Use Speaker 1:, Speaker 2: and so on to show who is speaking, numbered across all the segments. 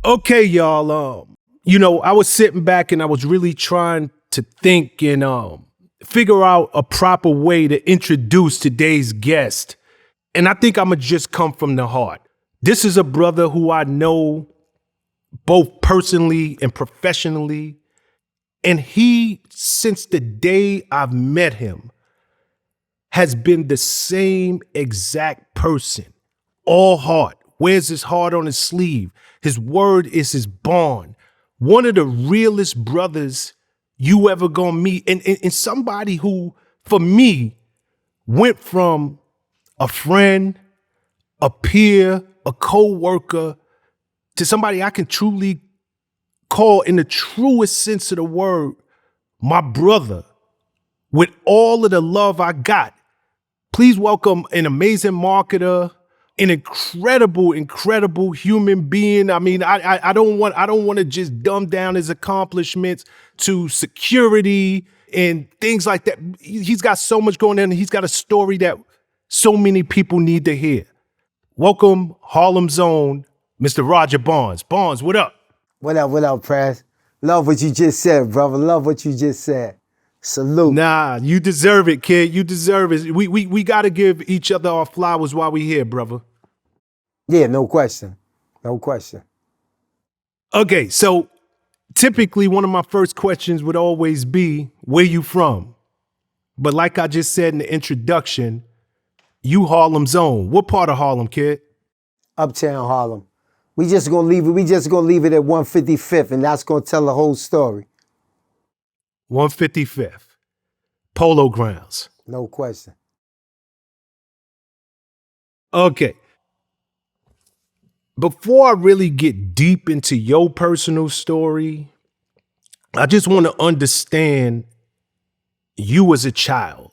Speaker 1: Okay, y'all. I was sitting back and I was really trying to think and figure out a proper way to introduce today's guest. And I think I'm gonna just come from the heart. This is a brother who I know both personally and professionally. And he, since the day I've met him, has been the same exact person. All heart. Wears his heart on his sleeve. His word is his bond. One of the realest brothers you ever gonna meet. And somebody who, for me, went from a friend, a peer, a co-worker, to somebody I can truly call, in the truest sense of the word, my brother, with all of the love I got. Please welcome an amazing marketer, an incredible human being. I mean, I don't want to just dumb down his accomplishments to security and things like that. He's got so much going on, and he's got a story that so many people need to hear. Welcome, Harlem's own Mr. Roger Barnes. Barnes, what up?
Speaker 2: What up, Prez? Love what you just said, brother. Love what you just said. Salute.
Speaker 1: Nah, you deserve it, kid. You deserve it. We got to give each other our flowers while we here, brother.
Speaker 2: Yeah, no question. No question.
Speaker 1: Okay, so typically one of my first questions would always be, where you from? But like I just said in the introduction, you Harlem's own. What part of Harlem, kid?
Speaker 2: Uptown Harlem. We just gonna leave it at 155th, and that's gonna tell the whole story.
Speaker 1: 155th. Polo Grounds.
Speaker 2: No question.
Speaker 1: Okay. Before I really get deep into your personal story, I just want to understand you as a child.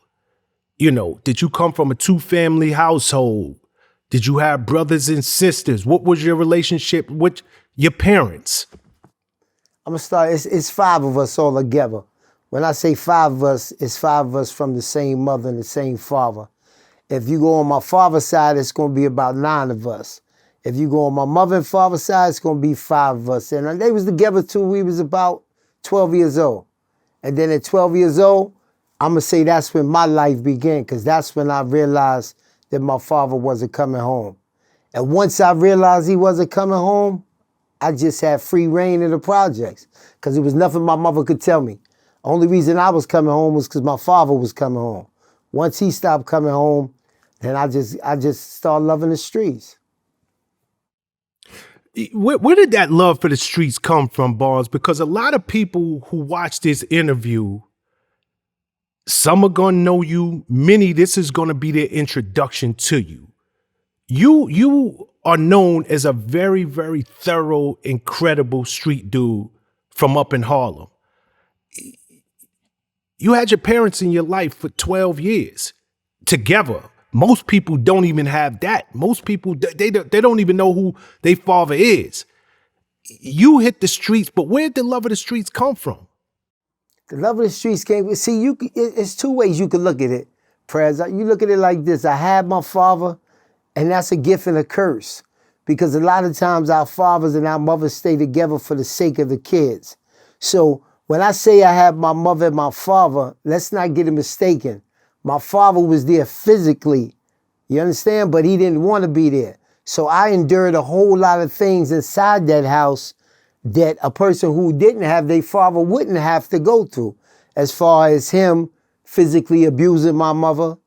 Speaker 1: Did you come from a two-family household? Did you have brothers and sisters? What was your relationship with your parents?
Speaker 2: I'm gonna start. It's five of us all together. When I say five of us, it's five of us from the same mother and the same father. If you go on my father's side, it's gonna be about 9 of us. If you go on my mother and father's side, it's gonna be 5 of us. And they was together till we was about 12 years old. And then at 12 years old, I'm gonna say that's when my life began, because that's when I realized that my father wasn't coming home. And once I realized he wasn't coming home, I just had free reign of the projects, because there was nothing my mother could tell me. Only reason I was coming home was because my father was coming home. Once he stopped coming home, then I just started loving the streets.
Speaker 1: Where did that love for the streets come from, Barnes? Because a lot of people who watch this interview, some are gonna know you, many, this is gonna be their introduction to you. You are known as a very, very thorough, incredible street dude from up in Harlem. You had your parents in your life for 12 years together. Most people don't even have that. Most people, they don't even know who their father is. You hit the streets, but where did the love of the streets come from?
Speaker 2: The love of the streets came. See, it's 2 ways you can look at it, Prez. You look at it like this. I had my father, and that's a gift and a curse. Because a lot of times our fathers and our mothers stay together for the sake of the kids. So when I say I have my mother and my father, let's not get it mistaken. My father was there physically, you understand? But he didn't want to be there. So I endured a whole lot of things inside that house that a person who didn't have their father wouldn't have to go through. As far as him physically abusing my mother,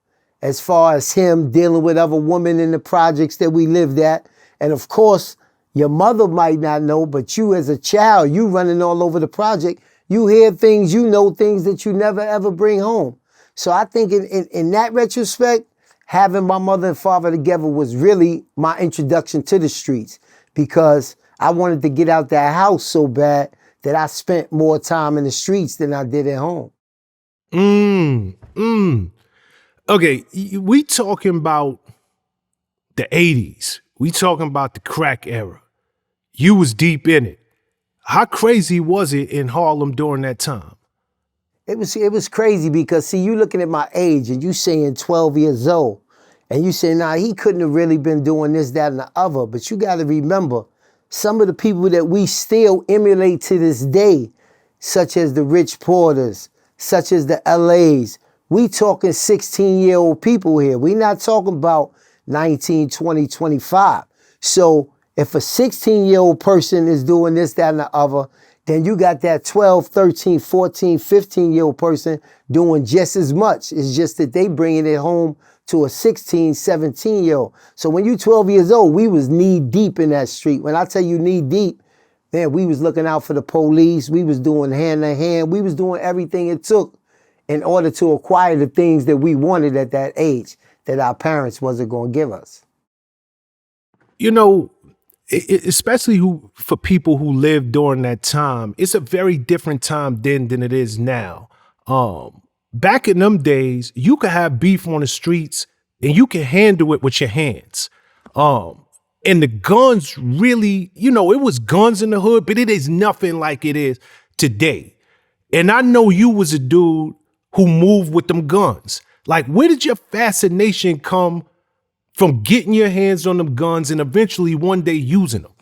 Speaker 2: as far as him dealing with other women in the projects that we lived at. And of course, your mother might not know, but you as a child, you running all over the project, you hear things, you know things that you never ever bring home. So I think in that retrospect, having my mother and father together was really my introduction to the streets, because I wanted to get out that house so bad that I spent more time in the streets than I did at home.
Speaker 1: Okay, we talking about the 80s. We talking about the crack era. You was deep in it. How crazy was it in Harlem during that time?
Speaker 2: It was crazy because, see, you looking at my age and you saying 12 years old, and you saying, nah, he couldn't have really been doing this, that, and the other. But you got to remember, some of the people that we still emulate to this day, such as the Rich Porters, such as the LAs, we talking 16-year-old people here. We not talking about 19, 20, 25. So if a 16-year-old person is doing this, that, and the other, then you got that 12, 13, 14, 15-year-old person doing just as much. It's just that they bringing it home to a 16, 17-year-old. So when you 12 years old, we was knee deep in that street. When I tell you knee deep, man, we was looking out for the police. We was doing hand to hand. We was doing everything it took in order to acquire the things that we wanted at that age that our parents wasn't going to give us.
Speaker 1: You know, especially for people who lived during that time, it's a very different time then than it is now. Back in them days, you could have beef on the streets and you can handle it with your hands. And the guns really, you know, it was guns in the hood, but it is nothing like it is today. And I know you was a dude who moved with them guns. Like, where did your fascination come from getting your hands on them guns and eventually one day using them?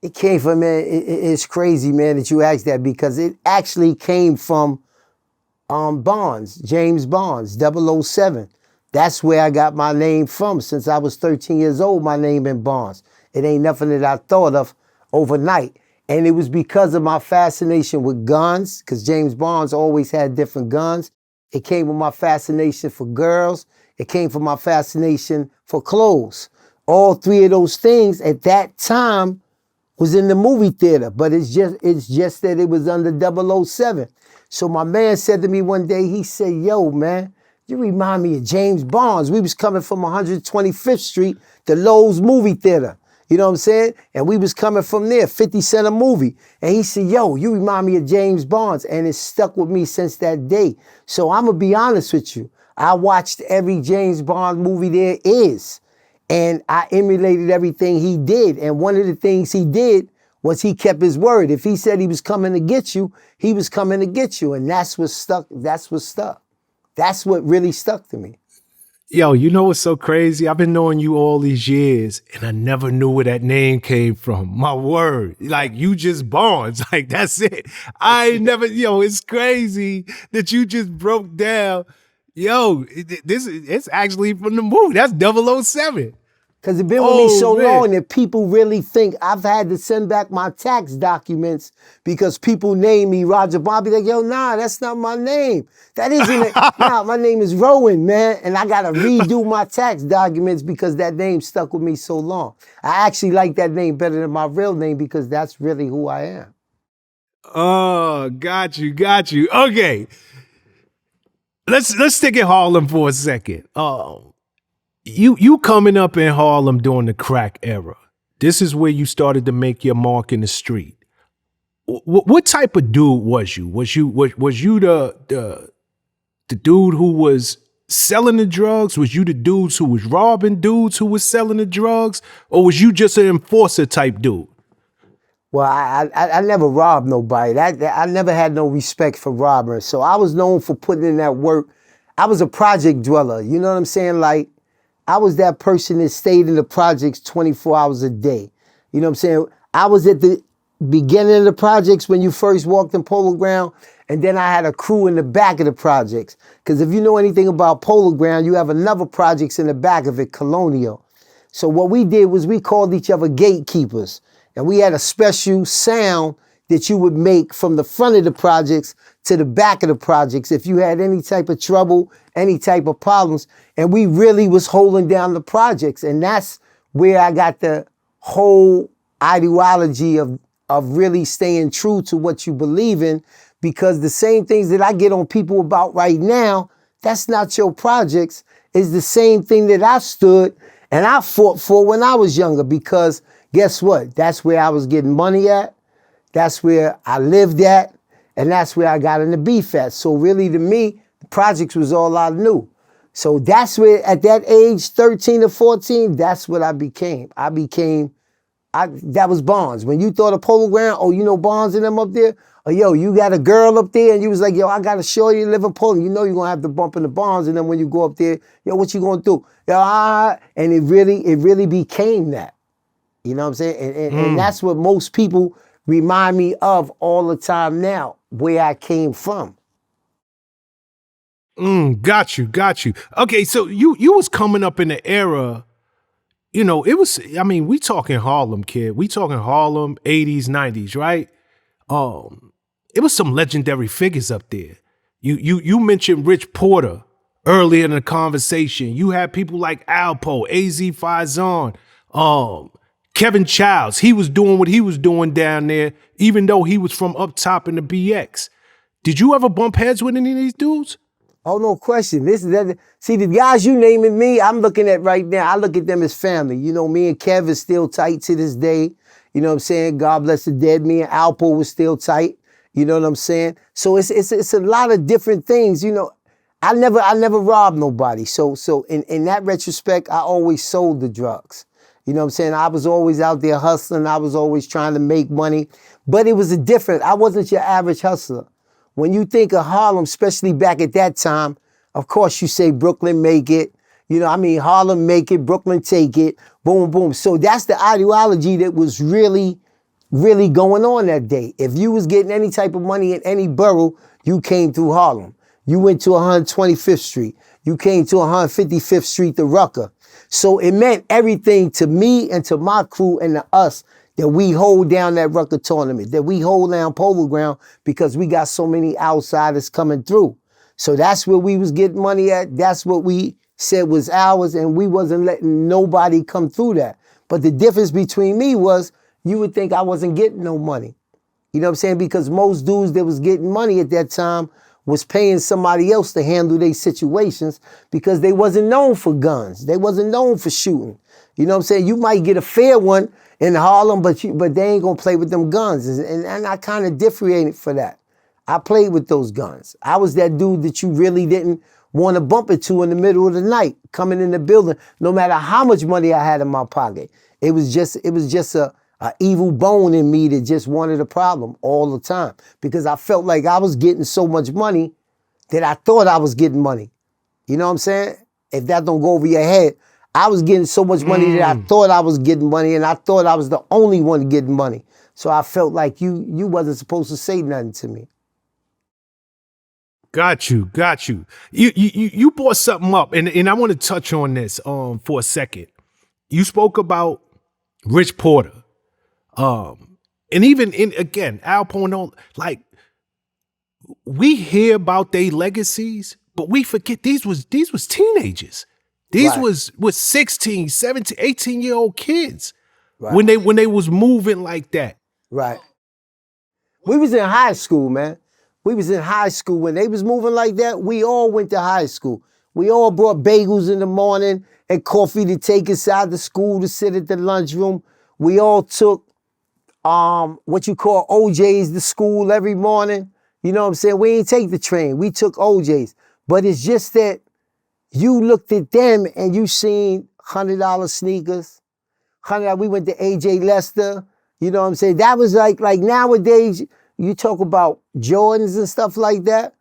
Speaker 2: It came from, man, it's crazy, man, that you asked that, because it actually came from Bonds, James Bonds, 007. That's where I got my name from. Since I was 13 years old, my name been Bonds. It ain't nothing that I thought of overnight. And it was because of my fascination with guns, because James Bonds always had different guns. It came with my fascination for girls. It came from my fascination for clothes. All three of those things at that time was in the movie theater, but it's just that it was under 007. So my man said to me one day, he said, yo, man, you remind me of James Bonds. We was coming from 125th Street, the Lowe's movie theater. You know what I'm saying? And we was coming from there, 50 Cent a movie. And he said, yo, you remind me of James Bonds. And it stuck with me since that day. So I'm going to be honest with you. I watched every James Bond movie there is. And I emulated everything he did. And one of the things he did was he kept his word. If he said he was coming to get you, he was coming to get you. And that's what stuck. That's what stuck. That's what really stuck to me.
Speaker 1: Yo, you know what's so crazy? I've been knowing you all these years and I never knew where that name came from. My word. Like, you just Bonds. Like, that's it. I never, it's crazy that you just broke down. Yo, it's actually from the movie. That's 007.
Speaker 2: Because it's been with me so long that people really think I've had to send back my tax documents because people name me Roger Bond. Be like, yo, nah, that's not my name. That isn't it. Nah, my name is Rowan, man. And I got to redo my tax documents because that name stuck with me so long. I actually like that name better than my real name because that's really who I am.
Speaker 1: Oh, got you. Okay. Let's stick in Harlem for a second. You coming up in Harlem during the crack era. This is where you started to make your mark in the street. What type of dude was you? Was you the dude who was selling the drugs? Was you the dudes who was robbing dudes who was selling the drugs? Or was you just an enforcer type dude?
Speaker 2: Well, I never robbed nobody. I never had no respect for robbers. So I was known for putting in that work. I was a project dweller. You know what I'm saying? Like, I was that person that stayed in the projects 24 hours a day. You know what I'm saying? I was at the beginning of the projects when you first walked in Polo Ground, and then I had a crew in the back of the projects. Because if you know anything about Polo Ground, you have another projects in the back of it, Colonial. So what we did was we called each other gatekeepers. And we had a special sound that you would make from the front of the projects to the back of the projects if you had any type of trouble, any type of problems. And we really was holding down the projects. And that's where I got the whole ideology of really staying true to what you believe in, because the same things that I get on people about right now, that's not your projects, is the same thing that I stood and I fought for when I was younger, because guess what? That's where I was getting money at. That's where I lived at. And that's where I got into beef at. So really, to me, the projects was all I knew. So that's where, at that age, 13 or 14, that's what I became. That was Bonds. When you thought of Polo Ground, oh, you know Bonds and them up there? Or yo, you got a girl up there and you was like, yo, I got to show you live in Polo. You know you're going to have to bump into Bonds. And then when you go up there, yo, what you going to do? Yo, and it really became that. You know what I'm saying? And that's what most people remind me of all the time now, where I came from.
Speaker 1: Got you. Okay, so you was coming up in the era, it was, we talking Harlem, kid. We talking Harlem, 80s, 90s, right? It was some legendary figures up there. You mentioned Rich Porter earlier in the conversation. You had people like Alpo, AZ Faison, Kevin Childs. He was doing what he was doing down there, even though he was from up top in the BX. Did you ever bump heads with any of these dudes?
Speaker 2: Oh, no question. See, the guys you naming me, I'm looking at right now, I look at them as family. You know, me and Kev is still tight to this day. You know what I'm saying? God bless the dead. Me and Alpo was still tight. You know what I'm saying? So it's a lot of different things. You know, I never robbed nobody. So in that retrospect, I always sold the drugs. You know what I'm saying? I was always out there hustling. I was always trying to make money. But it was I wasn't your average hustler. When you think of Harlem, especially back at that time, of course you say Brooklyn make it. Harlem make it, Brooklyn take it, boom, boom. So that's the ideology that was really, really going on that day. If you was getting any type of money in any borough, you came through Harlem. You went to 125th Street. You came to 155th Street to Rucker. So it meant everything to me and to my crew and to us that we hold down that Rucker tournament, that we hold down Polo Ground because we got so many outsiders coming through. So that's where we was getting money at. That's what we said was ours, and we wasn't letting nobody come through that. But the difference between me was you would think I wasn't getting no money. You know what I'm saying? Because most dudes that was getting money at that time was paying somebody else to handle their situations because they wasn't known for guns. They wasn't known for shooting. You know what I'm saying? You might get a fair one in Harlem, but they ain't gonna play with them guns. And I kind of differentiated for that. I played with those guns. I was that dude that you really didn't want to bump into in the middle of the night, coming in the building, no matter how much money I had in my pocket. It was just a evil bone in me that just wanted a problem all the time because I felt like I was getting so much money that I thought I was getting money. You know what I'm saying? If that don't go over your head, I was getting so much money that I thought I was getting money, and I thought I was the only one getting money. So I felt like you wasn't supposed to say nothing to me.
Speaker 1: Got you. You brought something up, and I want to touch on this for a second. You spoke about Rich Porter, and even again Al Porno. Like, we hear about their legacies, but we forget these was teenagers. These
Speaker 2: Right.
Speaker 1: was 16, 17, 18-year-old kids
Speaker 2: Right.
Speaker 1: when they was moving like that.
Speaker 2: Right. We was in high school, man. We was in high school. When they was moving like that, we all went to high school. We all brought bagels in the morning and coffee to take inside the school to sit at the lunchroom. We all took what you call OJs to school every morning. You know what I'm saying? We ain't take the train. We took OJs. But it's just that you looked at them and you seen $100 sneakers. We went to AJ Lester. You know what I'm saying? That was like nowadays, you talk about Jordans and stuff like that.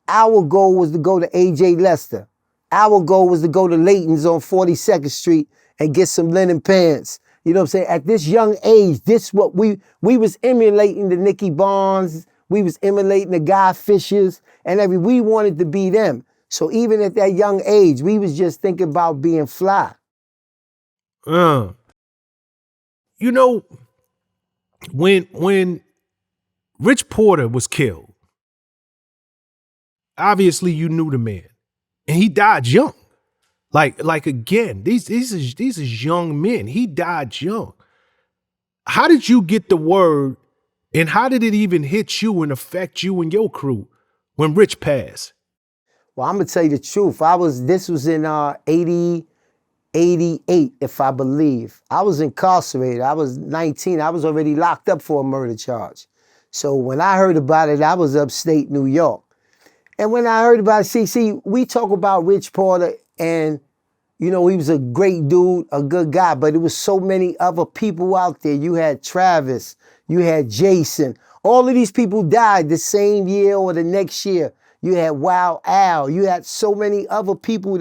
Speaker 2: Our goal was to go to AJ Lester. Our goal was to go to Layton's on 42nd Street and get some linen pants. You know what I'm saying? At this young age, this what we was emulating the Nicky Barnes. We was emulating the Guy Fishers, and we wanted to be them. So even at that young age, we was just thinking about being fly.
Speaker 1: You know, when Rich Porter was killed, obviously you knew the man, and he died young. Like again, these is young men. He died young. How did you get the word, and how did it even hit you and affect you and your crew when Rich passed?
Speaker 2: Well, I'm gonna tell you the truth. This was in 88, if I believe. I was incarcerated. I was 19. I was already locked up for a murder charge. So when I heard about it, I was upstate New York. And when I heard about it, see, we talk about Rich Porter, and you know, he was a great dude, a good guy, but it was so many other people out there. You had Travis, you had Jason. All of these people died the same year or the next year. You had Wild Al. You had so many other people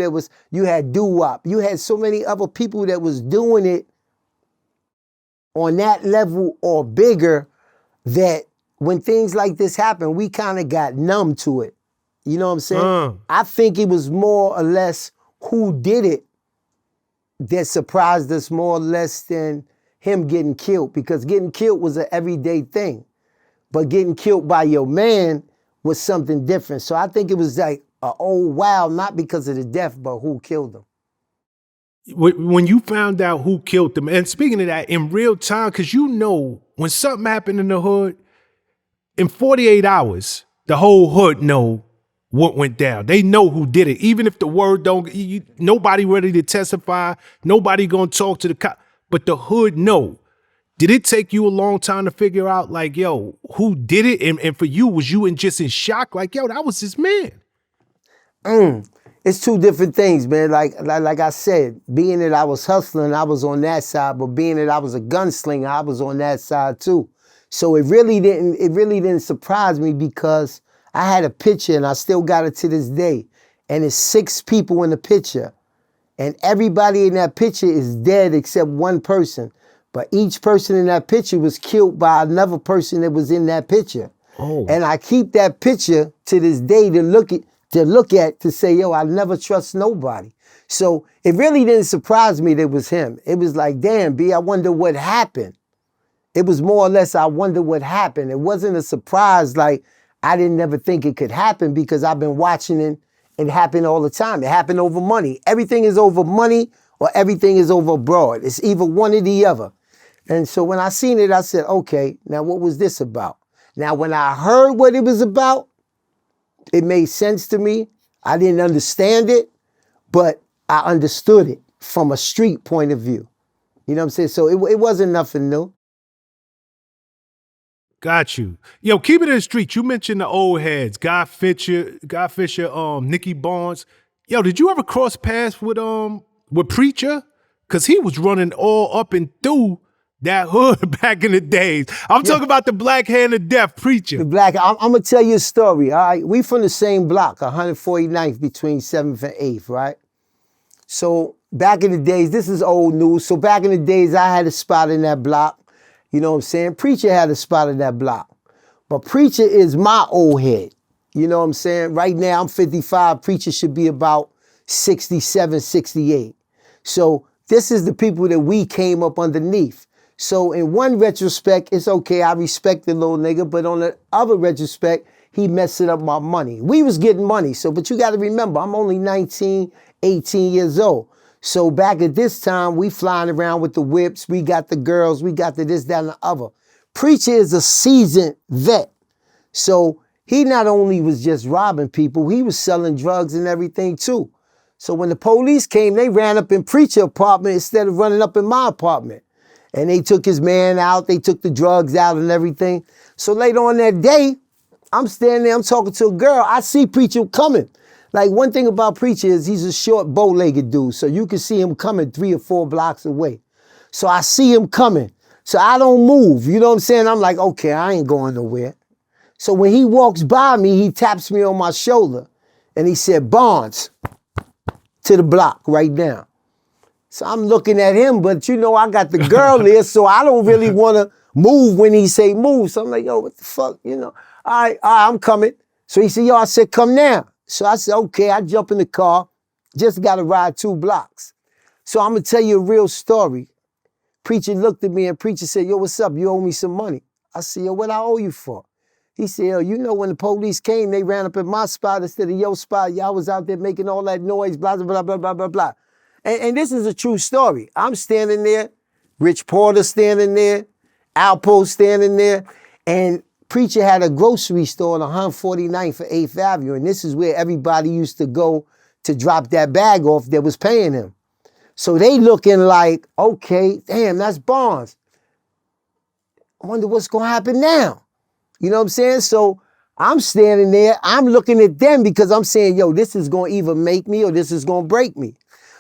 Speaker 2: you had Doo-Wop. You had so many other people that was doing it on that level or bigger that when things like this happen, we kind of got numb to it. You know what I'm saying? I think it was more or less who did it that surprised us more or less than him getting killed, because getting killed was an everyday thing. But getting killed by your man was something different. So I think it was like, oh wow, not because of the death, but who killed him.
Speaker 1: When you found out who killed them, and speaking of that, in real time, because you know when something happened in the hood, in 48 hours, the whole hood know what went down. They know who did it. Even if the word don't, nobody ready to testify, nobody gonna talk to the cop, but the hood know. Did it take you a long time to figure out, like, yo, who did it? And for you, was you just in shock? Like, yo, that was his man.
Speaker 2: It's two different things, man. Like I said, being that I was hustling, I was on that side, but being that I was a gunslinger, I was on that side too. So it really didn't surprise me, because I had a picture and I still got it to this day. And it's 6 people in the picture. And everybody in that picture is dead except one person. But each person in that picture was killed by another person that was in that picture. Oh. And I keep that picture to this day to look at to say, yo, I never trust nobody. So it really didn't surprise me that it was him. It was like, damn, B, I wonder what happened. It was more or less, I wonder what happened. It wasn't a surprise, like I didn't ever think it could happen, because I've been watching it happen all the time. It happened over money. Everything is over money or everything is over broad. It's either one or the other. And so when I seen it, I said, okay, now what was this about? Now, when I heard what it was about, it made sense to me. I didn't understand it, but I understood it from a street point of view. You know what I'm saying? So it wasn't nothing new.
Speaker 1: Got you. Yo, keep it in the street. You mentioned the old heads, Guy Fisher, Nicky Barnes. Yo, did you ever cross paths with Preacher? Cause he was running all up and through that hood back in the days. I'm talking about the Black Hand of Death, Preacher.
Speaker 2: The Black, I'm gonna tell you a story, all right? We from the same block, 149th between 7th and 8th, right? So back in the days, this is old news. So back in the days, I had a spot in that block. You know what I'm saying? Preacher had a spot in that block. But Preacher is my old head. You know what I'm saying? Right now, I'm 55. Preacher should be about 67, 68. So this is the people that we came up underneath. So in one retrospect, it's okay, I respect the little nigga, but on the other retrospect, he messing up my money. We was getting money, but you gotta remember, I'm only 19, 18 years old. So back at this time, we flying around with the whips, we got the girls, we got the this, that, and the other. Preacher is a seasoned vet. So he not only was just robbing people, he was selling drugs and everything too. So when the police came, they ran up in Preacher's apartment instead of running up in my apartment. And they took his man out, they took the drugs out and everything. So later on that day, I'm standing there, I'm talking to a girl, I see Preacher coming. Like, one thing about Preacher is he's a short, bow-legged dude, so you can see him coming 3 or 4 blocks away. So I see him coming, so I don't move, you know what I'm saying? I'm like, okay, I ain't going nowhere. So when he walks by me, he taps me on my shoulder, and he said, Barnes, to the block right now. So I'm looking at him, but you know, I got the girl there, so I don't really want to move when he say move. So I'm like, yo, what the fuck, you know? All right, I'm coming. So he said, yo, I said, come now. So I said, okay, I jump in the car, just got to ride 2 blocks. So I'm going to tell you a real story. Preacher looked at me and Preacher said, yo, what's up? You owe me some money. I said, yo, what I owe you for? He said, yo, you know when the police came, they ran up in my spot instead of your spot. Y'all was out there making all that noise, blah, blah, blah, blah, blah, blah. And this is a true story. I'm standing there, Rich Porter standing there, Alpo standing there, and Preacher had a grocery store on 149th and 8th Avenue, and this is where everybody used to go to drop that bag off that was paying him. So they looking like, okay, damn, that's Barnes. I wonder what's gonna happen now. You know what I'm saying? So I'm standing there, I'm looking at them because I'm saying, yo, this is gonna either make me or this is gonna break me.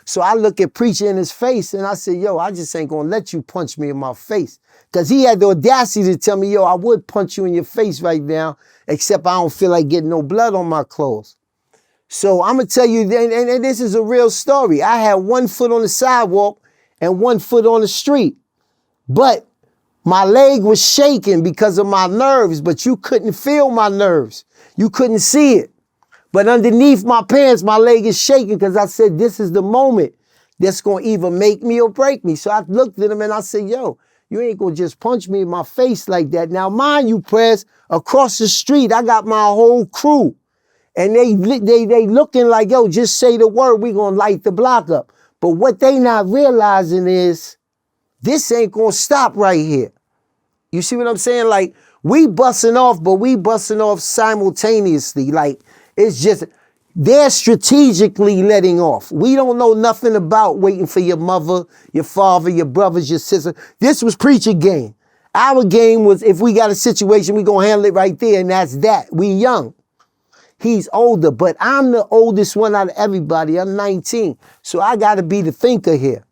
Speaker 2: So I look at Preacher in his face and I said, yo, I just ain't gonna let you punch me in my face. Because he had the audacity to tell me, yo, I would punch you in your face right now, except I don't feel like getting no blood on my clothes. So I'm gonna tell you, and this is a real story. I had 1 foot on the sidewalk and 1 foot on the street. But My leg was shaking because of my nerves, but you couldn't feel my nerves. You couldn't see it. But underneath my pants, my leg is shaking because I said, this is the moment that's going to either make me or break me. So I looked at him and I said, yo, you ain't going to just punch me in my face like that. Now, mind you, Prez, across the street, I got my whole crew. And they looking like, yo, just say the word, we going to light the block up. But what they not realizing is, this ain't going to stop right here. You see what I'm saying? Like, we busting off, but we busting off simultaneously. Like, it's just, they're strategically letting off. We don't know nothing about waiting for your mother, your father, your brothers, your sister. This was preacher game. Our game was, if we got a situation, we gonna handle it right there, and that's that. We young. He's older, but I'm the oldest one out of everybody. I'm 19. So I gotta be the thinker here.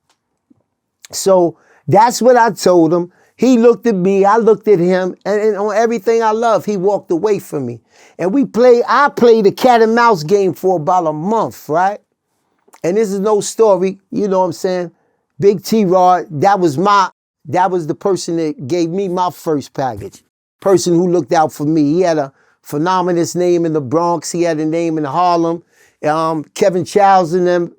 Speaker 2: So that's what I told him. He looked at me, I looked at him, and on everything I love, he walked away from me. And I played a cat and mouse game for about a month, right? And this is no story, you know what I'm saying? Big T-Rod, that was the person that gave me my first package. Person who looked out for me. He had a phenomenous name in the Bronx. He had a name in Harlem. Kevin Childs and them,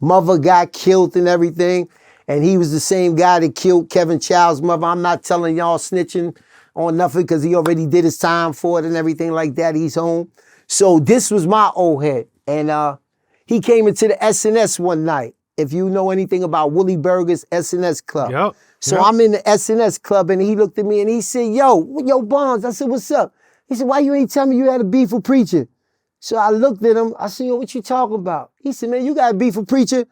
Speaker 2: mother got killed and everything. And he was the same guy that killed Kevin Child's mother. I'm not telling y'all snitching on nothing because he already did his time for it and everything like that. He's home. So this was my old head. And he came into the SNS one night. If you know anything about Willie Berger's SNS club.
Speaker 1: Yep.
Speaker 2: So I'm in the SNS club and he looked at me and he said, yo, Bonds. I said, what's up? He said, why you ain't tell me you had a beef with Preacher? So I looked at him. I said, yo, what you talking about? He said, man, you got a beef with Preacher?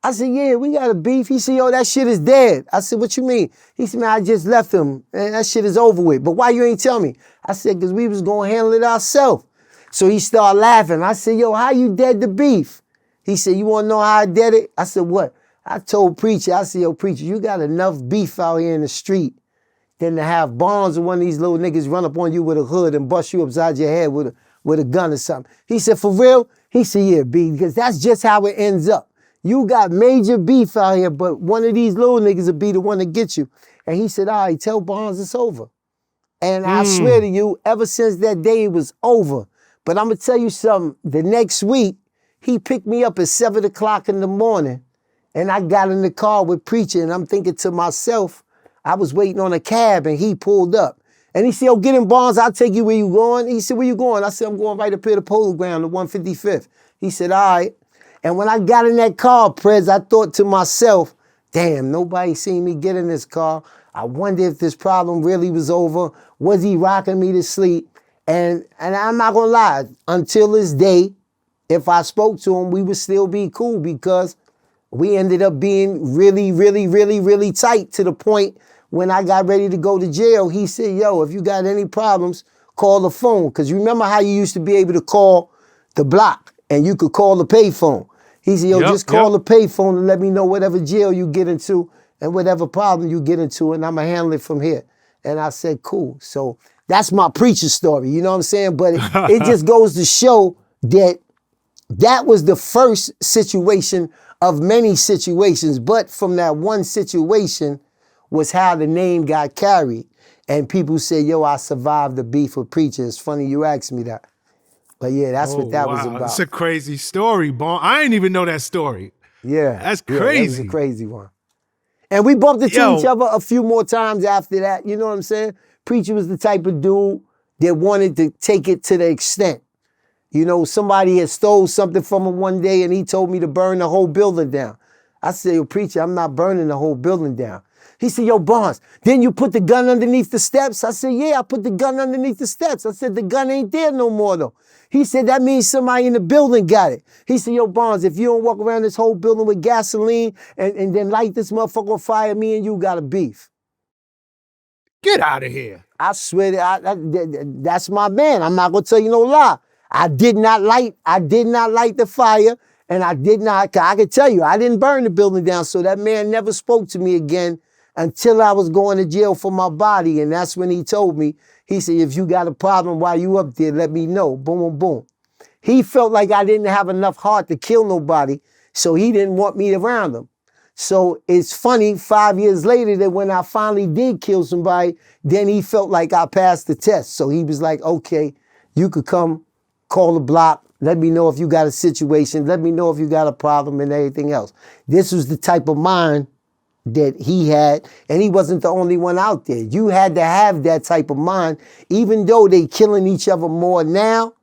Speaker 2: I said, yeah, we got a beef. He said, yo, that shit is dead. I said, what you mean? He said, man, I just left him and that shit is over with. But why you ain't tell me? I said, because we was going to handle it ourselves. So he started laughing. I said, yo, how you dead the beef? He said, you want to know how I did it? I said, what? I told Preacher, I said, yo, Preacher, you got enough beef out here in the street than to have Bonds or one of these little niggas run up on you with a hood and bust you upside your head with a gun or something. He said, for real? He said, yeah, B, because that's just how it ends up. You got major beef out here, but one of these little niggas will be the one to get you. And he said, all right, tell Bonds it's over. And I swear to you, ever since that day, it was over. But I'm going to tell you something. The next week, he picked me up at 7 o'clock in the morning, and I got in the car with Preacher, and I'm thinking to myself, I was waiting on a cab, and he pulled up. And he said, oh, get in, Bonds, I'll take you where you going. He said, where you going? I said, I'm going right up here to Polo Ground, the 155th. He said, all right. And when I got in that car, Prez, I thought to myself, damn, nobody seen me get in this car. I wonder if this problem really was over. Was he rocking me to sleep? And I'm not gonna lie, until this day, if I spoke to him, we would still be cool because we ended up being really, really, really, really tight to the point when I got ready to go to jail, he said, yo, if you got any problems, call the phone. Because you remember how you used to be able to call the block and you could call the payphone. He said, yo, just call the payphone and let me know whatever jail you get into and whatever problem you get into, and I'm going to handle it from here. And I said, cool. So that's my Preacher story, you know what I'm saying? But it just goes to show that that was the first situation of many situations. But from that one situation was how the name got carried. And people say, yo, I survived the beef with Preacher. It's funny you asked me that. But yeah, that's what that was about.
Speaker 1: That's a crazy story, Bon. I didn't even know that story.
Speaker 2: Yeah.
Speaker 1: That's
Speaker 2: crazy.
Speaker 1: crazy.
Speaker 2: That was a crazy one. And we bumped into each other a few more times after that. You know what I'm saying? Preacher was the type of dude that wanted to take it to the extent. You know, somebody had stole something from him one day and he told me to burn the whole building down. I said, yo, Preacher, I'm not burning the whole building down. He said, yo, Bonds, didn't you put the gun underneath the steps? I said, yeah, I put the gun underneath the steps. I said, the gun ain't there no more, though. He said, that means somebody in the building got it. He said, yo, Bonds, if you don't walk around this whole building with gasoline and then light this motherfucker on fire, me and you got a beef.
Speaker 1: Get out of here.
Speaker 2: I swear that's my man. I'm not going to tell you no lie. I did not light the fire, and I can tell you, I didn't burn the building down, so that man never spoke to me again until I was going to jail for my body, and that's when he told me, he said, if you got a problem while you up there, let me know. Boom, boom, boom. He felt like I didn't have enough heart to kill nobody, so he didn't want me around him. So it's funny, 5 years later, that when I finally did kill somebody, then he felt like I passed the test. So he was like, okay, you could come call the block. Let me know if you got a situation. Let me know if you got a problem and everything else. This was the type of mind that he had, and he wasn't the only one out there. You had to have that type of mind, even though they killing each other more now.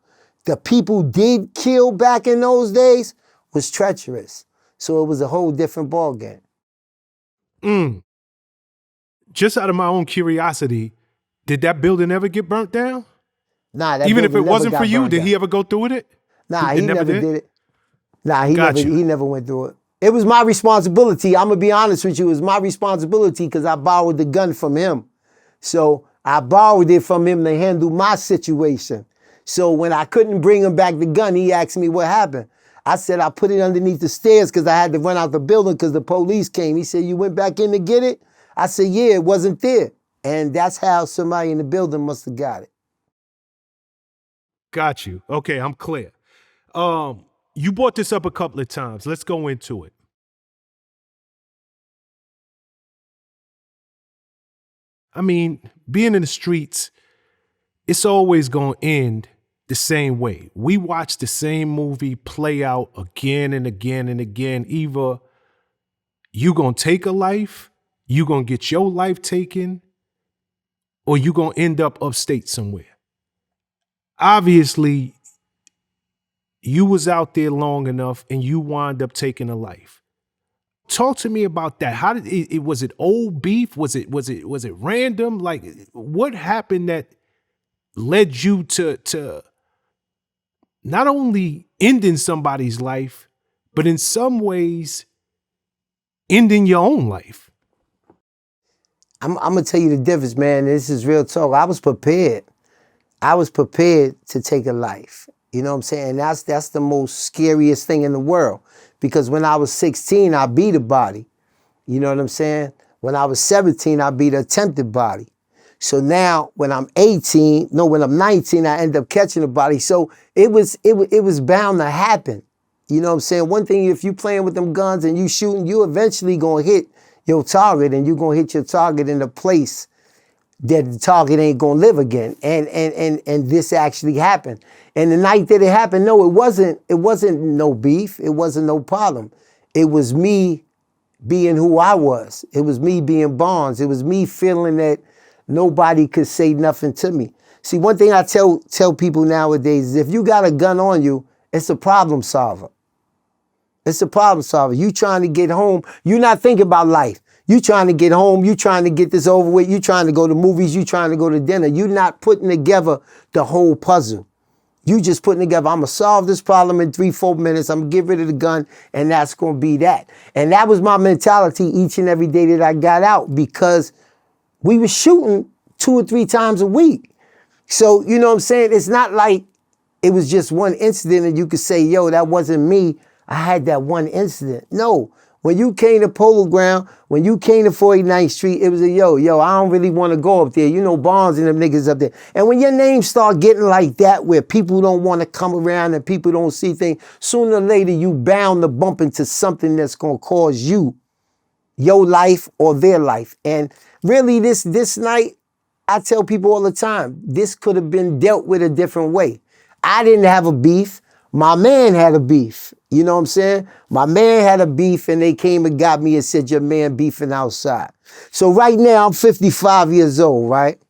Speaker 2: The people did kill back in those days was treacherous. So it was a whole different ballgame.
Speaker 1: Just out of my own curiosity, did that building ever get burnt down?
Speaker 2: Nah, that
Speaker 1: Even if it
Speaker 2: building never
Speaker 1: wasn't
Speaker 2: got
Speaker 1: for you,
Speaker 2: burned
Speaker 1: did
Speaker 2: down.
Speaker 1: he ever go through with it?
Speaker 2: Nah, he never did it. Nah,
Speaker 1: Got you.
Speaker 2: he never went through it. It was my responsibility. I'm gonna be honest with you. It was my responsibility because I borrowed the gun from him. So I borrowed it from him to handle my situation. So when I couldn't bring him back the gun, he asked me what happened. I said I put it underneath the stairs because I had to run out the building because the police came. He said, you went back in to get it? I said, yeah, it wasn't there. And that's how somebody in the building must have got it.
Speaker 1: Got you. Okay, I'm clear. You brought this up a couple of times. Let's go into it. I mean, being in the streets, it's always going to end the same way. We watch the same movie play out again and again and again. Either you going to take a life, you going to get your life taken, or you going to end up upstate somewhere. Obviously, you was out there long enough and you wind up taking a life. Talk to me about that. How did it was it old beef? Was it random? Like, what happened that led you to not only ending somebody's life, but in some ways ending your own life?
Speaker 2: I'm gonna tell you the difference, man. This is real talk. I was prepared. I was prepared to take a life. You know what I'm saying? That's the most scariest thing in the world. Because when I was 16, I beat a body. You know what I'm saying? When I was 17, I beat an attempted body. So now when I'm 19, I end up catching a body. So it was bound to happen. You know what I'm saying? One thing, if you playing with them guns and you shooting, you eventually gonna hit your target, and you gonna hit your target in a place that the target ain't gonna live again. And this actually happened. And the night that it happened, no, it wasn't no beef. It wasn't no problem. It was me being who I was. It was me being Bonds. It was me feeling that nobody could say nothing to me. See, one thing I tell people nowadays is if you got a gun on you, it's a problem solver. It's a problem solver. You trying to get home. You're not thinking about life. You trying to get home. You trying to get this over with. You trying to go to movies. You trying to go to dinner. You're not putting together the whole puzzle. You just putting together, I'm going to solve this problem in 3-4 minutes. I'm going to get rid of the gun, and that's going to be that. And that was my mentality each and every day that I got out, because we were shooting 2 or 3 times a week. So, you know what I'm saying? It's not like it was just one incident and you could say, yo, that wasn't me. I had that one incident. No. When you came to Polo Ground, when you came to 49th Street, it was a yo, I don't really want to go up there. You know, Bonds and them niggas up there. And when your name start getting like that, where people don't want to come around and people don't see things, sooner or later you bound to bump into something that's going to cause you your life or their life. And really this night, I tell people all the time, this could have been dealt with a different way. I didn't have a beef. My man had a beef. You know what I'm saying? My man had a beef, and they came and got me and said, your man beefing outside. So right now, I'm 55 years old, right?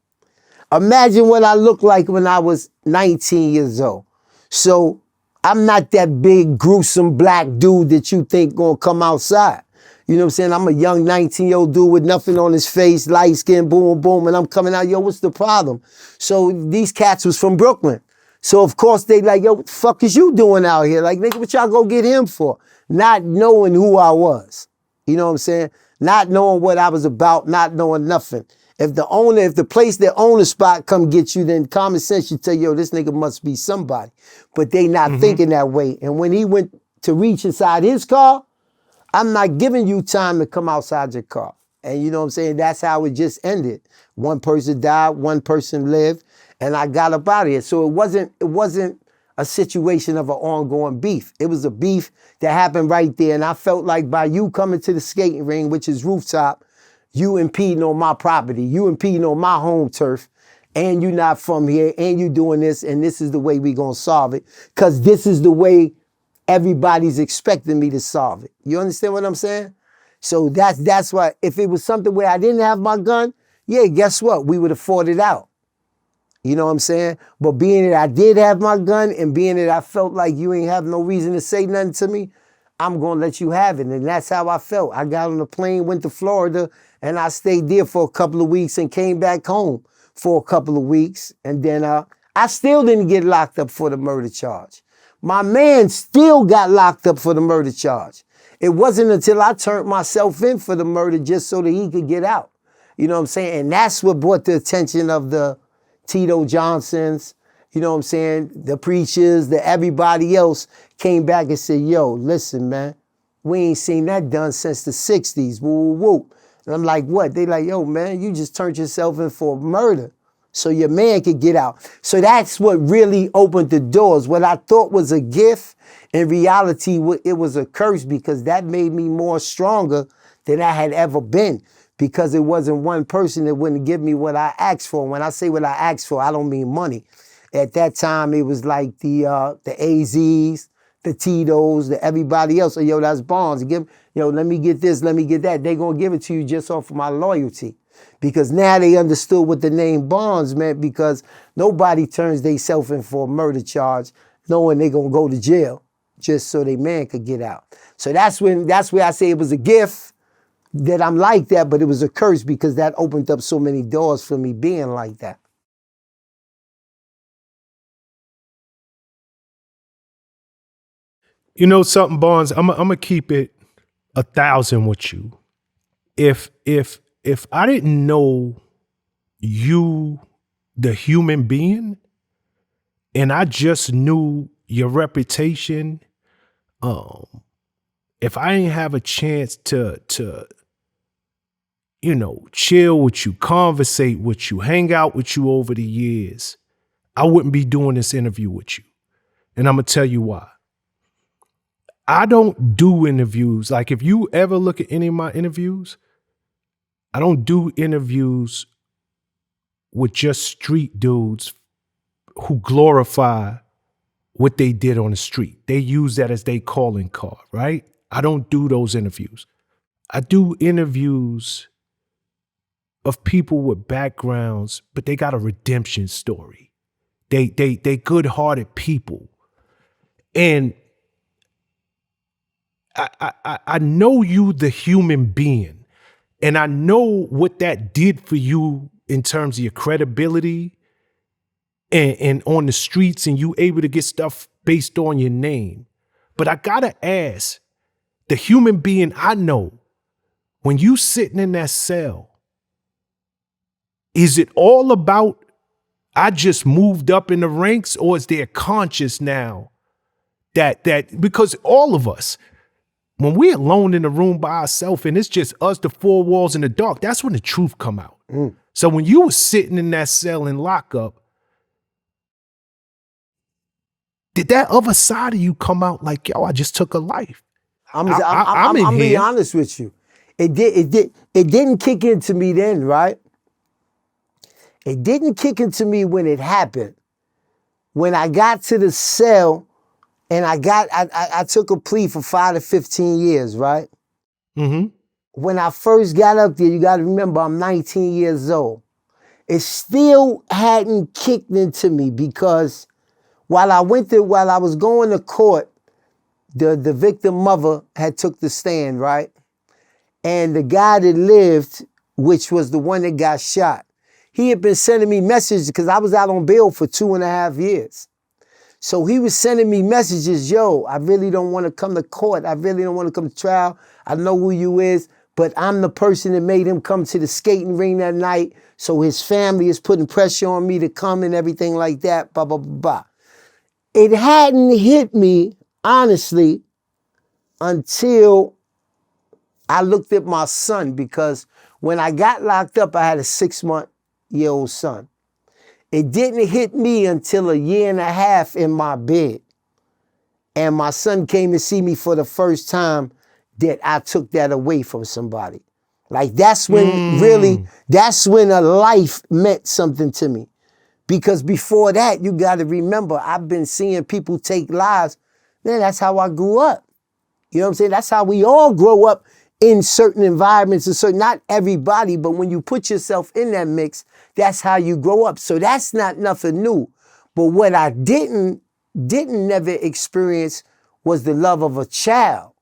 Speaker 2: Imagine what I looked like when I was 19 years old. So I'm not that big, gruesome black dude that you think gonna come outside. You know what I'm saying? I'm a young 19-year-old dude with nothing on his face, light skin, boom, boom, and I'm coming out, yo, what's the problem? So these cats was from Brooklyn. So of course they like, yo, what the fuck is you doing out here? Like, nigga, what y'all go get him for? Not knowing who I was. You know what I'm saying? Not knowing what I was about, not knowing nothing. If the place that own the spot come get you, then common sense should tell you, yo, this nigga must be somebody. But they not thinking that way. And when he went to reach inside his car, I'm not giving you time to come outside your car. And you know what I'm saying? That's how it just ended. One person died, one person lived, and I got up out of here. So it wasn't a situation of an ongoing beef. It was a beef that happened right there. And I felt like by you coming to the skating ring, which is rooftop, you impeding on my property, you impeding on my home turf, and you not from here, and you doing this, and this is the way we gonna solve it. Cause this is the way everybody's expecting me to solve it. You understand what I'm saying? So that's why, if it was something where I didn't have my gun, yeah, guess what? We would have fought it out. You know what I'm saying? But being that I did have my gun and being that I felt like you ain't have no reason to say nothing to me, I'm going to let you have it. And that's how I felt. I got on a plane, went to Florida, and I stayed there for a couple of weeks and came back home for a couple of weeks. And then I still didn't get locked up for the murder charge. My man still got locked up for the murder charge. It wasn't until I turned myself in for the murder just so that he could get out. You know what I'm saying? And that's what brought the attention of the Tito Johnsons, you know what I'm saying, the preachers, the everybody else came back and said, yo, listen, man, we ain't seen that done since the 60s, woo, woo, woo. And I'm like, what? They like, yo, man, you just turned yourself in for murder so your man could get out. So that's what really opened the doors. What I thought was a gift, in reality, it was a curse, because that made me more stronger than I had ever been. Because it wasn't one person that wouldn't give me what I asked for. When I say what I asked for, I don't mean money. At that time, it was like the AZs, the Tito's, the everybody else. So, yo, that's Bonds. Let me get this, let me get that. They gonna give it to you just off of my loyalty. Because now they understood what the name Bonds meant, because nobody turns themselves in for a murder charge knowing they gonna go to jail just so their man could get out. So that's where I say it was a gift, that I'm like that, but it was a curse, because that opened up so many doors for me being like that.
Speaker 1: You know something, Barnes? I'm gonna keep it 1,000 with you. If I didn't know you, the human being, and I just knew your reputation, if I didn't have a chance to chill with you, conversate with you, hang out with you over the years, I wouldn't be doing this interview with you. And I'm gonna tell you why. I don't do interviews. Like, if you ever look at any of my interviews, I don't do interviews with just street dudes who glorify what they did on the street. They use that as their calling card, right? I don't do those interviews. I do interviews of people with backgrounds, but they got a redemption story. They good-hearted people. And I know you, the human being, and I know what that did for you in terms of your credibility and on the streets, and you able to get stuff based on your name. But I gotta ask, the human being I know, when you sitting in that cell, is it all about I just moved up in the ranks, or is there conscious now that because all of us, when we're alone in the room by ourselves and it's just us, the four walls in the dark, that's when the truth come out. So when you were sitting in that cell in lockup, did that other side of you come out like, yo, I just took a life?
Speaker 2: I'm being honest with you. It didn't kick into me then, right? It didn't kick into me when it happened. When I got to the cell and I took a plea for 5 to 15 years, right?
Speaker 1: Mm-hmm.
Speaker 2: When I first got up there, you got to remember, I'm 19 years old. It still hadn't kicked into me, because while I was going to court, the victim mother had took the stand, right? And the guy that lived, which was the one that got shot, he had been sending me messages, because I was out on bail for 2.5 years. So he was sending me messages, yo, I really don't want to come to court. I really don't want to come to trial. I know who you is, but I'm the person that made him come to the skating ring that night. So his family is putting pressure on me to come and everything like that, blah, blah, blah, blah. It hadn't hit me, honestly, until I looked at my son, because when I got locked up, I had a 6-month-old son. It didn't hit me until a year and a half in my bed. And my son came to see me for the first time that I took that away from somebody. Like that's when really, that's when a life meant something to me. Because before that, you got to remember, I've been seeing people take lives. Man, that's how I grew up. You know what I'm saying? That's how we all grow up in certain environments and certain, not everybody, but when you put yourself in that mix, that's how you grow up. So that's not nothing new. But what I didn't never experience was the love of a child.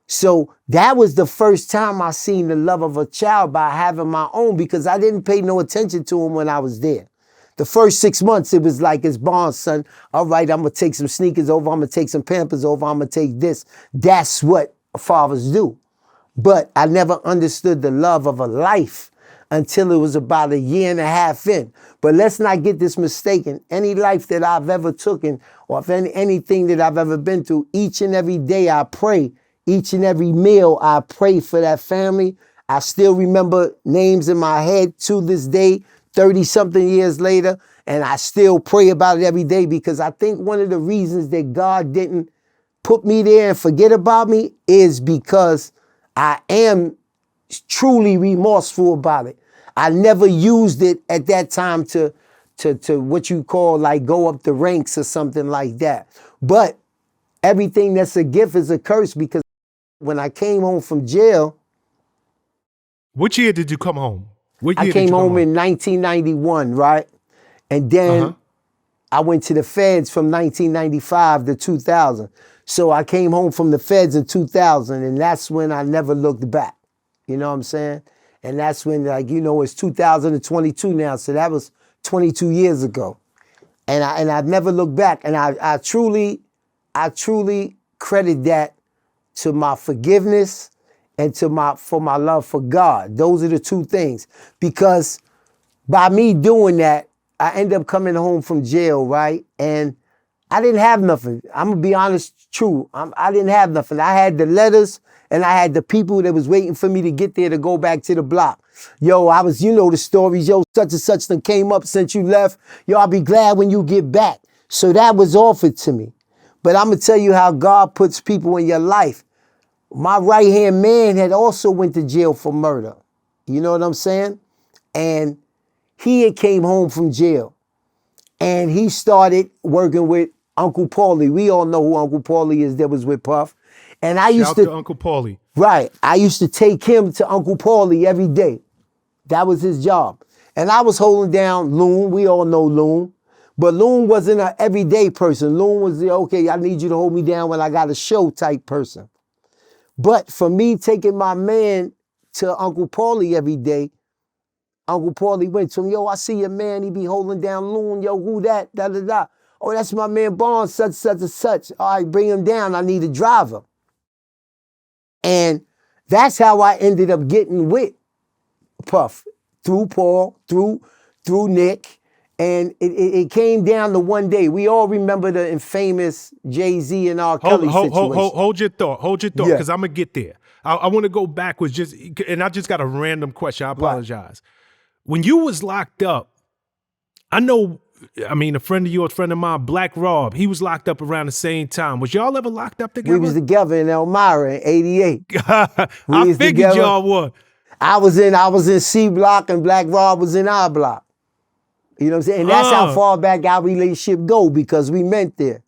Speaker 2: So that was the first time I seen the love of a child by having my own, because I didn't pay no attention to him when I was there. The first 6 months, it was like, it's Bond, son. All right, I'm going to take some sneakers over. I'm going to take some Pampers over. I'm going to take this. That's what fathers do. But I never understood the love of a life until it was about a year and a half in. But let's not get this mistaken. Any life that I've ever taken, or if anything that I've ever been through, each and every day I pray. Each and every meal I pray for that family. I still remember names in my head to this day, 30-something years later, and I still pray about it every day, because I think one of the reasons that God didn't put me there and forget about me is because I am truly remorseful about it. I never used it at that time to what you call like go up the ranks or something like that. But everything that's a gift is a curse, because when I came home from jail.
Speaker 1: Which year did you come home? What year
Speaker 2: I came home in 1991, right? And then I went to the feds from 1995 to 2000. So I came home from the feds in 2000, and that's when I never looked back. You know what I'm saying? And that's when, like, you know, it's 2022 now, so that was 22 years ago. And I've never looked back. And I truly credit that to my forgiveness and for my love for God. Those are the two things. Because by me doing that, I ended up coming home from jail, right? And I didn't have nothing. I'm gonna be honest, true. I didn't have nothing. I had the letters and I had the people that was waiting for me to get there to go back to the block. Yo, I was, you know the stories. Yo, such and such thing came up since you left. Yo, I'll be glad when you get back. So that was offered to me. But I'm gonna tell you how God puts people in your life. My right-hand man had also went to jail for murder. You know what I'm saying? And he had came home from jail. And he started working with Uncle Paulie. We all know who Uncle Paulie is that was with Puff. And I used
Speaker 1: to Uncle Paulie.
Speaker 2: Right. I used to take him to Uncle Paulie every day. That was his job. And I was holding down Loon. We all know Loon. But Loon wasn't an everyday person. Loon was the, okay, I need you to hold me down when I got a show type person. But for me taking my man to Uncle Paulie every day, Uncle Paulie went to him, yo, I see your man, he be holding down Loon, yo, who that, da-da-da. Oh, that's my man Bond, such, such, and such. All right, bring him down, I need a driver. And that's how I ended up getting with Puff, through Paul, through Nick. And it came down to one day. We all remember the infamous Jay-Z and R. Kelly situation.
Speaker 1: Hold your thought, because I'm going to get there. I want to go backwards, and I just got a random question. I apologize. Right. When you was locked up, I know, a friend of yours, friend of mine, Black Rob, he was locked up around the same time. Was y'all ever locked up together?
Speaker 2: We was together in Elmira in 88.
Speaker 1: I figured y'all were.
Speaker 2: I was in C block and Black Rob was in our block. You know what I'm saying? And that's how far back our relationship go, because we met there.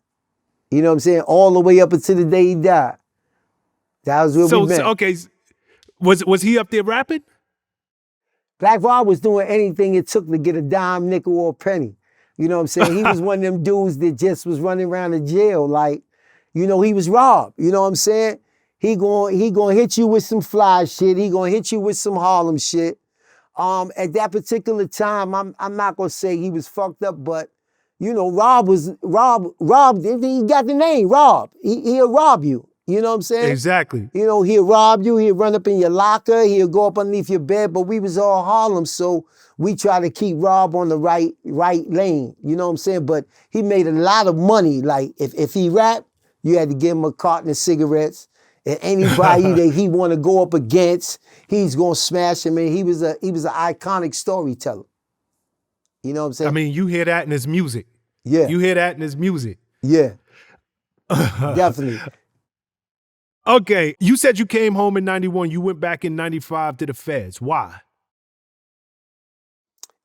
Speaker 2: You know what I'm saying? All the way up until the day he died. That was where we met.
Speaker 1: So, okay, was he up there rapping?
Speaker 2: Black Rob was doing anything it took to get a dime, nickel, or a penny. You know what I'm saying? He was one of them dudes that just was running around the jail like, you know, he was Rob. You know what I'm saying? He gonna hit you with some fly shit. He gonna hit you with some Harlem shit. At that particular time, I'm not gonna say he was fucked up, but you know, Rob, he got the name, Rob. He'll rob you. You know what I'm saying?
Speaker 1: Exactly.
Speaker 2: You know, he'll rob you, he'll run up in your locker, he'll go up underneath your bed, but we was all Harlem, so we try to keep Rob on the right lane. You know what I'm saying? But he made a lot of money. Like, if he rapped, you had to give him a carton of cigarettes. And anybody that he want to go up against, he's gonna smash him. And he was an iconic storyteller. You know what I'm
Speaker 1: I
Speaker 2: saying?
Speaker 1: mean, you hear that in his music.
Speaker 2: Yeah,
Speaker 1: You hear that in his music.
Speaker 2: yeah, definitely.
Speaker 1: Okay, you said you came home in 91. You went back in 95 to the feds. Why?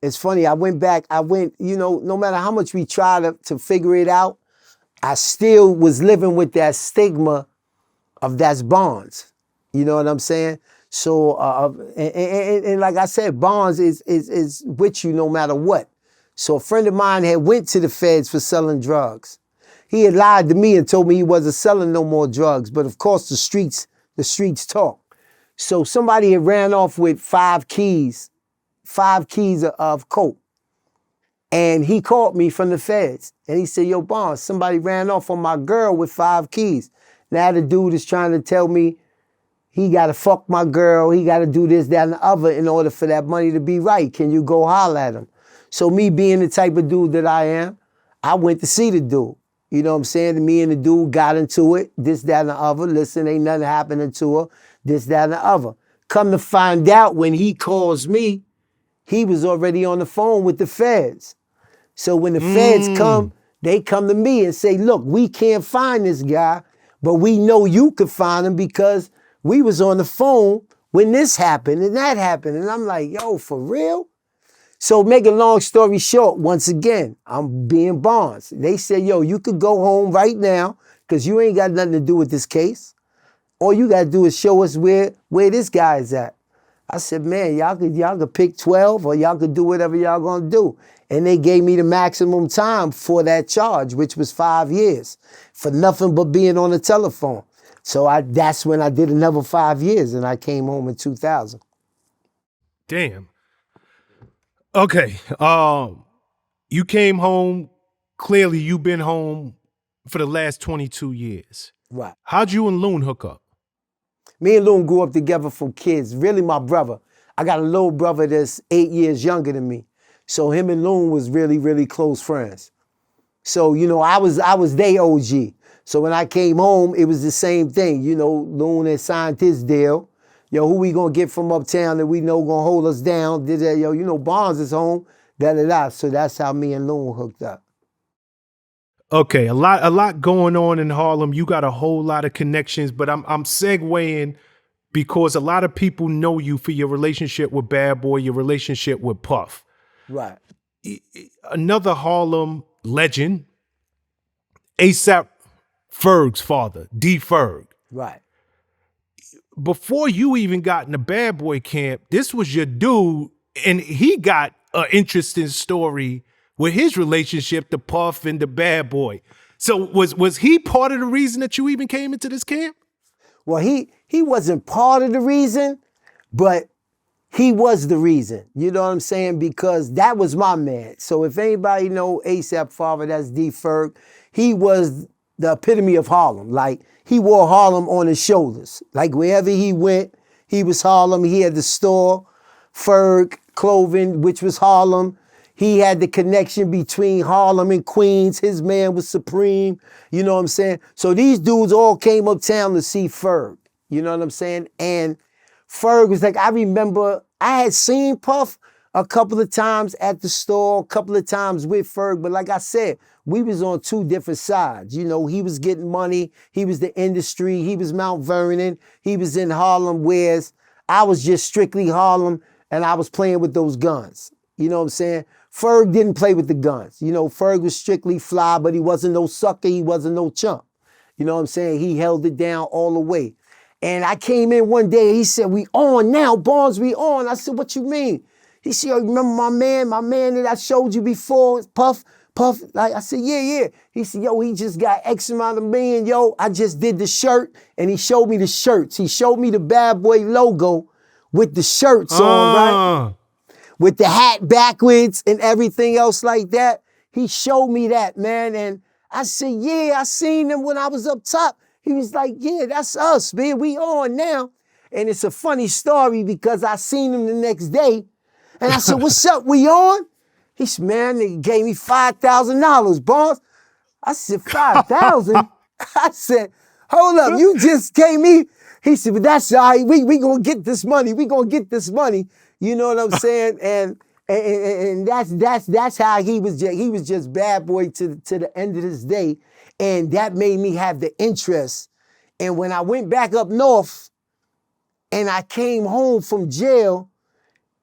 Speaker 2: It's funny, I went back, you know, no matter how much we tried to figure it out, I still was living with that stigma of that's bonds. You know what I'm saying? So, and like I said, bonds is with you no matter what. So a friend of mine had went to the feds for selling drugs. He had lied to me and told me he wasn't selling no more drugs. But of course, the streets talk. So somebody had ran off with 5 keys of coke. And he called me from the feds. And he said, yo, Bonds, somebody ran off on my girl with 5 keys. Now the dude is trying to tell me he got to fuck my girl. He got to do this, that, and the other in order for that money to be right. Can you go holler at him? So me being the type of dude that I am, I went to see the dude. You know what I'm saying? And me and the dude got into it, this, that, and the other. Listen, ain't nothing happening to her, this, that, and the other. Come to find out, when he calls me, he was already on the phone with the feds. So when the feds come, they come to me and say, look, we can't find this guy, but we know you could find him because we was on the phone when this happened and that happened. And I'm like, yo, for real? So make a long story short, once again, I'm being Bonds. They said, yo, you could go home right now because you ain't got nothing to do with this case. All you got to do is show us where this guy is at. I said, man, y'all could pick 12 or y'all could do whatever y'all gonna do. And they gave me the maximum time for that charge, which was 5 years, for nothing but being on the telephone. So that's when I did another 5 years and I came home in 2000.
Speaker 1: Damn. Okay. You came home. Clearly, you've been home for the last 22 years.
Speaker 2: Right.
Speaker 1: How'd you and Loon hook up?
Speaker 2: Me and Loon grew up together from kids, really my brother. I got a little brother that's 8 years younger than me. So him and Loon was really, really close friends. So, you know, I was their OG. So when I came home, it was the same thing. You know, Loon had signed his deal. Yo, who we gonna get from uptown that we know gonna hold us down? Did that, yo, you know, Bonds is home, da-da-da. So that's how me and Loon hooked up.
Speaker 1: Okay, a lot going on in Harlem. You got a whole lot of connections, but I'm segueing because a lot of people know you for your relationship with Bad Boy, your relationship with Puff.
Speaker 2: Right.
Speaker 1: Another Harlem legend, ASAP Ferg's father, D Ferg.
Speaker 2: Right.
Speaker 1: Before you even got in the Bad Boy camp, this was your dude, and he got an interesting story with his relationship to Puff and the Bad Boy. So was he part of the reason that you even came into this camp?
Speaker 2: Well, he wasn't part of the reason, but he was the reason. You know what I'm saying? Because that was my man. So if anybody know ASAP father, that's D Ferg, he was the epitome of Harlem. Like, he wore Harlem on his shoulders. Like, wherever he went, he was Harlem. He had the store, Ferg Clothing, which was Harlem. He had the connection between Harlem and Queens. His man was Supreme. You know what I'm saying? So these dudes all came uptown to see Ferg. You know what I'm saying? And Ferg was like, I remember I had seen Puff a couple of times at the store, a couple of times with Ferg. But like I said, we was on 2 different sides. You know, he was getting money. He was the industry. He was Mount Vernon. He was in Harlem, whereas I was just strictly Harlem and I was playing with those guns. You know what I'm saying? Ferg didn't play with the guns. You know, Ferg was strictly fly, but he wasn't no sucker. He wasn't no chump. You know what I'm saying? He held it down all the way. And I came in one day, he said, we on now, Bonds, we on. I said, what you mean? He said, yo, remember my man that I showed you before, Puff? Like, I said, yeah. He said, yo, he just got X amount of million, yo. I just did the shirt, and he showed me the shirts. He showed me the Bad Boy logo with the shirts on, right? With the hat backwards and everything else like that. He showed me that, man. And I said, yeah, I seen him when I was up top. He was like, yeah, that's us, man. We on now. And it's a funny story because I seen him the next day. And I said, what's up, we on? He said, man, they gave me $5,000, Bonds. I said, 5,000? I said, hold up, you just gave me. He said, but that's all right. We gonna get this money. We gonna get this money. You know what I'm saying? And And that's how he was just bad boy to the end of this day. And that made me have the interest. And when I went back up north and I came home from jail,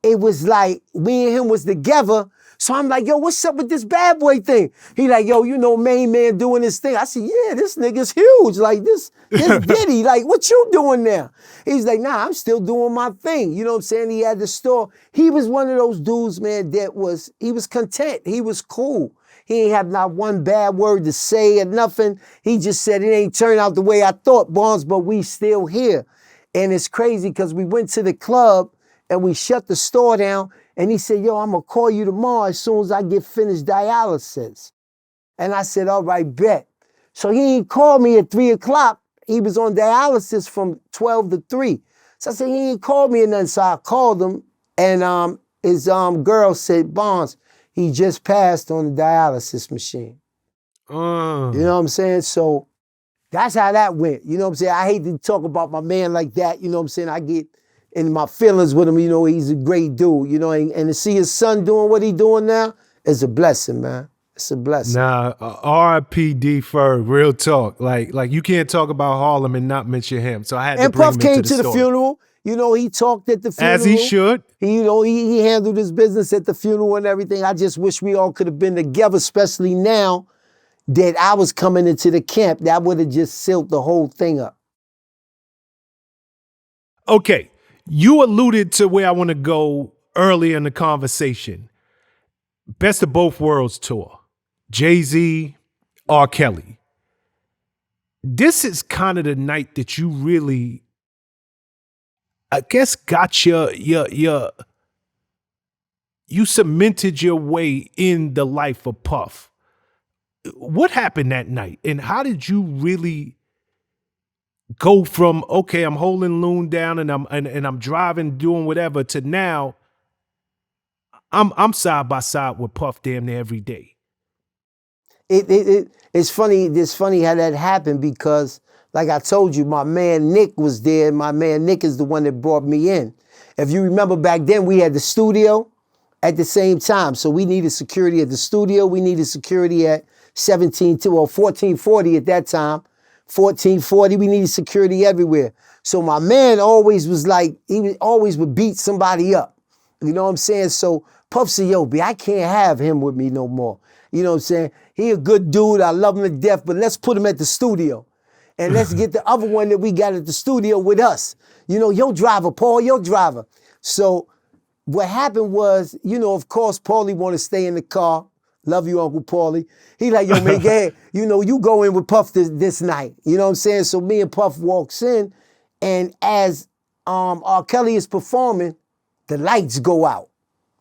Speaker 2: it was like me and him was together. So I'm like, yo, what's up with this bad boy thing? He like, yo, you know, main man doing this thing. I said, yeah, this nigga's huge. Like this Diddy, like what you doing now? He's like, nah, I'm still doing my thing. You know what I'm saying? He had the store. He was one of those dudes, man, he was content. He was cool. He ain't have not one bad word to say or nothing. He just said it ain't turned out the way I thought, Barnes, but we still here. And it's crazy because we went to the club and we shut the store down. And he said, yo, I'm going to call you tomorrow as soon as I get finished dialysis. And I said, all right, bet. So he ain't called me at 3 o'clock. He was on dialysis from 12 to 3. So I said, he ain't called me and nothing. So I called him. And his girl said, Barnes, he just passed on the dialysis machine. You know what I'm saying? So that's how that went. You know what I'm saying? I hate to talk about my man like that. You know what I'm saying? I get in my feelings with him. You know, he's a great dude. You know, and to see his son doing what he doing now is a blessing, man. It's a blessing.
Speaker 1: Nah, R.I.P. D Ferg, real talk. Like you can't talk about Harlem and not mention him. So I had to bring
Speaker 2: Puff
Speaker 1: him
Speaker 2: came
Speaker 1: into the
Speaker 2: to the
Speaker 1: story.
Speaker 2: funeral. You know, he talked at the funeral.
Speaker 1: As he should.
Speaker 2: He handled his business at the funeral and everything. I just wish we all could have been together, especially now that I was coming into the camp. That would have just sealed the whole thing up.
Speaker 1: Okay, you alluded to where I want to go earlier in the conversation. Best of Both Worlds tour. Jay-Z, R. Kelly. This is kind of the night that you really, I guess, got you cemented your way in the life of Puff. What happened that night? And how did you really go from, okay, I'm holding Loon down and I'm driving, doing whatever, to now I'm side by side with Puff damn near every day?
Speaker 2: It's funny. It's funny how that happened because, like I told you, my man Nick was there. My man Nick is the one that brought me in. If you remember back then, we had the studio at the same time. So we needed security at the studio. We needed security at 1440 at that time. 1440, we needed security everywhere. So my man always was like, always would beat somebody up. You know what I'm saying? So Puff said, yo, B, I can't have him with me no more. You know what I'm saying? He a good dude. I love him to death, but let's put him at the studio. And let's get the other one that we got at the studio with us. You know, your driver, Paul, your driver. So what happened was, you know, of course, Paulie want to stay in the car. Love you, Uncle Paulie. He like, yo, man, hey, you know, you go in with Puff this night. You know what I'm saying? So me and Puff walks in, and as R. Kelly is performing, the lights go out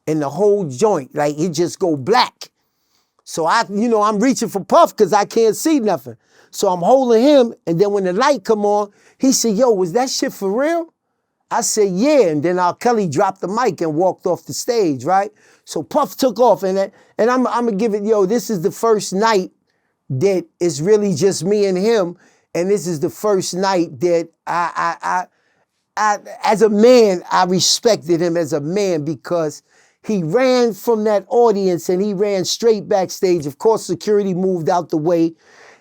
Speaker 2: in the whole joint. Like, it just go black. So I'm reaching for Puff because I can't see nothing. So I'm holding him, and then when the light come on, he said, yo, was that shit for real? I said, yeah, and then R. Kelly dropped the mic and walked off the stage, right? So Puff took off, and I'm gonna give it, yo, this is the first night that it's really just me and him, and this is the first night that I as a man, I respected him as a man because he ran from that audience and he ran straight backstage. Of course, security moved out the way,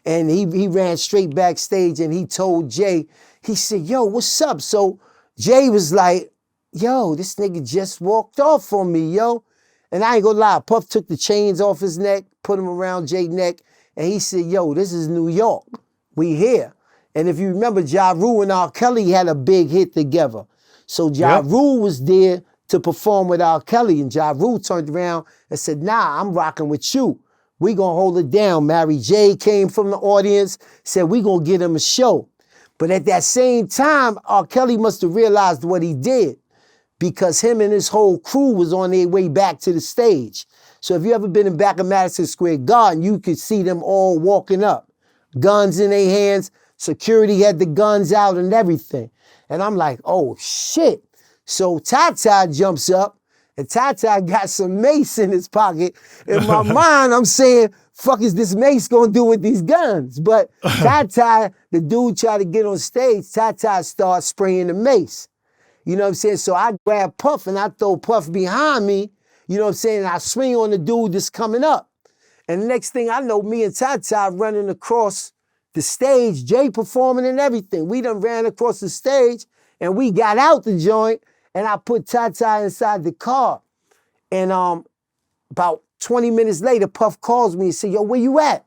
Speaker 2: and he ran straight backstage, and he told Jay, he said, yo, what's up? So Jay was like, yo, this nigga just walked off on me, yo. And I ain't gonna lie, Puff took the chains off his neck, put them around Jay's neck, and he said, yo, this is New York. We here. And if you remember, Ja Rule and R. Kelly had a big hit together. So Ja Rule was there to perform with R. Kelly, and Ja Rule turned around and said, nah, I'm rocking with you. We gonna hold it down. Mary J came from the audience, said we gonna get him a show. But at that same time, R. Kelly must have realized what he did, because him and his whole crew was on their way back to the stage. So if you ever been in back of Madison Square Garden, you could see them all walking up, guns in their hands. Security had the guns out and everything. And I'm like, oh shit. So Tata jumps up, and Tata got some mace in his pocket. In my mind, I'm saying, fuck is this mace gonna do with these guns? But Tata, the dude tried to get on stage, Tata started spraying the mace. You know what I'm saying? So I grab Puff and I throw Puff behind me, You know what I'm saying? And I swing on the dude that's coming up. And the next thing I know, me and Tata running across the stage, Jay performing and everything. We done ran across the stage and we got out the joint and I put Tata inside the car. And about 20 minutes later, Puff calls me and said, yo, where you at?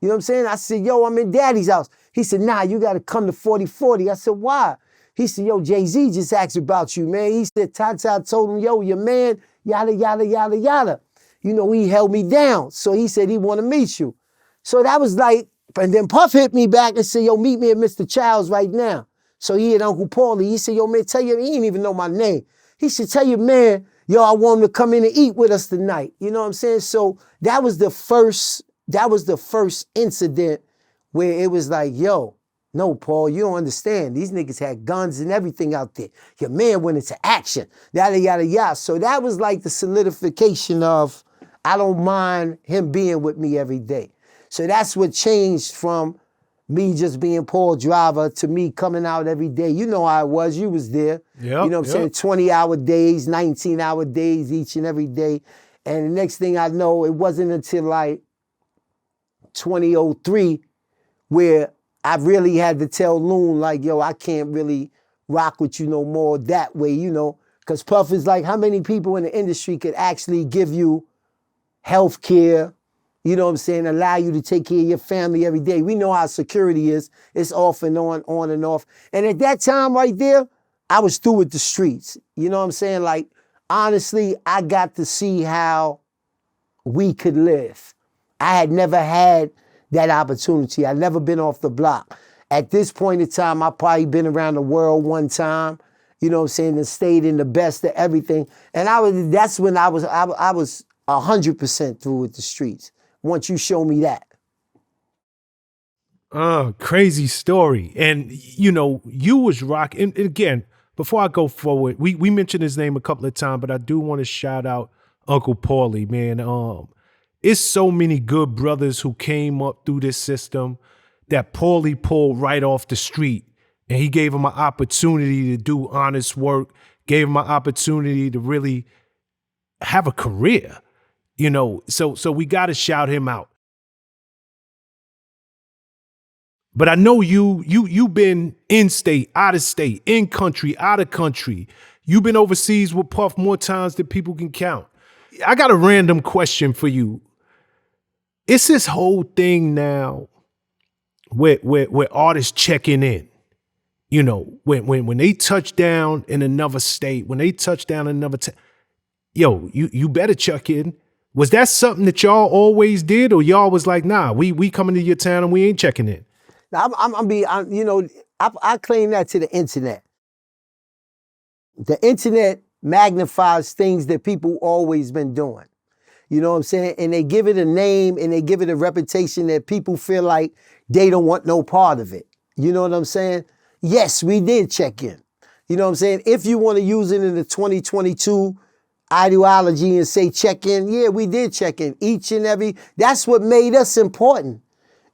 Speaker 2: You know what I'm saying? I said, yo, I'm in Daddy's house. He said, nah, you got to come to 4040. I said, why? He said, yo, Jay-Z just asked about you, man. He said, Tata told him, yo, your man, yada, yada, yada, yada. You know, he held me down. So he said he want to meet you. So that was like, and then Puff hit me back and said, yo, meet me at Mr. Child's right now. So he had Uncle Paulie. He said, yo, man, tell you, he didn't even know my name. He said, tell your man, yo, I want him to come in and eat with us tonight. You know what I'm saying? So that was the first incident where it was like, yo, no, Paul, you don't understand. These niggas had guns and everything out there. Your man went into action, yada, yada, yada. So that was like the solidification of, I don't mind him being with me every day. So that's what changed from me just being Paul Driver to me coming out every day. You know how it was. You was there.
Speaker 1: Yep,
Speaker 2: you know what I'm saying? 20-hour days, 19-hour days each and every day. And the next thing I know, it wasn't until like 2003 where I really had to tell Loon, like, yo, I can't really rock with you no more that way, you know, because Puff is like, how many people in the industry could actually give you health care, you know what I'm saying, allow you to take care of your family every day. We know how security is. It's off and on and off. And at that time right there, I was through with the streets. You know what I'm saying? Like, honestly, I got to see how we could live. I had never had that opportunity. I'd never been off the block. At this point in time, I've probably been around the world one time, you know what I'm saying, and stayed in the best of everything. And that's when I was 100% through with the streets. Once you show me that.
Speaker 1: Crazy story. And, you know, you was rocking. And again, before I go forward, we mentioned his name a couple of times, but I do want to shout out Uncle Paulie, man. It's so many good brothers who came up through this system that Paulie pulled right off the street. And he gave him an opportunity to do honest work, gave him an opportunity to really have a career, you know. So we got to shout him out. But I know you've been in state, out of state, in country, out of country. You've been overseas with Puff more times than people can count. I got a random question for you. It's this whole thing now where artists checking in. You know, when they touch down in another state, when they touch down in another town, yo, you better check in. Was that something that y'all always did, or y'all was like, nah, we coming to your town and we ain't checking in?
Speaker 2: Now, I claim that to the internet. The internet magnifies things that people always been doing. You know what I'm saying? And they give it a name and they give it a reputation that people feel like they don't want no part of it. You know what I'm saying? Yes, we did check in. You know what I'm saying? If you want to use it in the 2022 ideology and say check in, yeah, we did check in each and every. That's what made us important.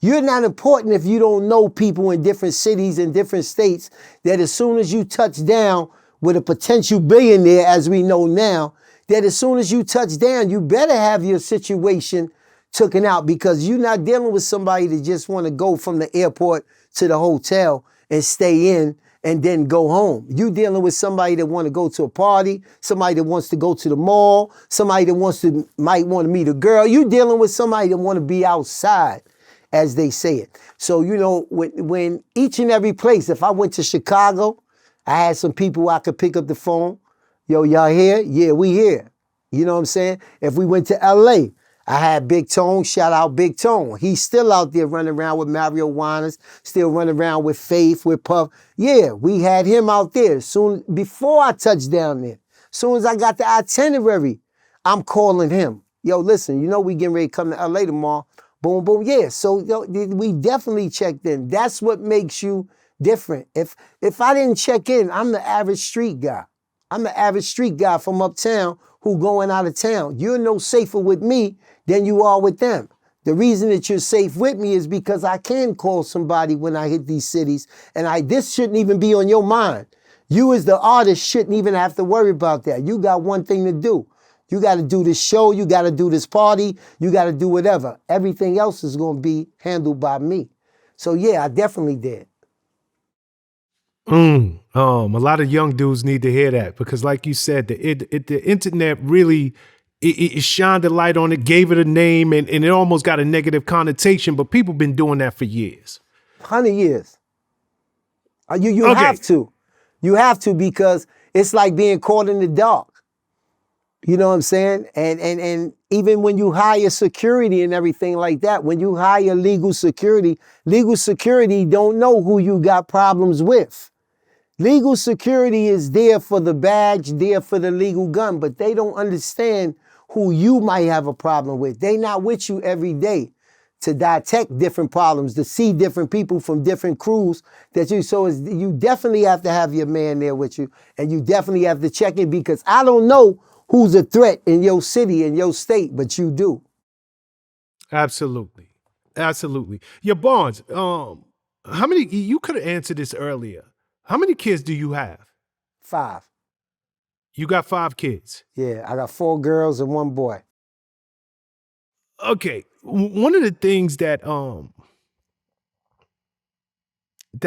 Speaker 2: You're not important if you don't know people in different cities and different states that as soon as you touch down with a potential billionaire, as we know now, that as soon as you touch down, you better have your situation taken out, because you're not dealing with somebody that just want to go from the airport to the hotel and stay in and then go home. You dealing with somebody that want to go to a party, somebody that wants to go to the mall, somebody that might want to meet a girl. You dealing with somebody that want to be outside, as they say it. So, you know, when each and every place, if I went to Chicago, I had some people I could pick up the phone. Yo, y'all here? Yeah, we here. You know what I'm saying? If we went to LA, I had Big Tone, shout out Big Tone. He's still out there running around with Mario Winans, still running around with Faith, with Puff. Yeah, we had him out there before I touched down there. Soon as I got the itinerary, I'm calling him. Yo, listen, you know we getting ready to come to LA tomorrow. Boom, boom, yeah. So we definitely checked in. That's what makes you different. If I didn't check in, I'm the average street guy. I'm the average street guy from uptown who going out of town. You're no safer with me than you are with them. The reason that you're safe with me is because I can call somebody when I hit these cities, and this shouldn't even be on your mind. You as the artist shouldn't even have to worry about that. You got one thing to do. You got to do this show, you got to do this party, you got to do whatever. Everything else is going to be handled by me. So yeah, I definitely did.
Speaker 1: A lot of young dudes need to hear that because, like you said, the internet really it shined a light on it, gave it a name, and it almost got a negative connotation. But people been doing that for years.
Speaker 2: 100 years. You
Speaker 1: Okay.
Speaker 2: have to. You have to, because it's like being caught in the dark. You know what I'm saying? And even when you hire security and everything like that, when you hire legal security don't know who you got problems with. Legal security is there for the badge, there for the legal gun, but they don't understand who you might have a problem with. They not with you every day to detect different problems, to see different people from different crews that you, so you definitely have to have your man there with you, and you definitely have to check it, because I don't know who's a threat in your city, in your state, but you do.
Speaker 1: Absolutely. Absolutely. Your Barnes, how many, you could have answered this earlier. How many kids do you have?
Speaker 2: 5.
Speaker 1: You got 5 kids.
Speaker 2: Yeah, I got 4 girls and 1 boy.
Speaker 1: Okay. One of the things that I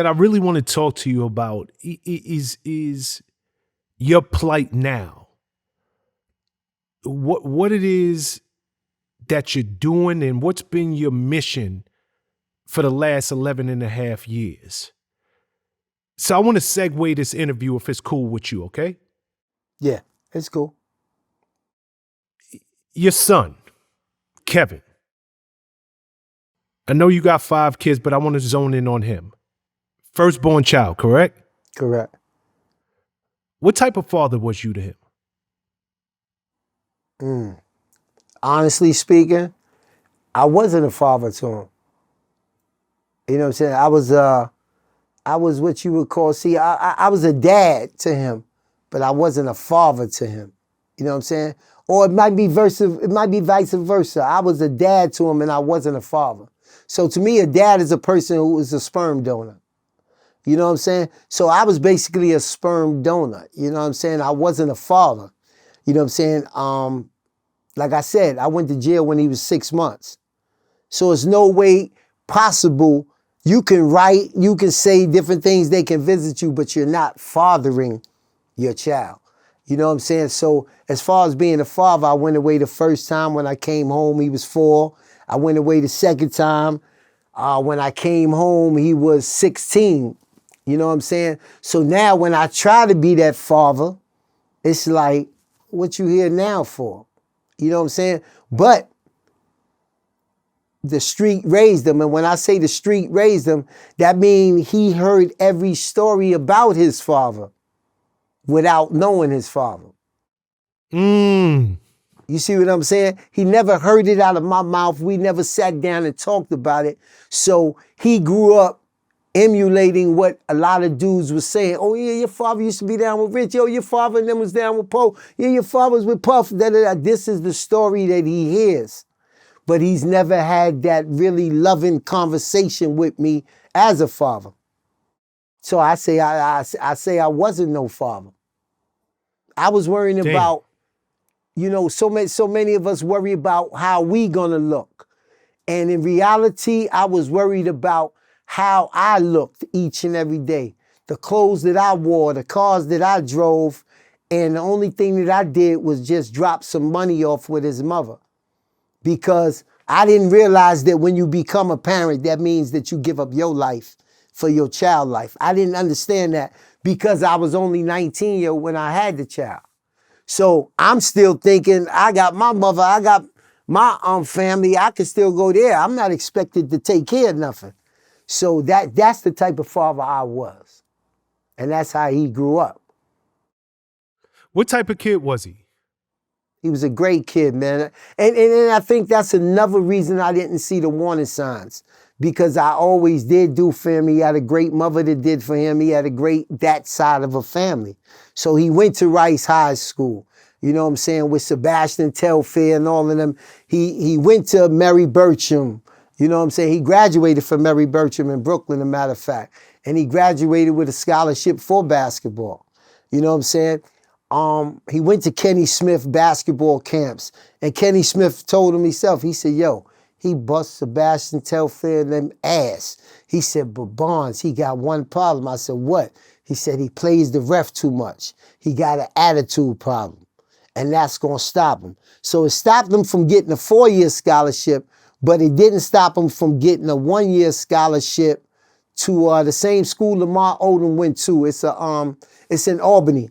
Speaker 1: really want to talk to you about is your plight now. What it is that you're doing and what's been your mission for the last 11 and a half years. So I want to segue this interview if it's cool with you, okay?
Speaker 2: Yeah, it's cool.
Speaker 1: Your son, Kevin. I know you got 5 kids, but I want to zone in on him. Firstborn child, correct?
Speaker 2: Correct.
Speaker 1: What type of father was you to him?
Speaker 2: Honestly speaking, I wasn't a father to him. You know what I'm saying? I was what you would call, I was a dad to him, but I wasn't a father to him. You know what I'm saying? Or it might be vice versa. I was a dad to him and I wasn't a father. So to me, a dad is a person who is a sperm donor. You know what I'm saying? So I was basically a sperm donor. You know what I'm saying? I wasn't a father. You know what I'm saying? Like I said, I went to jail when he was 6 months. So it's no way possible. You can write, you can say different things, they can visit you, but you're not fathering your child. You know what I'm saying? So as far as being a father, I went away the first time when I came home, he was 4. I went away the second time. When I came home, he was 16. You know what I'm saying? So now when I try to be that father, it's like, what you here now for? You know what I'm saying? But the street raised him. And when I say the street raised him, that means he heard every story about his father without knowing his father. You see what I'm saying? He never heard it out of my mouth. We never sat down and talked about it. So he grew up emulating what a lot of dudes were saying. Oh yeah, your father used to be down with Rich. Yo, your father and them was down with Poe. Yeah, your father was with Puff. Da, da, da. This is the story that he hears. But he's never had that really loving conversation with me as a father. So I say I wasn't no father. I was worrying about, you know, so many of us worry about how we gonna look. And in reality, I was worried about how I looked each and every day. The clothes that I wore, the cars that I drove, and the only thing that I did was just drop some money off with his mother. Because I didn't realize that when you become a parent, that means that you give up your life for your child life. I didn't understand that because I was only 19 when I had the child. So I'm still thinking, I got my mother, I got my family, I can still go there. I'm not expected to take care of nothing. So that's the type of father I was. And that's how he grew up.
Speaker 1: What type of kid was he?
Speaker 2: He was a great kid, man. And I think that's another reason I didn't see the warning signs. Because I always did do for him. He had a great mother that did for him. He had a great that side of a family. So he went to Rice High School. You know what I'm saying? With Sebastian Telfair and all of them. He went to Mary Burcham. You know what I'm saying? He graduated from Mary Burcham in Brooklyn, as a matter of fact. And he graduated with a scholarship for basketball. You know what I'm saying? he went to Kenny Smith basketball camps, and Kenny Smith told him himself, he said, yo, he bust Sebastian Telfair and them ass. He said, but Barnes, he got one problem. I said, what? He said, he plays the ref too much. He got an attitude problem, and that's gonna stop him. So it stopped him from getting a 4-year scholarship, but it didn't stop him from getting a 1-year scholarship to the same school Lamar Odom went to. It's in Albany.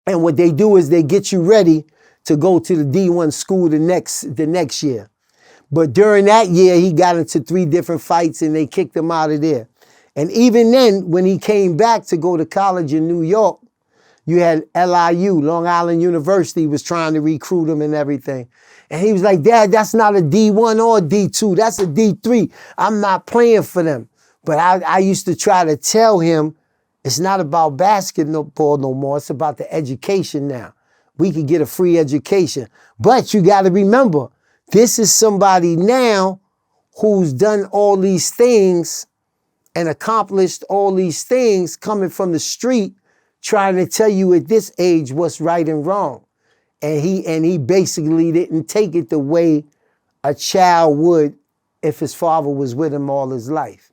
Speaker 2: And what they do is they get you ready to go to the D1 school the next year. But during that year, he got into 3 different fights and they kicked him out of there. And even then, when he came back to go to college in New York, you had LIU, Long Island University, was trying to recruit him and everything. And he was like, Dad, that's not a D1 or D2, that's a D3. I'm not playing for them. But I used to try to tell him, it's not about basketball no more. It's about the education now. We could get a free education. But you got to remember, this is somebody now who's done all these things and accomplished all these things coming from the street, trying to tell you at this age what's right and wrong. And he basically didn't take it the way a child would if his father was with him all his life.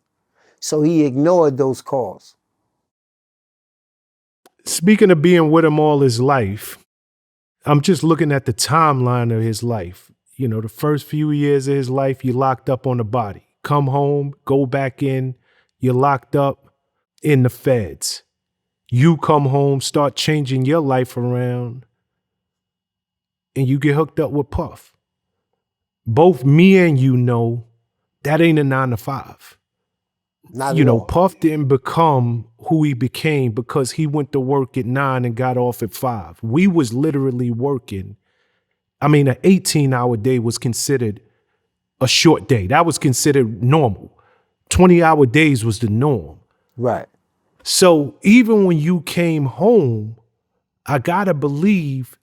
Speaker 2: So he ignored those calls.
Speaker 1: Speaking of being with him all his life, I'm just looking at the timeline of his life. You know, the first few years of his life, you locked up on the body. Come home, go back in, you're locked up in the feds. You come home, start changing your life around, and you get hooked up with Puff. Both me and you know that ain't a 9 to 5.
Speaker 2: Not
Speaker 1: you
Speaker 2: at
Speaker 1: know,
Speaker 2: all.
Speaker 1: Puff didn't become who he became because he went to work at 9 and got off at 5. We was literally working. I mean, an 18-hour day was considered a short day. That was considered normal. 20-hour days was the norm.
Speaker 2: Right.
Speaker 1: So even when you came home, I gotta believe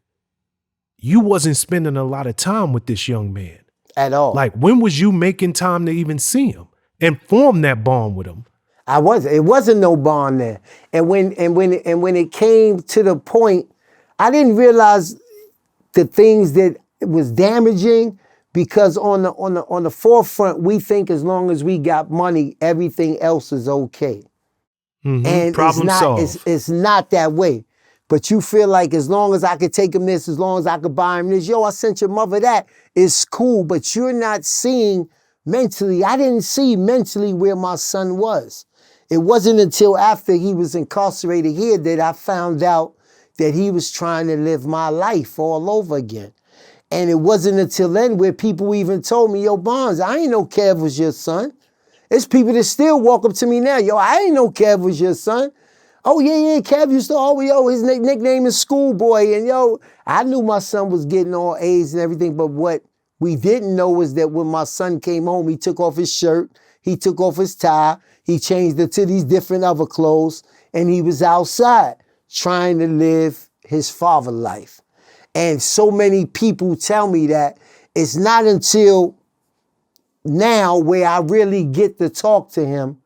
Speaker 1: you wasn't spending a lot of time with this young man.
Speaker 2: At all.
Speaker 1: Like, when was you making time to even see him and form that bond with him?
Speaker 2: It wasn't no bond there. And when it came to the point, I didn't realize the things that was damaging, because on the forefront, we think as long as we got money, everything else is okay.
Speaker 1: Mm-hmm.
Speaker 2: And
Speaker 1: Problem solved.
Speaker 2: it's not that way. But you feel like as long as I could take him this, as long as I could buy him this, yo, I sent your mother that, it's cool. But you're not seeing mentally. I didn't see mentally where my son was. It wasn't until after he was incarcerated here that I found out that he was trying to live my life all over again. And it wasn't until then where people even told me, yo, Bonds, I ain't know Kev was your son. There's people that still walk up to me now, yo, I ain't know Kev was your son. Oh, yeah, Kev used to always, yo, his nickname is Schoolboy. And yo, I knew my son was getting all A's and everything, but what we didn't know was that when my son came home, he took off his shirt, he took off his tie, he changed it to these different other clothes, and he was outside trying to live his father life. And so many people tell me that it's not until now where I really get to talk to him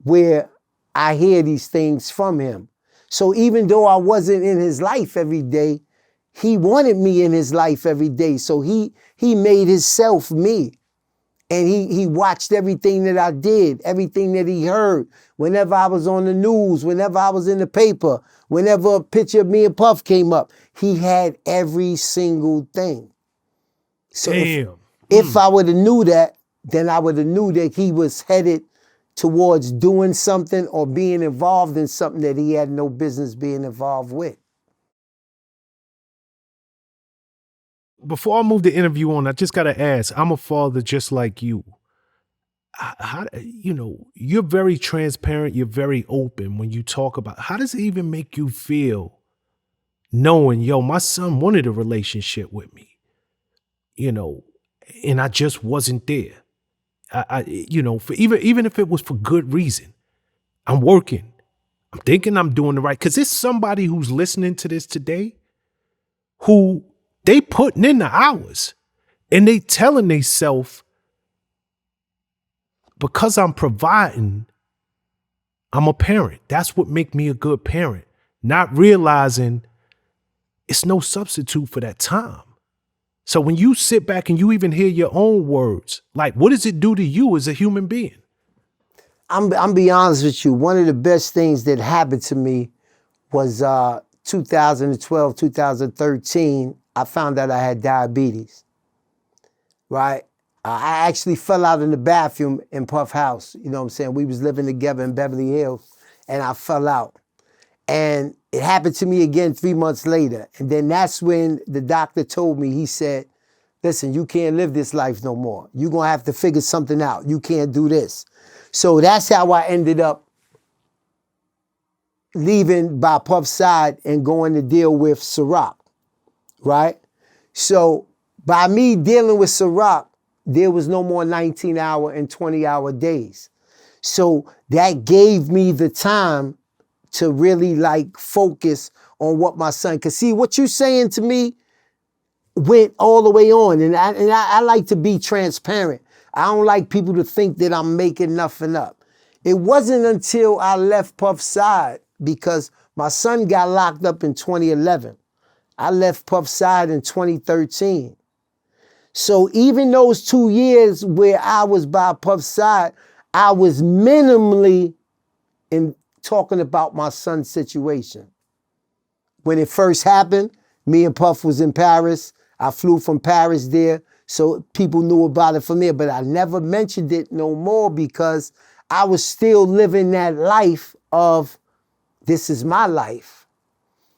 Speaker 2: where I hear these things from him. So even though I wasn't in his life every day, he wanted me in his life every day. So he made himself me. And he watched everything that I did, everything that he heard. Whenever I was on the news, whenever I was in the paper, whenever a picture of me and Puff came up, he had every single thing. So if I would have knew that, then I would have knew that he was headed towards doing something or being involved in something that he had no business being involved with.
Speaker 1: Before I move the interview on, I just got to ask, I'm a father just like you. How, you know, you're very transparent, you're very open when you talk about, how does it even make you feel knowing, yo, my son wanted a relationship with me, you know, and I just wasn't there. You know, for even if it was for good reason, I'm working. I'm thinking I'm doing the right, because there's somebody who's listening to this today who they putting in the hours and they telling themselves, because I'm providing, I'm a parent. That's what make me a good parent. Not realizing it's no substitute for that time. So when you sit back and you even hear your own words, like, what does it do to you as a human being?
Speaker 2: I'm be honest with you. One of the best things that happened to me was 2012, 2013. I found out I had diabetes, right? I actually fell out in the bathroom in Puff House. You know what I'm saying? We was living together in Beverly Hills, and I fell out. And it happened to me again 3 months later. And then that's when the doctor told me, he said, listen, you can't live this life no more. You're going to have to figure something out. You can't do this. So that's how I ended up leaving by Puff's side and going to deal with Ciroc, right? So by me dealing with Ciroc, there was no more 19-hour and 20-hour days. So that gave me the time to really like focus on what my son, cause see what you saying to me went all the way on. And I like to be transparent. I don't like people to think that I'm making nothing up. It wasn't until I left Puff's side, because my son got locked up in 2011. I left Puff's side in 2013. So even those 2 years where I was by Puff's side, I was minimally in talking about my son's situation. When it first happened, me and Puff was in Paris. I flew from Paris there, so people knew about it from there, but I never mentioned it no more because I was still living that life of this is my life.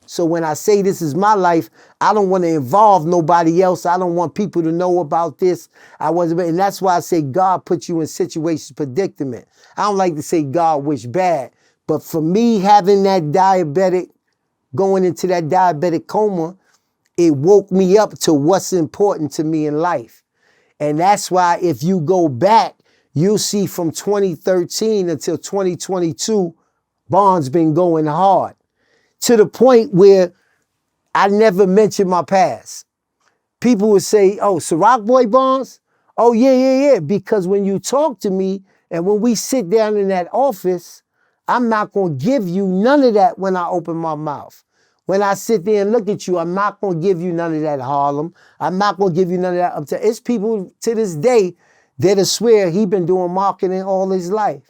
Speaker 2: So when I say this is my life, I don't want to involve nobody else. I don't want people to know about this. And that's why I say God put you in situations, predicament. I don't like to say God wish bad, but for me having that diabetic, going into that diabetic coma, it woke me up to what's important to me in life. And that's why if you go back, you'll see from 2013 until 2022, Bond's been going hard to the point where I never mentioned my past. People would say, oh, Ciroc Boy Bonds? Oh, yeah. Because when you talk to me and when we sit down in that office, I'm not going to give you none of that when I open my mouth. When I sit there and look at you, I'm not going to give you none of that Harlem. I'm not going to give you none of that uptown. It's people to this day that swear he been doing marketing all his life.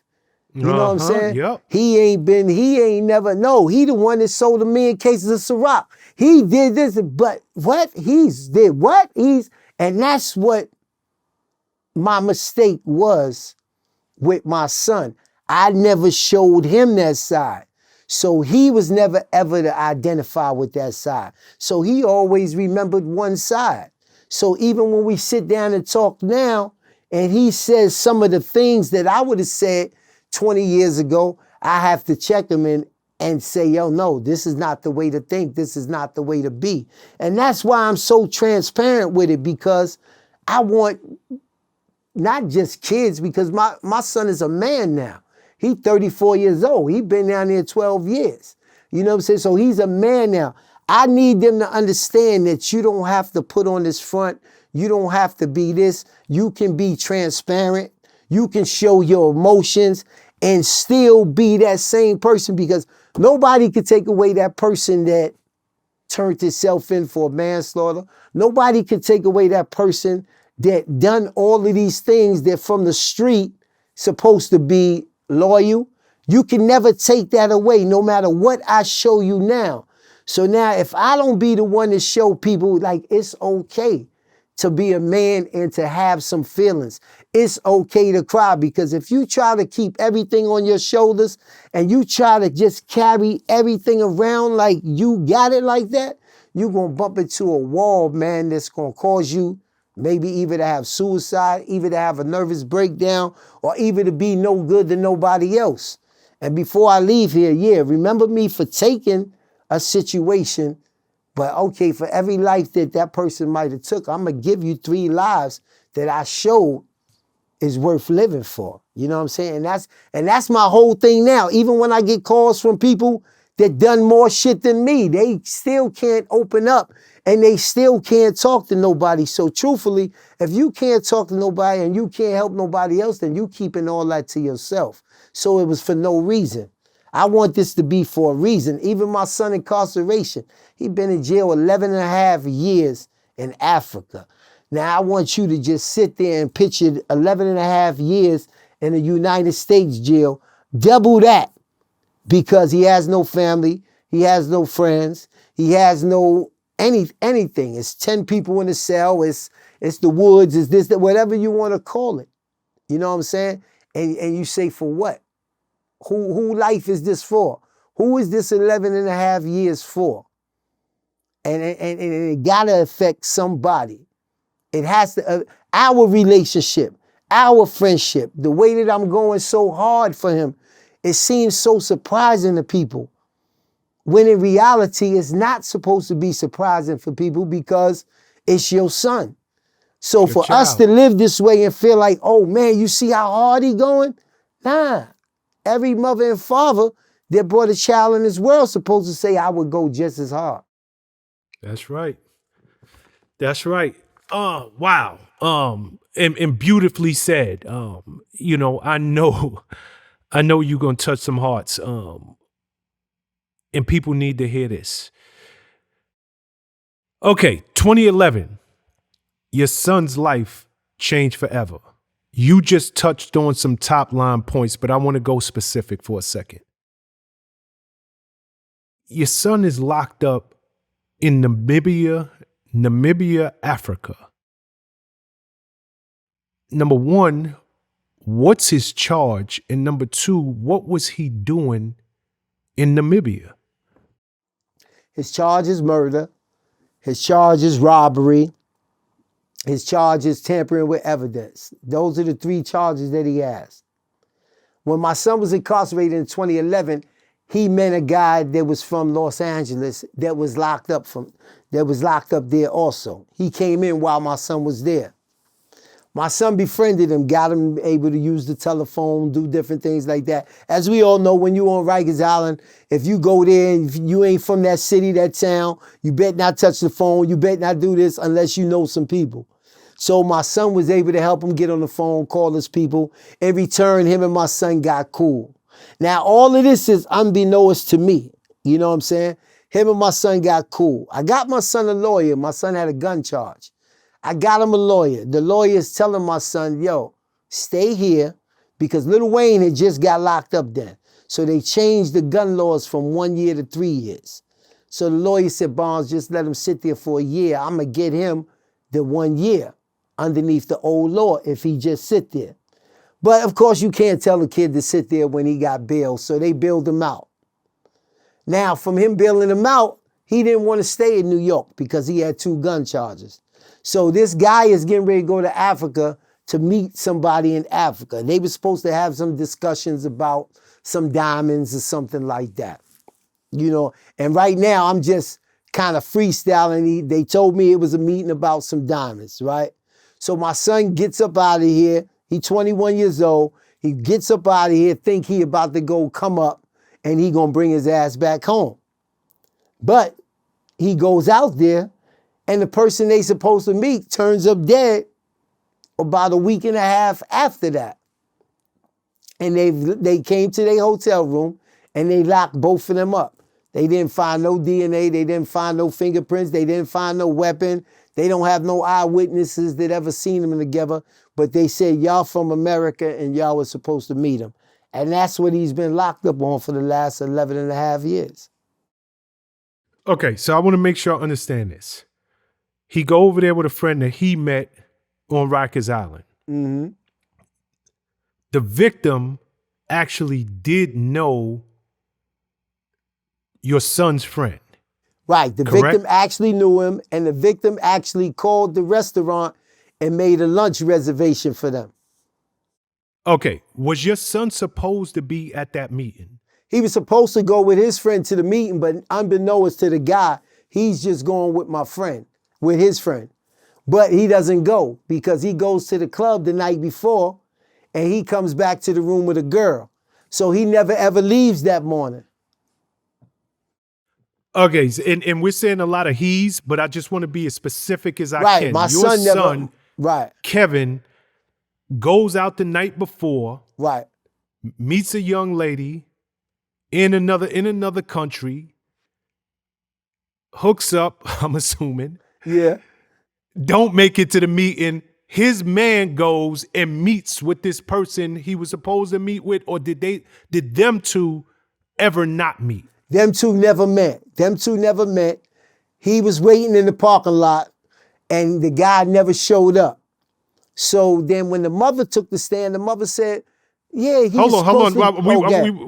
Speaker 2: You know what I'm saying?
Speaker 1: Yep.
Speaker 2: He ain't never, no, he the one that sold a million cases of Ciroc. He did this, but what? And that's what my mistake was with my son. I never showed him that side. So he was never ever to identify with that side. So he always remembered one side. So even when we sit down and talk now, and he says some of the things that I would have said 20 years ago, I have to check him in and say, yo, no, this is not the way to think. This is not the way to be. And that's why I'm so transparent with it, because I want not just kids, because my son is a man now. He's 34 years old. He's been down there 12 years. You know what I'm saying? So he's a man now. I need them to understand that you don't have to put on this front. You don't have to be this. You can be transparent. You can show your emotions and still be that same person, because nobody can take away that person that turned himself in for manslaughter. Nobody can take away that person that done all of these things that from the street supposed to be loyal. You can never take that away, no matter what I show you now. So now if I don't be the one to show people like it's okay to be a man and to have some feelings, it's okay to cry, because if you try to keep everything on your shoulders and you try to just carry everything around like you got it like that, you're going to bump into a wall, man, that's going to cause you maybe either to have suicide, either to have a nervous breakdown, or either to be no good to nobody else. And before I leave here, yeah, remember me for taking a situation, but okay, for every life that that person might have took, I'm going to give you 3 lives that I showed is worth living for. You know what I'm saying? And that's my whole thing now. Even when I get calls from people that done more shit than me, they still can't open up and they still can't talk to nobody. So truthfully, if you can't talk to nobody and you can't help nobody else, then you keeping all that to yourself. So it was for no reason. I want this to be for a reason. Even my son incarceration, he been in jail 11 and a half years in Africa. Now I want you to just sit there and picture 11 and a half years in a United States jail, double that, because he has no family, he has no friends, he has no anything. It's 10 people in a cell, it's the woods, it's this, that, whatever you want to call it. You know what I'm saying? And you say, for what? Who life is this for? Who is this 11 and a half years for? And it gotta affect somebody. It has to, our relationship, our friendship, the way that I'm going so hard for him, it seems so surprising to people. When in reality, it's not supposed to be surprising for people because it's your son. So for us to live this way and feel like, oh man, you see how hard he going? Nah. Every mother and father that brought a child in this world supposed to say, I would go just as hard.
Speaker 1: That's right. That's right. Oh, wow. And beautifully said. You know, I know you're gonna touch some hearts. And people need to hear this. Okay, 2011. Your son's life changed forever. You just touched on some top line points, but I want to go specific for a second. Your son is locked up in Namibia, Africa. Number one, what's his charge? And number two, what was he doing in Namibia?
Speaker 2: His charge is murder. His charge is robbery. His charge is tampering with evidence. Those are the 3 charges that he has. When my son was incarcerated in 2011, he met a guy that was from Los Angeles that was locked up there also. He came in while my son was there. My son befriended him, got him able to use the telephone, do different things like that. As we all know, when you on Rikers Island, if you go there and if you ain't from that city, that town, you better not touch the phone, you better not do this unless you know some people. So my son was able to help him get on the phone, call his people. In return, him and my son got cool. Now, all of this is unbeknownst to me. You know what I'm saying? Him and my son got cool. I got my son a lawyer. My son had a gun charge. I got him a lawyer. The lawyer is telling my son, yo, stay here, because Lil Wayne had just got locked up then. So they changed the gun laws from 1 year to 3 years. So the lawyer said, Barnes, just let him sit there for a year. I'm going to get him the 1 year underneath the old law if he just sit there. But of course, you can't tell a kid to sit there when he got bail, so they bailed him out. Now, from him bailing him out, he didn't want to stay in New York because he had 2 gun charges. So this guy is getting ready to go to Africa to meet somebody in Africa. They were supposed to have some discussions about some diamonds or something like that. You know, and right now I'm just kind of freestyling. They told me it was a meeting about some diamonds, right? So my son gets up out of here. He's 21 years old. He gets up out of here, think he about to go come up, and he gonna bring his ass back home. But he goes out there, and the person they supposed to meet turns up dead about a week and a half after that. And they came to their hotel room and they locked both of them up. They didn't find no DNA, they didn't find no fingerprints, they didn't find no weapon. They don't have no eyewitnesses that ever seen them together, but they said, y'all from America and y'all was supposed to meet him. And that's what he's been locked up on for the last 11 and a half years.
Speaker 1: Okay, so I want to make sure I understand this. He go over there with a friend that he met on Rikers Island.
Speaker 2: Mm-hmm.
Speaker 1: The victim actually did know your son's friend.
Speaker 2: Right, the
Speaker 1: Correct?
Speaker 2: victim actually knew him, and the victim actually called the restaurant and made a lunch reservation for them.
Speaker 1: Okay, was your son supposed to be at that meeting?
Speaker 2: He was supposed to go with his friend to the meeting, but unbeknownst to the guy, he's just going with my friend, with his friend. But he doesn't go because he goes to the club the night before and he comes back to the room with a girl. So he never ever leaves that morning.
Speaker 1: Okay, and we're saying a lot of he's, but I just want to be as specific as I can.
Speaker 2: My
Speaker 1: Your
Speaker 2: son never, right.
Speaker 1: Kevin, goes out the night before,
Speaker 2: Right.
Speaker 1: meets a young lady, in another country, hooks up, I'm assuming.
Speaker 2: Yeah.
Speaker 1: Don't make it to the meeting. His man goes and meets with this person he was supposed to meet with, or did them two ever not meet?
Speaker 2: Them two never met. He was waiting in the parking lot and the guy never showed up. So then when the mother took the stand, the mother said, yeah,
Speaker 1: hold on.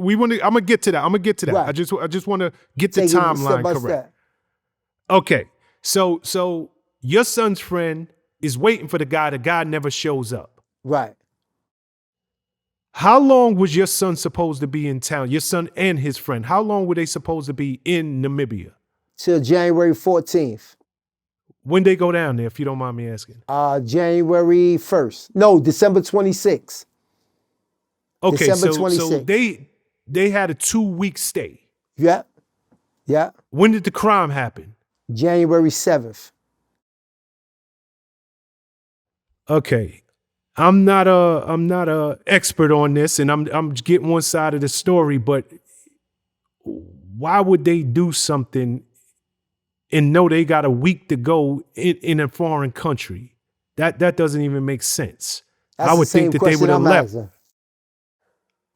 Speaker 1: We want to. I'm gonna get to that.
Speaker 2: Right.
Speaker 1: I just want to get the
Speaker 2: Take it
Speaker 1: timeline
Speaker 2: step by
Speaker 1: correct.
Speaker 2: step.
Speaker 1: Okay. So your son's friend is waiting for the guy. The guy never shows up.
Speaker 2: Right.
Speaker 1: How long was your son supposed to be in town? Your son and his friend. How long were they supposed to be in Namibia?
Speaker 2: Till January 14th.
Speaker 1: When they go down there, if you don't mind me asking.
Speaker 2: January 1st. No, December 26th.
Speaker 1: Okay,
Speaker 2: December
Speaker 1: so
Speaker 2: 26th.
Speaker 1: they had a 2-week stay.
Speaker 2: Yeah.
Speaker 1: When did the crime happen?
Speaker 2: January 7th.
Speaker 1: Okay. I'm not a expert on this, and I'm getting one side of the story, but why would they do something and know they got a week to go in a foreign country? That doesn't even make sense.
Speaker 2: That's
Speaker 1: I would think that they would have left.
Speaker 2: Asking.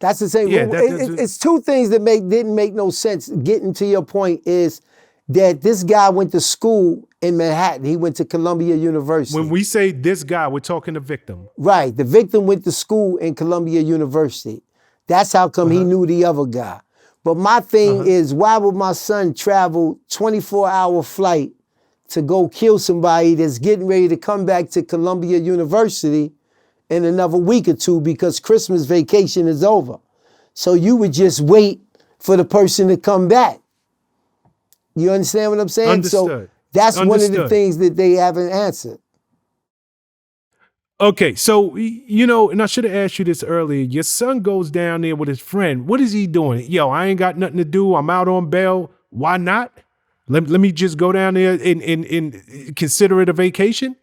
Speaker 2: That's the same.
Speaker 1: Yeah,
Speaker 2: it's two things that didn't make no sense. Getting to your point is that this guy went to school in Manhattan. He went to Columbia University.
Speaker 1: When we say this guy, we're talking the victim.
Speaker 2: Right. The victim went to school in Columbia University. That's how come he knew the other guy. But my thing is, why would my son travel 24-hour flight to go kill somebody that's getting ready to come back to Columbia University in another week or two because Christmas vacation is over? So you would just wait for the person to come back. You understand what I'm saying?
Speaker 1: Understood.
Speaker 2: So that's one of the things that they haven't answered.
Speaker 1: Okay, so, and I should have asked you this earlier. Your son goes down there with his friend. What is he doing? Yo, I ain't got nothing to do. I'm out on bail. Why not? Let me just go down there and consider it a vacation?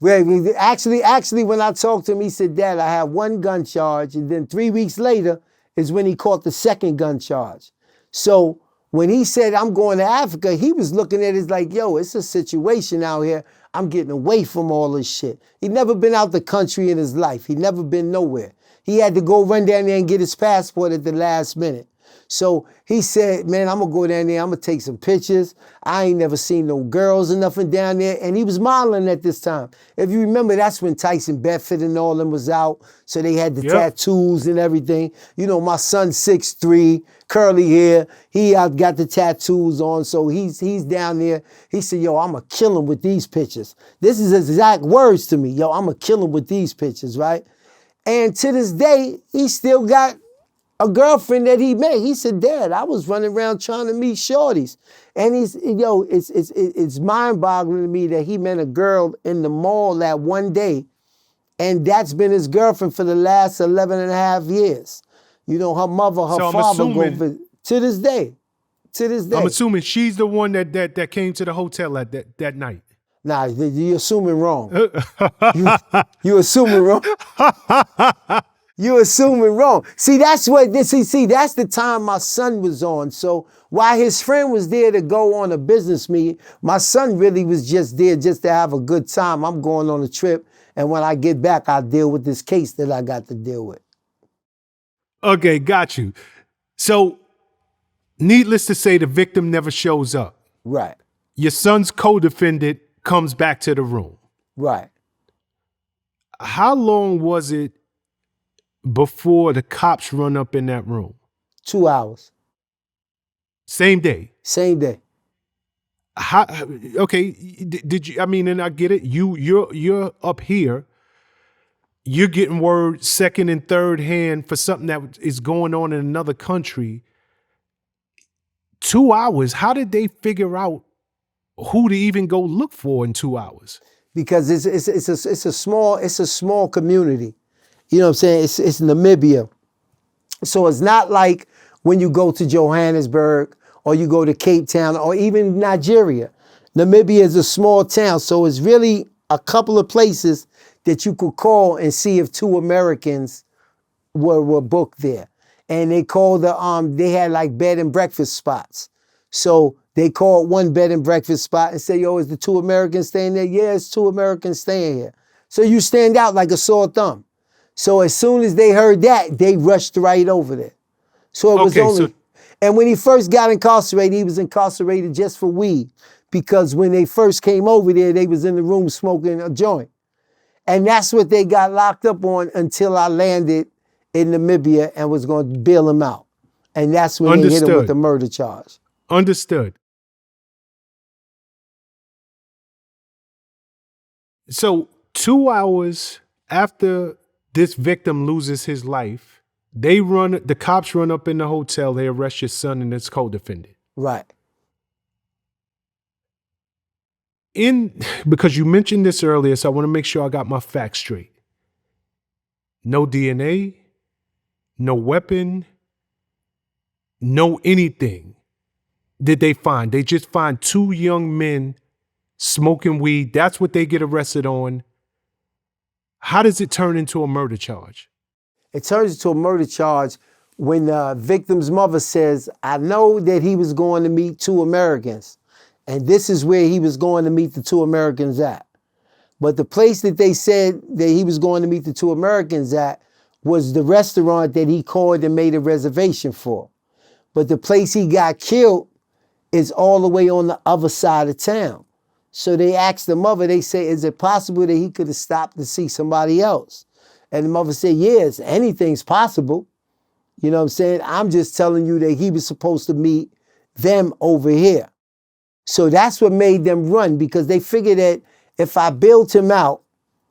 Speaker 2: Well, actually, when I talked to him, he said, Dad, I have one gun charge. And then 3 weeks later is when he caught the second gun charge. So when he said, I'm going to Africa, he was looking at it like, yo, it's a situation out here. I'm getting away from all this shit. He'd never been out the country in his life. He'd never been nowhere. He had to go run down there and get his passport at the last minute. So he said, man, I'm gonna go down there, I'm gonna take some pictures. I ain't never seen no girls or nothing down there. And he was modeling at this time. If you remember, that's when Tyson Bedford and all them was out. So they had the tattoos and everything. You know, my son's 6'3", curly hair. He got the tattoos on, so he's down there. He said, yo, I'm gonna kill him with these pictures. This is his exact words to me. Yo, I'm gonna kill him with these pictures, right? And to this day, he still got a girlfriend that he met. He said, Dad, I was running around trying to meet shorties. And it's mind-boggling to me that he met a girl in the mall that one day, and that's been his girlfriend for the last 11 and a half years. You know, her mother, her father go visit. To this day. I'm
Speaker 1: assuming she's the one that came to the hotel at that night.
Speaker 2: Nah, you're assuming wrong. You assuming wrong. You're assuming wrong. See, that's that's the time my son was on. So while his friend was there to go on a business meeting, my son really was just there just to have a good time. I'm going on a trip, and when I get back, I'll deal with this case that I got to deal with.
Speaker 1: Okay, got you. So, needless to say, the victim never shows up.
Speaker 2: Right.
Speaker 1: Your son's co-defendant comes back to the room.
Speaker 2: Right.
Speaker 1: How long was it before the cops run up in that room?
Speaker 2: 2 hours.
Speaker 1: Same day?
Speaker 2: Same day.
Speaker 1: How, okay, did you, I mean, and I get it, you're up here, you're getting word second and third hand for something that is going on in another country. 2 hours, how did they figure out who to even go look for in 2 hours?
Speaker 2: Because it's a small community. You know what I'm saying? It's Namibia. So it's not like when you go to Johannesburg or you go to Cape Town or even Nigeria. Namibia is a small town, so it's really a couple of places that you could call and see if two Americans were booked there. and they called they had like bed and breakfast spots. So they called one bed and breakfast spot and said, yo, is the 2 Americans staying there? Yeah, it's 2 Americans staying here. So you stand out like a sore thumb. So as soon as they heard that, they rushed right over there. So it was and when he first got incarcerated, he was incarcerated just for weed, because when they first came over there, they was in the room smoking a joint. And that's what they got locked up on until I landed in Namibia and was going to bail him out. And that's when they hit him with the murder charge.
Speaker 1: Understood. So 2 hours after this victim loses his life, the cops run up in the hotel, they arrest your son and his co-defendant.
Speaker 2: Right.
Speaker 1: Because you mentioned this earlier, so I want to make sure I got my facts straight. No DNA, no weapon, no anything did they find. They just find 2 young men smoking weed. That's what they get arrested on. How does it turn into a murder charge?
Speaker 2: It turns into a murder charge when the victim's mother says, I know that he was going to meet 2 Americans, and this is where he was going to meet the 2 Americans at. But the place that they said that he was going to meet the 2 Americans at was the restaurant that he called and made a reservation for. But the place he got killed is all the way on the other side of town. So they asked the mother, they say, is it possible that he could have stopped to see somebody else? And the mother said, yes, anything's possible. You know what I'm saying? I'm just telling you that he was supposed to meet them over here. So that's what made them run, because they figured that if I bailed him out,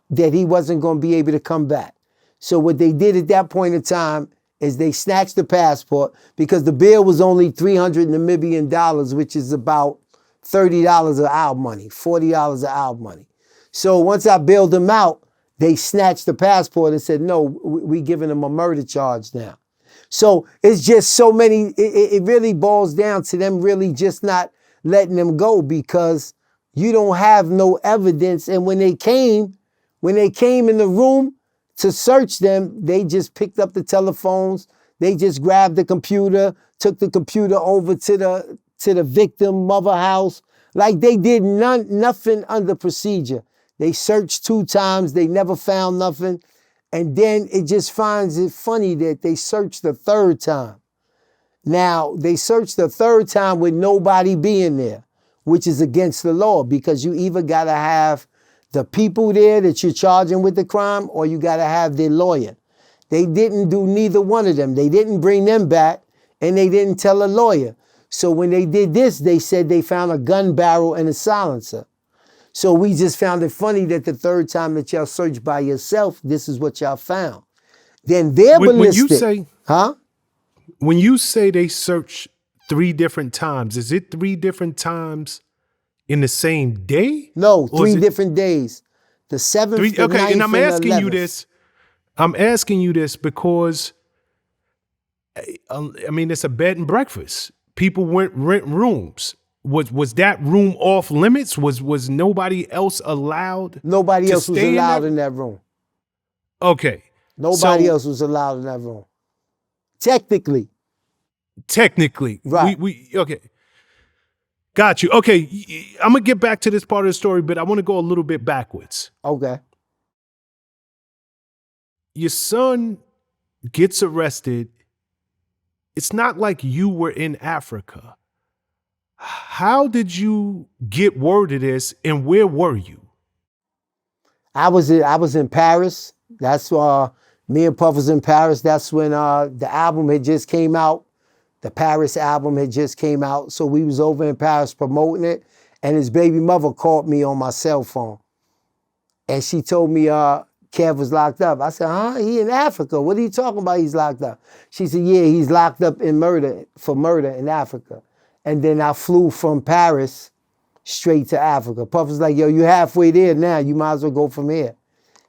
Speaker 2: that he wasn't going to be able to come back. So what they did at that point in time is they snatched the passport, because the bail was only 300 Namibian dollars, which is about $30 of our money, $40 of our money. So once I bailed him out, they snatched the passport and said, no, we giving him a murder charge now. So it's just so many, it really boils down to them really just not letting them go, because you don't have no evidence. And when they came in the room to search them, they just picked up the telephones, they just grabbed the computer, took the computer over to the victim mother house. Like they did nothing under procedure. They searched 2 times, they never found nothing. And then it just finds it funny that they searched the 3rd time. Now, they searched the 3rd time with nobody being there, which is against the law, because you either gotta have the people there that you're charging with the crime, or you gotta have their lawyer. They didn't do neither one of them. They didn't bring them back, and they didn't tell a lawyer. So when they did this, they said they found a gun barrel and a silencer. So we just found it funny that the 3rd time that y'all searched by yourself, this is what y'all found. Then they're ballistic.
Speaker 1: When you say they searched 3 different times, is it 3 different times in the same day?
Speaker 2: No, 3 different days. The 7th, the 9th,
Speaker 1: okay, and I'm asking
Speaker 2: 11th.
Speaker 1: you this. I'm asking you this because, I mean, it's a bed and breakfast. People went rent rooms. Was that room off limits? Was nobody else allowed?
Speaker 2: Nobody else was allowed in that room.
Speaker 1: Okay.
Speaker 2: Nobody else was allowed in that room. Technically.
Speaker 1: Right. We okay. Got you. Okay. I'm gonna get back to this part of the story, but I want to go a little bit backwards.
Speaker 2: Okay.
Speaker 1: Your son gets arrested. It's not like you were in Africa. How did you get word of this, and where were you?
Speaker 2: I was in Paris. That's me and Puff was in Paris. That's when the album had just came out. The Paris album had just came out. So we was over in Paris promoting it, and his baby mother called me on my cell phone. And she told me Kev was locked up. I said, huh? He in Africa. What are you talking about he's locked up? She said, yeah, he's locked up for murder in Africa. And then I flew from Paris straight to Africa. Puff was like, yo, you halfway there now. You might as well go from here.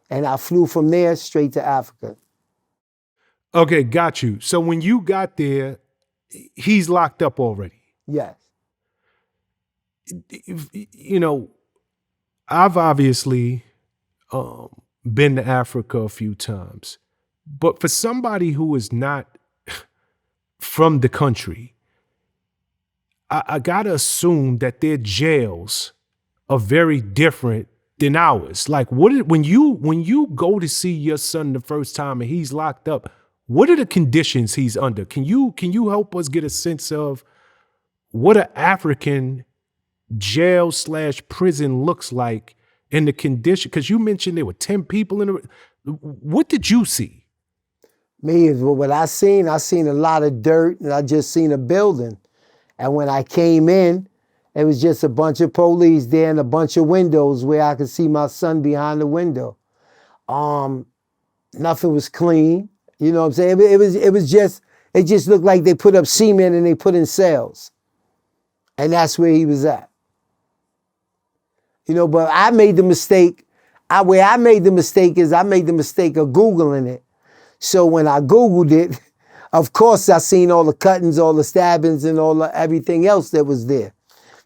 Speaker 2: And I flew from there straight to Africa.
Speaker 1: Okay, got you. So when you got there, he's locked up already.
Speaker 2: Yes.
Speaker 1: You know, I've obviously been to Africa a few times, but for somebody who is not from the country, I gotta assume that their jails are very different than ours. Like, when you go to see your son the first time and he's locked up, what are the conditions he's under? Can you help us get a sense of what an African jail / prison looks like and the condition? Because you mentioned there were 10 people in the. What did you see?
Speaker 2: Me, what I seen a lot of dirt, and I just seen a building. And when I came in, it was just a bunch of police there and a bunch of windows where I could see my son behind the window. Nothing was clean. You know what I'm saying? It just looked like they put up cement and they put in cells. And that's where he was at. You know, but I made the mistake. I made the mistake of Googling it. So when I Googled it, of course I seen all the cuttings, all the stabbings, and everything else that was there.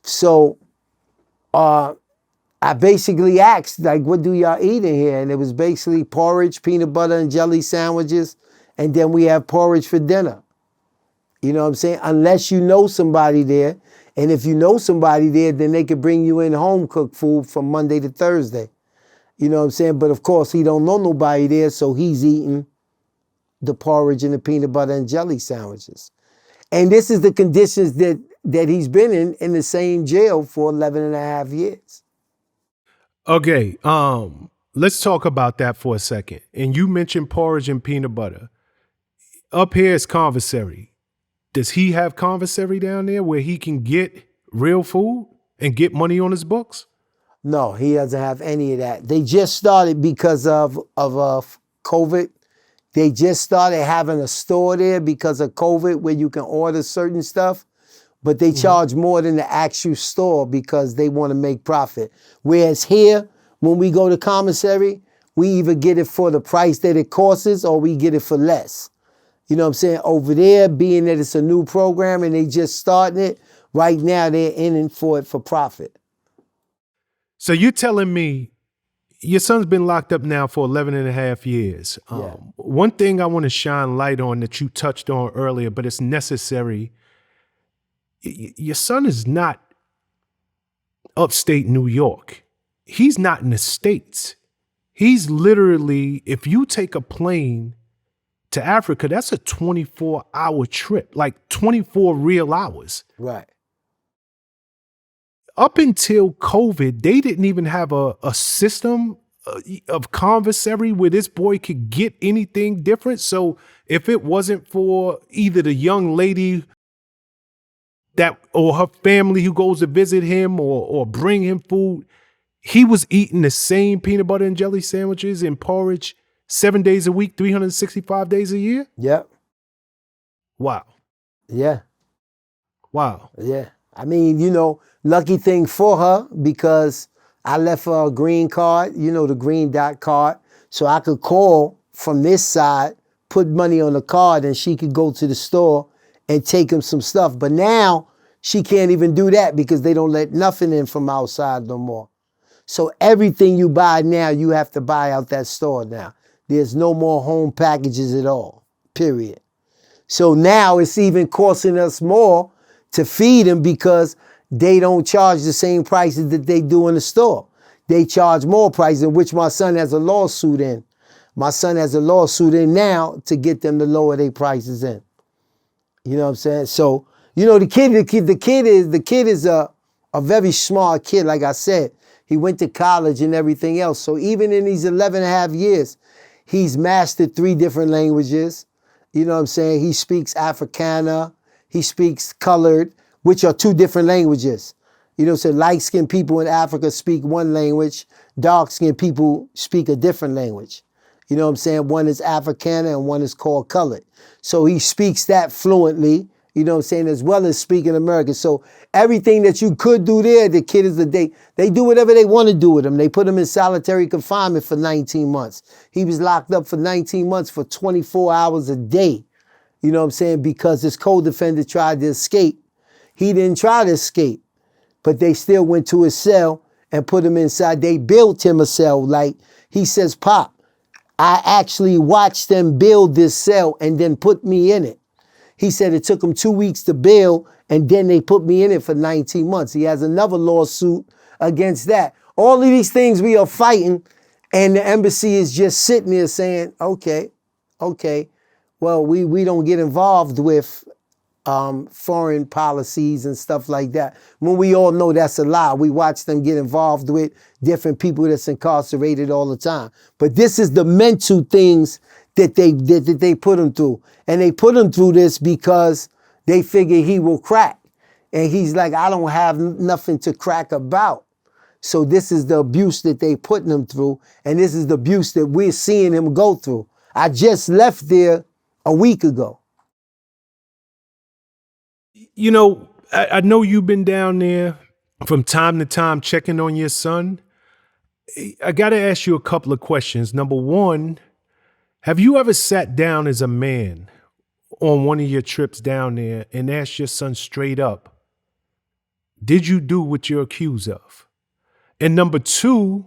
Speaker 2: So I basically asked, like, what do y'all eat in here? And it was basically porridge, peanut butter and jelly sandwiches, and then we have porridge for dinner. You know what I'm saying? Unless you know somebody there. And if you know somebody there, then they could bring you in home-cooked food from Monday to Thursday. You know what I'm saying? But of course, he don't know nobody there, so he's eating the porridge and the peanut butter and jelly sandwiches. And this is the conditions that he's been in the same jail for 11 and a half years.
Speaker 1: Okay, let's talk about that for a second. And you mentioned porridge and peanut butter. Up here is commissary. Does he have commissary down there where he can get real food and get money on his books?
Speaker 2: No, he doesn't have any of that. They just started because of COVID. They just started having a store there because of COVID where you can order certain stuff, but they charge more than the actual store because they want to make profit. Whereas here, when we go to commissary, we either get it for the price that it costs or we get it for less. You know what I'm saying? Over there, being that it's a new program and they just starting it, right now they're in for it for profit.
Speaker 1: So you're telling me your son's been locked up now for 11 and a half years.
Speaker 2: Yeah.
Speaker 1: One thing I want to shine light on that you touched on earlier, but it's necessary. Your son is not upstate New York. He's not in the States. He's literally, if you take a plane to Africa, that's a 24-hour trip, like 24 real hours.
Speaker 2: Right.
Speaker 1: Up until COVID, they didn't even have a system of commissary where this boy could get anything different. So if it wasn't for either the young lady that or her family who goes to visit him or bring him food, he was eating the same peanut butter and jelly sandwiches and porridge 7 days a week, 365 days a year?
Speaker 2: Yep.
Speaker 1: Wow.
Speaker 2: Yeah.
Speaker 1: Wow.
Speaker 2: Yeah. I mean, you know, lucky thing for her because I left her a green card, you know, the green dot card, so I could call from this side, put money on the card, and she could go to the store and take him some stuff. But now she can't even do that because they don't let nothing in from outside no more. So everything you buy now, you have to buy out that store now. There's no more home packages at all, period. So now it's even costing us more to feed him because they don't charge the same prices that they do in the store. They charge more prices, in which my son has a lawsuit in. My son has a lawsuit in now to get them to lower their prices in. You know what I'm saying? So, you know, the kid is a very smart kid, like I said. He went to college and everything else. So even in these 11 and a half years, he's mastered 3 different languages. You know what I'm saying? He speaks Africana. He speaks colored, which are 2 different languages. You know, so light-skinned people in Africa speak one language, dark-skinned people speak a different language. You know what I'm saying? One is Africana and one is called colored. So he speaks that fluently, you know what I'm saying, as well as speaking American. So everything that you could do there, the kid is they do whatever they want to do with him. They put him in solitary confinement for 19 months. He was locked up for 19 months for 24 hours a day. You know what I'm saying? Because his co-defendant tried to escape. He didn't try to escape, but they still went to his cell and put him inside. They built him a cell. Like he says, Pop, I actually watched them build this cell and then put me in it. He said it took him 2 weeks to bail, and then they put me in it for 19 months. He has another lawsuit against that. All of these things we are fighting, and the embassy is just sitting there saying, okay, well, we don't get involved with foreign policies and stuff like that. When we all know that's a lie. We watch them get involved with different people that's incarcerated all the time. But this is the mental things that they put him through. And they put him through this because they figure he will crack. And he's like, I don't have nothing to crack about. So this is the abuse that they putting him through. And this is the abuse that we're seeing him go through. I just left there a week ago.
Speaker 1: You know, I know you've been down there from time to time checking on your son. I got to ask you a couple of questions. Number one, have you ever sat down as a man on one of your trips down there and asked your son straight up, did you do what you're accused of? And number two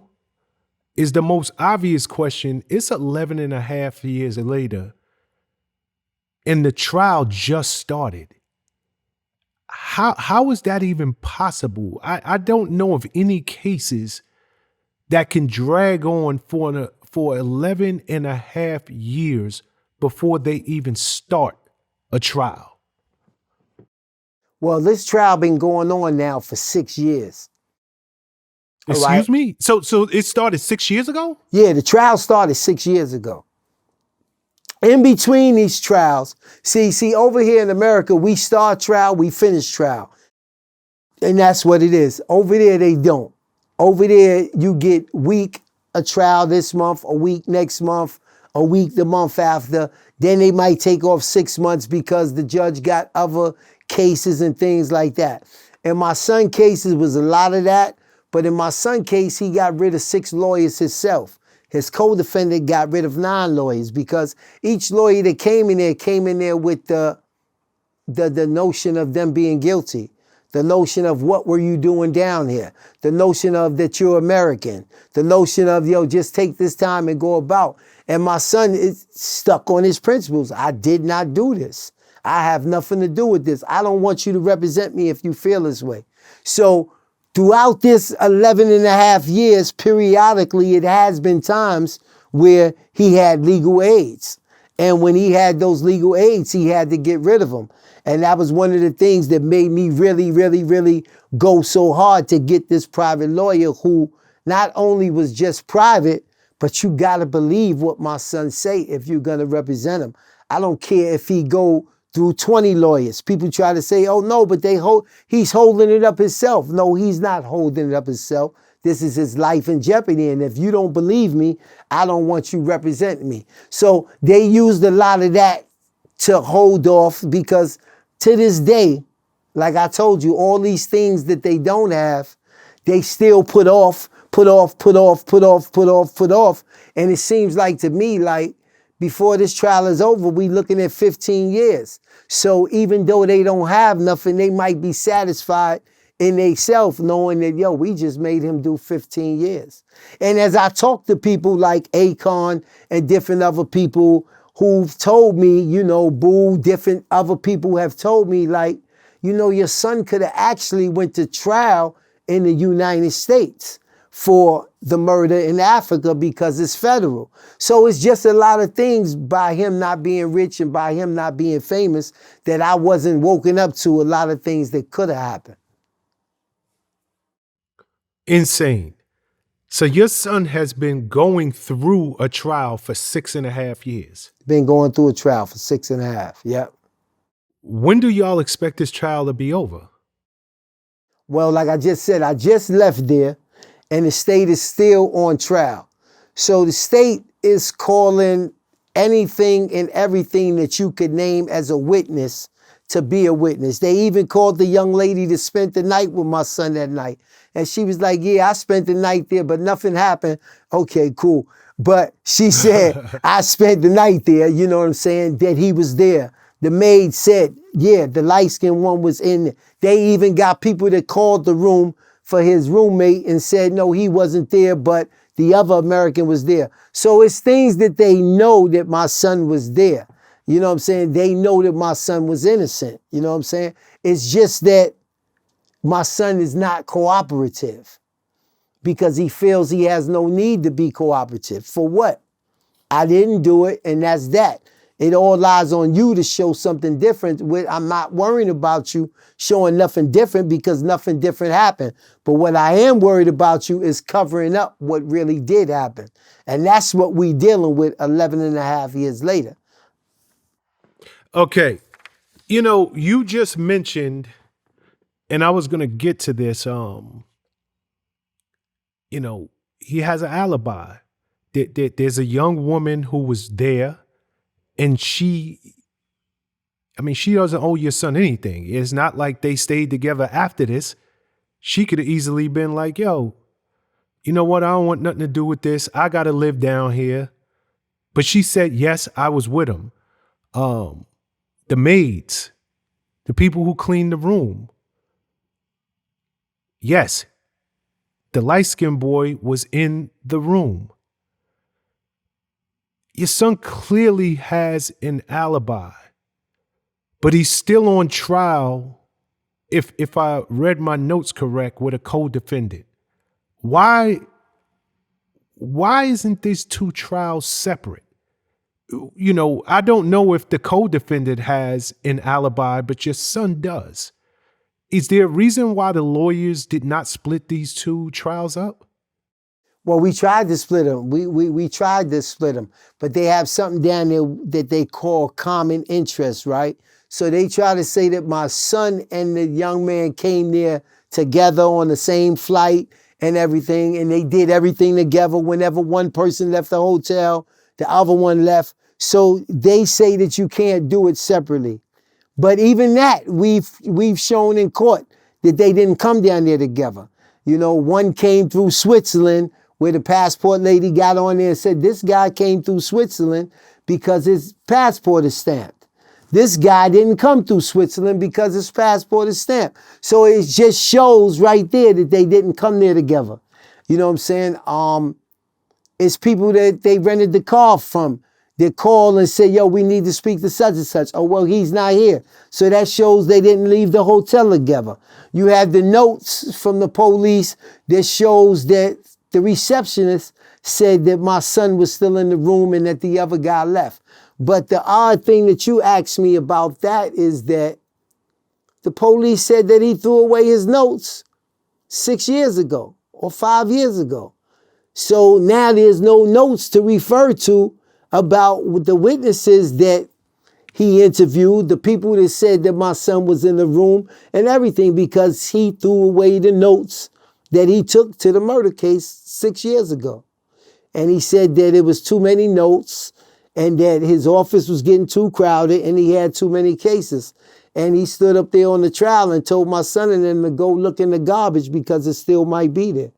Speaker 1: is the most obvious question. It's 11 and a half years later, and the trial just started. How is that even possible? I don't know of any cases that can drag on for 11 and a half years before they even start a trial.
Speaker 2: Well, this trial been going on now for 6 years.
Speaker 1: Excuse me? So it started 6 years ago?
Speaker 2: Yeah, the trial started 6 years ago. In between these trials, see, over here in America, we start trial, we finish trial. And that's what it is. Over there, they don't. Over there, you get week a trial this month, a week next month, a week the month after. Then they might take off 6 months because the judge got other cases and things like that. In my son's cases was a lot of that, but in my son's case, he got rid of 6 lawyers himself. His co-defendant got rid of 9 lawyers because each lawyer that came in there with the notion of them being guilty, the notion of what were you doing down here, the notion of that you're American, the notion of, just take this time and go about. And my son is stuck on his principles. I did not do this. I have nothing to do with this. I don't want you to represent me if you feel this way. So throughout this 11 and a half years, periodically, it has been times where he had legal aids. And when he had those legal aids, he had to get rid of them. And that was one of the things that made me really, really, really go so hard to get this private lawyer who not only was just private, but you got to believe what my son say if you're going to represent him. I don't care if he go through 20 lawyers. People try to say, oh no, but he's holding it up himself. No, he's not holding it up himself. This is his life in jeopardy. And if you don't believe me, I don't want you representing me. So they used a lot of that to hold off because to this day, like I told you, all these things that they don't have, they still put off. And it seems like to me, like before this trial is over, we looking at 15 years. So even though they don't have nothing, they might be satisfied in themselves knowing that, we just made him do 15 years. And as I talk to people like Akon and different other people who've told me, Boo, different other people have told me, like, your son could have actually went to trial in the United States for the murder in Africa because it's federal. So it's just a lot of things by him not being rich and by him not being famous that I wasn't woken up to a lot of things that could have happened.
Speaker 1: Insane. So your son has been going through a trial for 6.5 years.
Speaker 2: Been going through a trial for 6.5, yep.
Speaker 1: When do y'all expect this trial to be over?
Speaker 2: Well, like I just said, I just left there and the state is still on trial. So the state is calling anything and everything that you could name as a witness to be a witness. They even called the young lady that spent the night with my son that night. And she was like, yeah, I spent the night there, but nothing happened. Okay, cool. But she said, I spent the night there, you know what I'm saying, that he was there. The maid said, yeah, the light-skinned one was in there. They even got people that called the room for his roommate and said, no, he wasn't there, but the other American was there. So it's things that they know that my son was there. You know what I'm saying? They know that my son was innocent. You know what I'm saying? It's just that my son is not cooperative because he feels he has no need to be cooperative. For what? I didn't do it, and that's that. It all lies on you to show something different. I'm not worrying about you showing nothing different because nothing different happened. But what I am worried about you is covering up what really did happen. And that's what we dealing with 11 and a half years later.
Speaker 1: Okay. You know, you just mentioned, and I was going to get to this, you know, he has an alibi. There's a young woman who was there, and she doesn't owe your son anything. It's not like they stayed together after this. She could have easily been like, yo, you know what? I don't want nothing to do with this. I got to live down here. But she said, yes, I was with him. The maids, the people who cleaned the room. Yes, the light-skinned boy was in the room. Your son clearly has an alibi, but he's still on trial, if I read my notes correct, with a co-defendant. Why isn't these two trials separate? You know, I don't know if the co-defendant has an alibi, but your son does. Is there a reason why the lawyers did not split these two trials up?
Speaker 2: Well, we tried to split them. We tried to split them, but they have something down there that they call common interest, right? So they try to say that my son and the young man came there together on the same flight and everything, and they did everything together. Whenever one person left the hotel, the other one left. So they say that you can't do it separately. But even that, we've shown in court that they didn't come down there together. You know, one came through Switzerland, where the passport lady got on there and said, this guy came through Switzerland because his passport is stamped. This guy didn't come through Switzerland because his passport is stamped. So it just shows right there that they didn't come there together. You know what I'm saying? It's people that they rented the car from that call and say, yo, we need to speak to such and such. Oh, well, he's not here. So that shows they didn't leave the hotel together. You have the notes from the police that shows that the receptionist said that my son was still in the room and that the other guy left. But the odd thing that you asked me about that is that the police said that he threw away his notes 6 years ago or 5 years ago. So now there's no notes to refer to about the witnesses that he interviewed, the people that said that my son was in the room and everything, because he threw away the notes that he took to the murder case 6 years ago. And he said that it was too many notes and that his office was getting too crowded and he had too many cases. And he stood up there on the trial and told my son and them to go look in the garbage because it still might be there.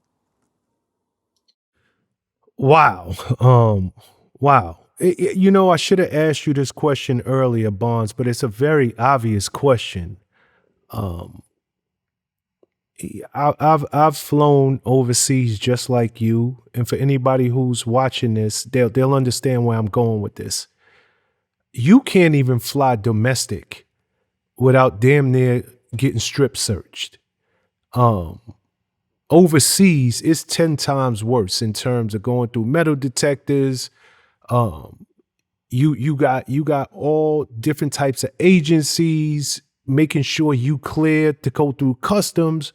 Speaker 1: Wow. Wow. You know, I should have asked you this question earlier, Bonds, but it's a very obvious question. I've flown overseas just like you, and for anybody who's watching this, they'll understand where I'm going with this. You can't even fly domestic without damn near getting strip searched. Overseas, it's 10 times worse in terms of going through metal detectors. You got all different types of agencies making sure you clear to go through customs.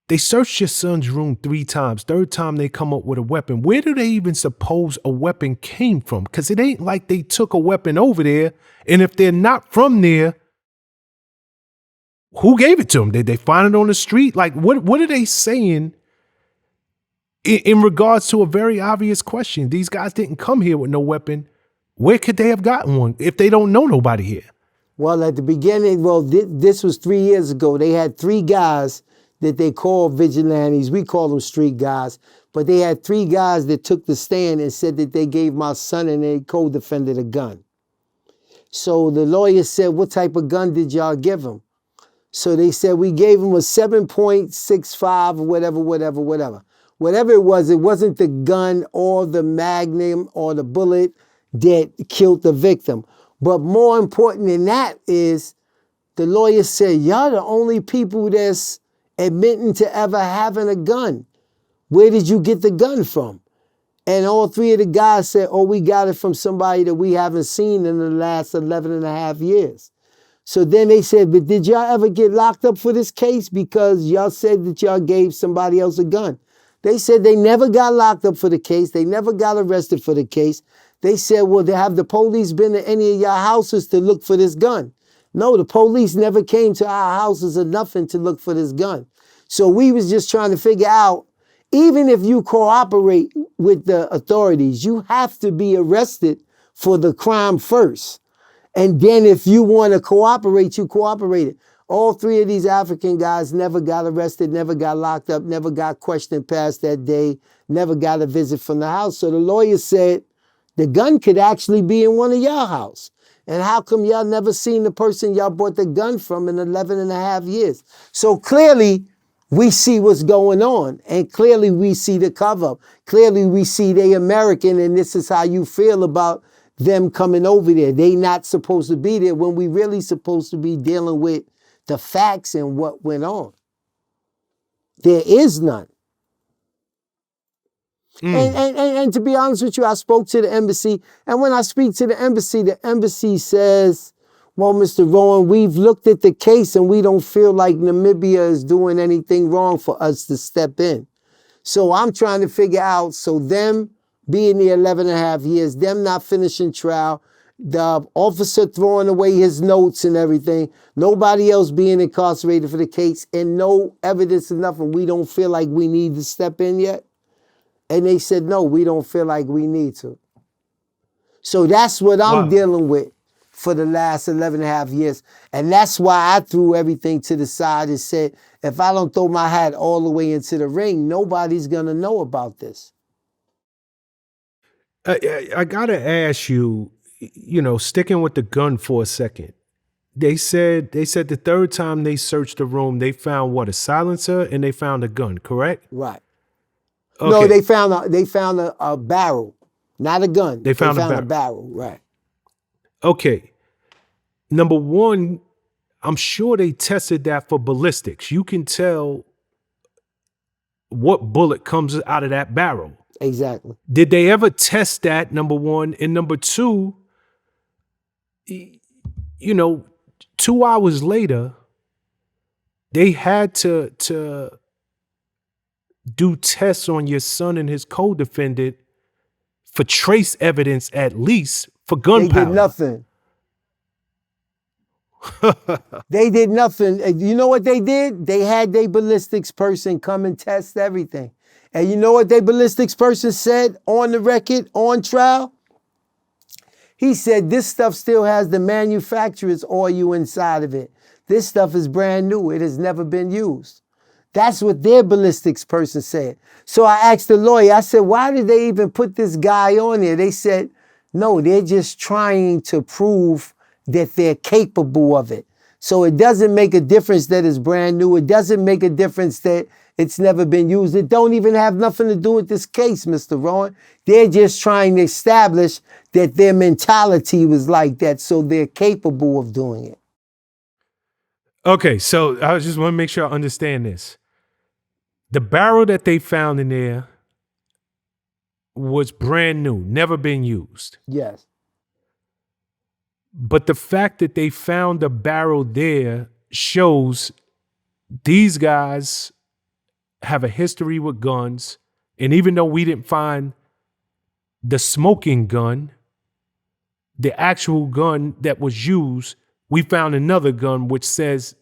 Speaker 1: They searched your son's room 3 times. Third time they come up with a weapon. Where do they even suppose a weapon came from? Because it ain't like they took a weapon over there. And if they're not from there, who gave it to them? Did they find it on the street? Like, what are they saying in regards to a very obvious question? These guys didn't come here with no weapon. Where could they have gotten one if they don't know nobody here?
Speaker 2: Well, at the beginning, this was 3 years ago. They had 3 guys that they called vigilantes. We call them street guys. But they had 3 guys that took the stand and said that they gave my son and a co-defendant a gun. So the lawyer said, what type of gun did y'all give him? So they said, we gave him a 7.65 or whatever. Whatever it was, it wasn't the gun or the magnum or the bullet. that killed the victim. But more important than that is the lawyer said, y'all the only people that's admitting to ever having a gun. Where did you get the gun from? And all three of the guys said, oh, we got it from somebody that we haven't seen in the last 11 and a half years. So then they said, but did y'all ever get locked up for this case because y'all said that y'all gave somebody else a gun? They said they never got locked up for the case. They never got arrested for the case. They said, well, have the police been to any of y'all houses to look for this gun? No, the police never came to our houses or nothing to look for this gun. So we was just trying to figure out, even if you cooperate with the authorities, you have to be arrested for the crime first. And then if you want to cooperate, you cooperated. All three of these African guys never got arrested, never got locked up, never got questioned past that day, never got a visit from the house. So the lawyer said the gun could actually be in one of y'all house. And how come y'all never seen the person y'all bought the gun from in 11 and a half years? So clearly, we see what's going on, and clearly we see the cover-up. Clearly we see they American, and this is how you feel about them coming over there. They not supposed to be there when we really supposed to be dealing with the facts and what went on. There is none. And to be honest with you, I spoke to the embassy, and when I speak to the embassy says, well, Mr. Rowan, we've looked at the case and we don't feel like Namibia is doing anything wrong for us to step in. So I'm trying to figure out, so them being the 11 and a half years, them not finishing trial, the officer throwing away his notes and everything, nobody else being incarcerated for the case, and no evidence of nothing. We don't feel like we need to step in yet. And they said, no, we don't feel like we need to. So that's what I'm dealing with for the last 11 and a half years. And that's why I threw everything to the side and said, if I don't throw my hat all the way into the ring, nobody's going to know about this.
Speaker 1: I got to ask you, sticking with the gun for a second. They said the third time they searched the room, they found what, a silencer, and they found a gun, correct?
Speaker 2: Right.
Speaker 1: Okay.
Speaker 2: No, they found a barrel, not a gun.
Speaker 1: They found a
Speaker 2: barrel, right.
Speaker 1: Okay. Number one, I'm sure they tested that for ballistics. You can tell what bullet comes out of that barrel.
Speaker 2: Exactly.
Speaker 1: Did they ever test that, number one? And number two, 2 hours later, they had to do tests on your son and his co-defendant for trace evidence, at least, for gunpowder.
Speaker 2: They did nothing. They did nothing. You know what they did? They had their ballistics person come and test everything. And you know what their ballistics person said on the record, on trial? He said, this stuff still has the manufacturer's oil inside of it. This stuff is brand new. It has never been used. That's what their ballistics person said. So I asked the lawyer, I said, why did they even put this guy on there? They said, no, they're just trying to prove that they're capable of it. So it doesn't make a difference that it's brand new. It doesn't make a difference that it's never been used. It don't even have nothing to do with this case, Mr. Rowan. They're just trying to establish that their mentality was like that, so they're capable of doing it.
Speaker 1: Okay, so I just want to make sure I understand this. The barrel that they found in there was brand new, never been used.
Speaker 2: Yes.
Speaker 1: But the fact that they found a barrel there shows these guys have a history with guns. And even though we didn't find the smoking gun, the actual gun that was used, we found another gun which says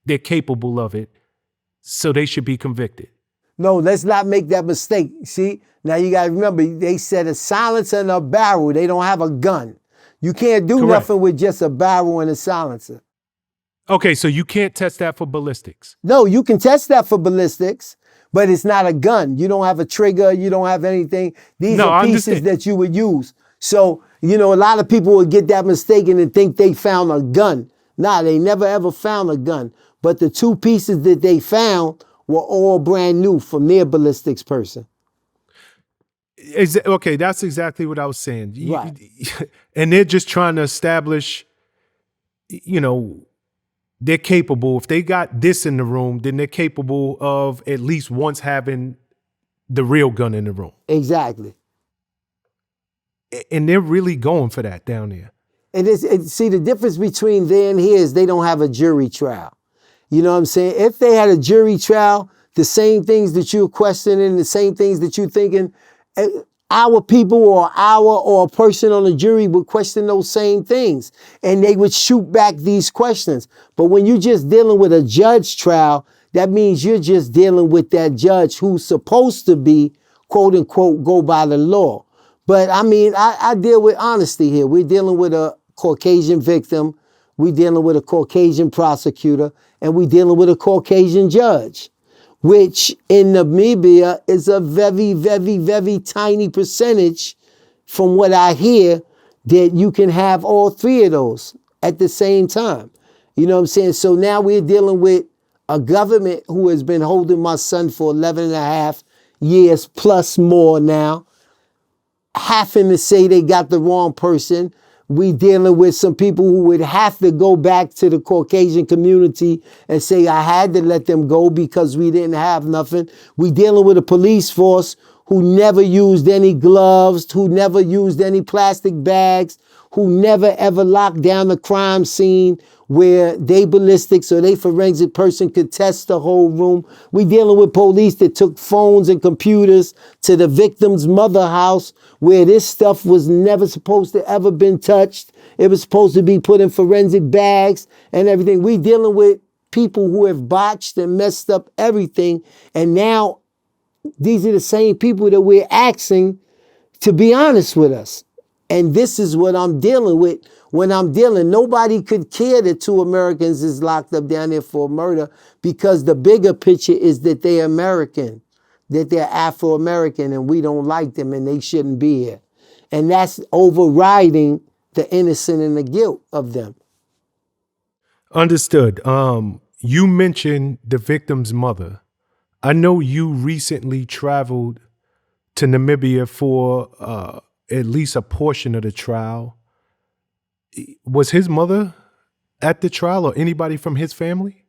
Speaker 1: they're capable of it. So they should be convicted.
Speaker 2: No, let's not make that mistake. See, now you got to remember, they said a silencer and a barrel. They don't have a gun. You can't do nothing with just a barrel and a silencer.
Speaker 1: Okay, so you can't test that for ballistics.
Speaker 2: No, you can test that for ballistics, but it's not a gun. You don't have a trigger. You don't have anything. These are pieces that you would use. So, a lot of people would get that mistaken and think they found a gun. Nah, they never ever found a gun. But the two pieces that they found were all brand new from their ballistics person.
Speaker 1: Okay, that's exactly what I was saying.
Speaker 2: Right.
Speaker 1: And they're just trying to establish, you know, they're capable. If they got this in the room, then they're capable of at least once having the real gun in the room.
Speaker 2: Exactly.
Speaker 1: And they're really going for that down there.
Speaker 2: See, the difference between there and here is they don't have a jury trial. You know what I'm saying? If they had a jury trial, the same things that you're questioning, the same things that you're thinking, our people or a person on the jury would question those same things, and they would shoot back these questions. But when you're just dealing with a judge trial, that means you're just dealing with that judge who's supposed to be, quote unquote, go by the law. But I mean, I deal with honesty here. We're dealing with a Caucasian victim, we're dealing with a Caucasian prosecutor, and we're dealing with a Caucasian judge, which in Namibia is a very, very, very tiny percentage, from what I hear, that you can have all three of those at the same time. You know what I'm saying? So now we're dealing with a government who has been holding my son for 11 and a half years plus more now, having to say they got the wrong person. We dealing with some people who would have to go back to the Caucasian community and say, I had to let them go because we didn't have nothing. We dealing with a police force who never used any gloves, who never used any plastic bags, who never ever locked down the crime scene where they ballistics or they forensic person could test the whole room. We dealing with police that took phones and computers to the victim's mother house where this stuff was never supposed to ever been touched. It was supposed to be put in forensic bags and everything. We dealing with people who have botched and messed up everything. And now these are the same people that we're asking to be honest with us. And this is what I'm dealing with when I'm dealing. Nobody could care that 2 Americans is locked up down there for murder, because the bigger picture is that they're American, that they're Afro-American, and we don't like them and they shouldn't be here. And that's overriding the innocent and the guilt of them.
Speaker 1: Understood. You mentioned the victim's mother. I know you recently traveled to Namibia for at least a portion of the trial. Was his mother at the trial or anybody from his family?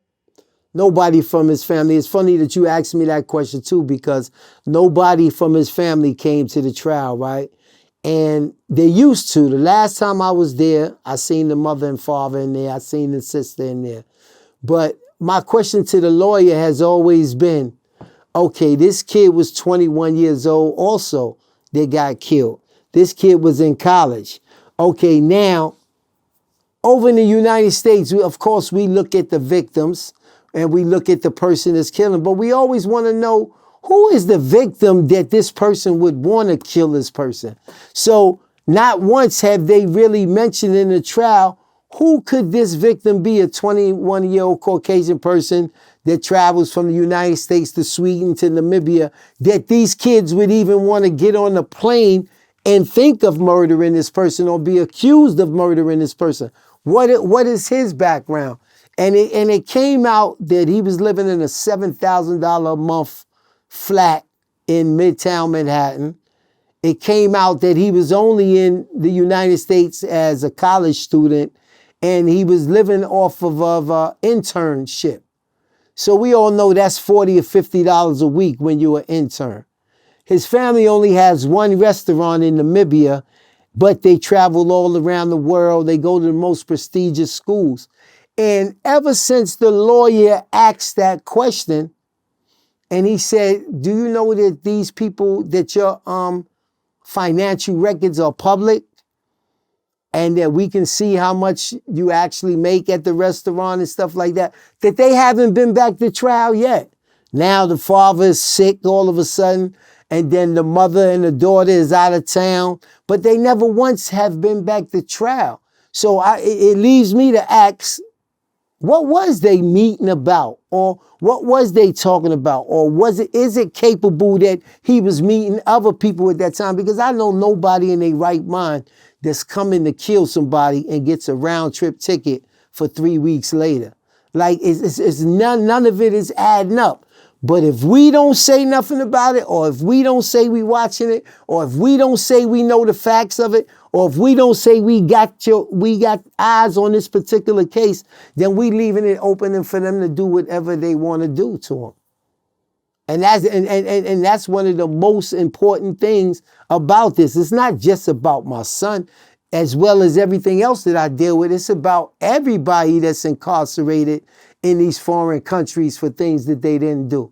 Speaker 2: Nobody from his family. It's funny that you asked me that question too, because nobody from his family came to the trial, right? And they used to. The last time I was there, I seen the mother and father in there. I seen the sister in there. But my question to the lawyer has always been, okay, this kid was 21 years old also that got killed. This kid was in college. Okay, now, over in the United States, of course, we look at the victims and we look at the person that's killing, but we always want to know, who is the victim that this person would want to kill this person? So not once have they really mentioned in the trial, who could this victim be? A 21-year-old Caucasian person that travels from the United States to Sweden to Namibia, that these kids would even want to get on a plane and think of murdering this person or be accused of murdering this person. What is his background? And it came out that he was living in a $7,000 a month flat in Midtown Manhattan. It came out that he was only in the United States as a college student, and he was living off of an internship. So we all know that's $40 or $50 a week when you're an intern. His family only has one restaurant in Namibia, but they travel all around the world. They go to the most prestigious schools. And ever since the lawyer asked that question, and he said, do you know that these people, that your financial records are public and that we can see how much you actually make at the restaurant and stuff like that, that they haven't been back to trial yet. Now the father is sick all of a sudden, and then the mother and the daughter is out of town, but they never once have been back to trial. So it leaves me to ask, what was they meeting about? Or what was they talking about? Or is it capable that he was meeting other people at that time? Because I know nobody in their right mind that's coming to kill somebody and gets a round trip ticket for 3 weeks later. Like, it's none of it is adding up. But if we don't say nothing about it, or if we don't say we watching it, or if we don't say we know the facts of it, or if we don't say we got eyes on this particular case, then we leaving it open for them to do whatever they want to do to them. And that's one of the most important things about this. It's not just about my son, as well as everything else that I deal with. It's about everybody that's incarcerated in these foreign countries for things that they didn't do.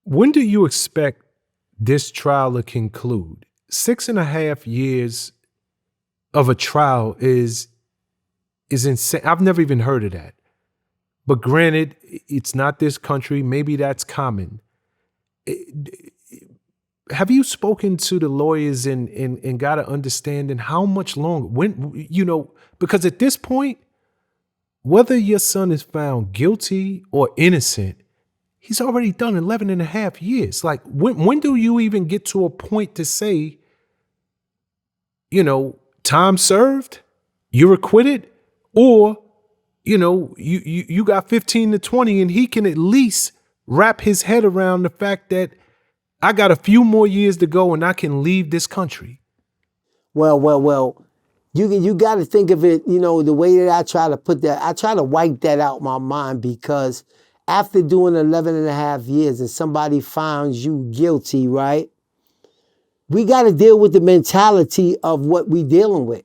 Speaker 1: When do you expect this trial to conclude? 6.5 years of a trial is insane. I've never even heard of that. But granted, it's not this country. Maybe that's common. Have you spoken to the lawyers and got an understanding how much longer? When, because at this point, whether your son is found guilty or innocent, he's already done 11.5 years. Like, when do you even get to a point to say, time served, you're acquitted, or you got 15 to 20, and he can at least wrap his head around the fact that I got a few more years to go and I can leave this country?
Speaker 2: Well. You got to think of it, the way that I try to put that. I try to wipe that out my mind, because after doing 11.5 years and somebody finds you guilty, right? We got to deal with the mentality of what we dealing with.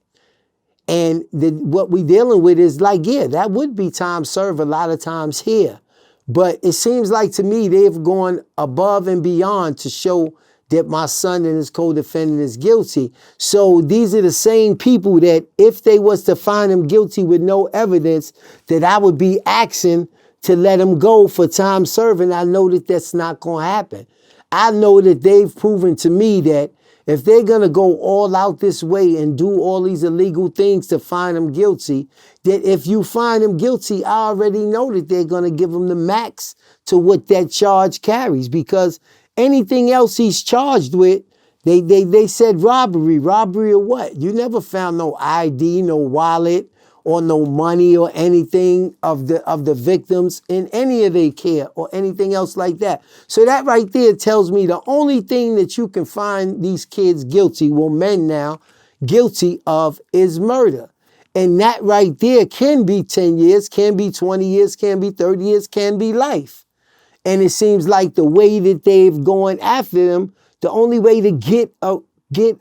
Speaker 2: And what we dealing with is like, yeah, that would be time served a lot of times here. But it seems like to me they've gone above and beyond to show that my son and his co-defendant is guilty. So these are the same people that if they was to find him guilty with no evidence, that I would be asking to let him go for time serving. I know that that's not going to happen. I know that they've proven to me that if they're going to go all out this way and do all these illegal things to find him guilty, that if you find him guilty, I already know that they're going to give him the max to what that charge carries, because anything else he's charged with, they said robbery. Robbery of what? You never found no ID, no wallet, or no money or anything of the victims in any of their care or anything else like that. So that right there tells me the only thing that you can find these kids guilty, well, men now, guilty of is murder. And that right there can be 10 years, can be 20 years, can be 30 years, can be life. And it seems like the way that they've gone after them, the only way to get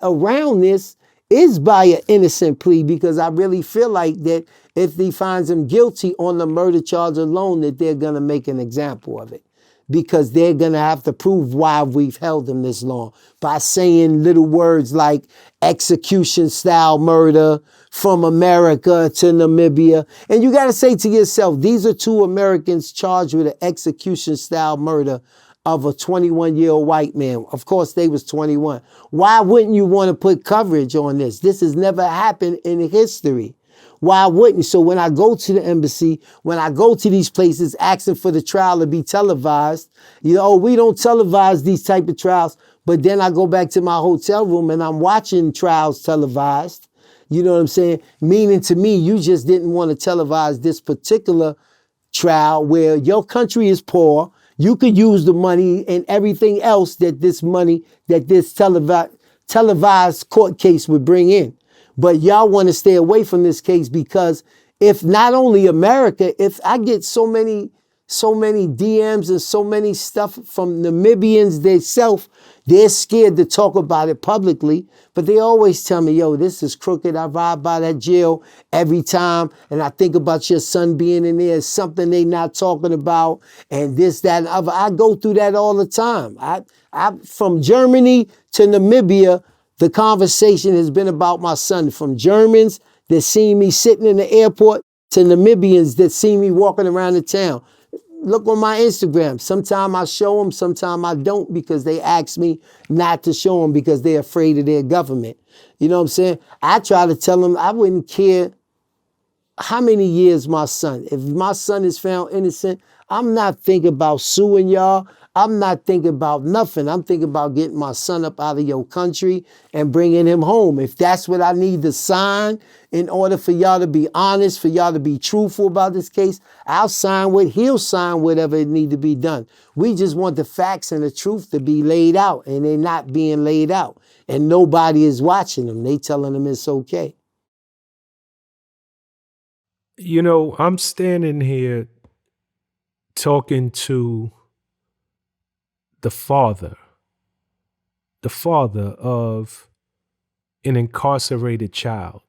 Speaker 2: around this is by an innocent plea, because I really feel like that if he finds him guilty on the murder charge alone, that they're going to make an example of it, because they're going to have to prove why we've held him this long by saying little words like execution style murder from America to Namibia. And you got to say to yourself, these are two Americans charged with an execution style murder of a 21-year-old white man. Of course, they was 21. Why wouldn't you want to put coverage on this? This has never happened in history. Why wouldn't? So when I go to the embassy, when I go to these places asking for the trial to be televised, we don't televise these type of trials. But then I go back to my hotel room and I'm watching trials televised. You know what I'm saying? Meaning to me, you just didn't want to televise this particular trial where your country is poor. You could use the money and everything else that this televised court case would bring in. But y'all want to stay away from this case, because if not only America, if I get so many DMs and so many stuff from Namibians themselves, they're scared to talk about it publicly, but they always tell me, yo, this is crooked. I ride by that jail every time, and I think about your son being in there. It's something they not talking about, and this, that, and other. I go through that all the time. I from Germany to Namibia, the conversation has been about my son. From Germans that see me sitting in the airport to Namibians that see me walking around the town. Look on my Instagram. Sometimes I show them, sometimes I don't, because they ask me not to show them because they're afraid of their government. You know what I'm saying? I try to tell them I wouldn't care how many years my son. If my son is found innocent, I'm not thinking about suing y'all. I'm not thinking about nothing. I'm thinking about getting my son up out of your country and bringing him home. If that's what I need to sign in order for y'all to be honest, for y'all to be truthful about this case, I'll sign he'll sign whatever it need to be done. We just want the facts and the truth to be laid out, and they're not being laid out. And nobody is watching them. They telling them it's okay.
Speaker 1: You know, I'm standing here talking to the father of an incarcerated child.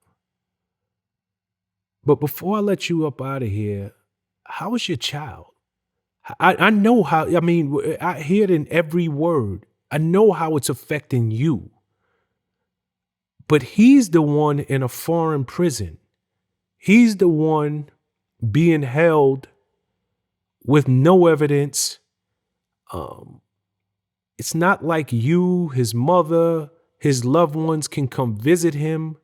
Speaker 1: But before I let you up out of here, how is your child? I know how, I mean, I hear it in every word. I know how it's affecting you. But he's the one in a foreign prison. He's the one being held with no evidence. It's not like you, his mother, his loved ones can come visit him.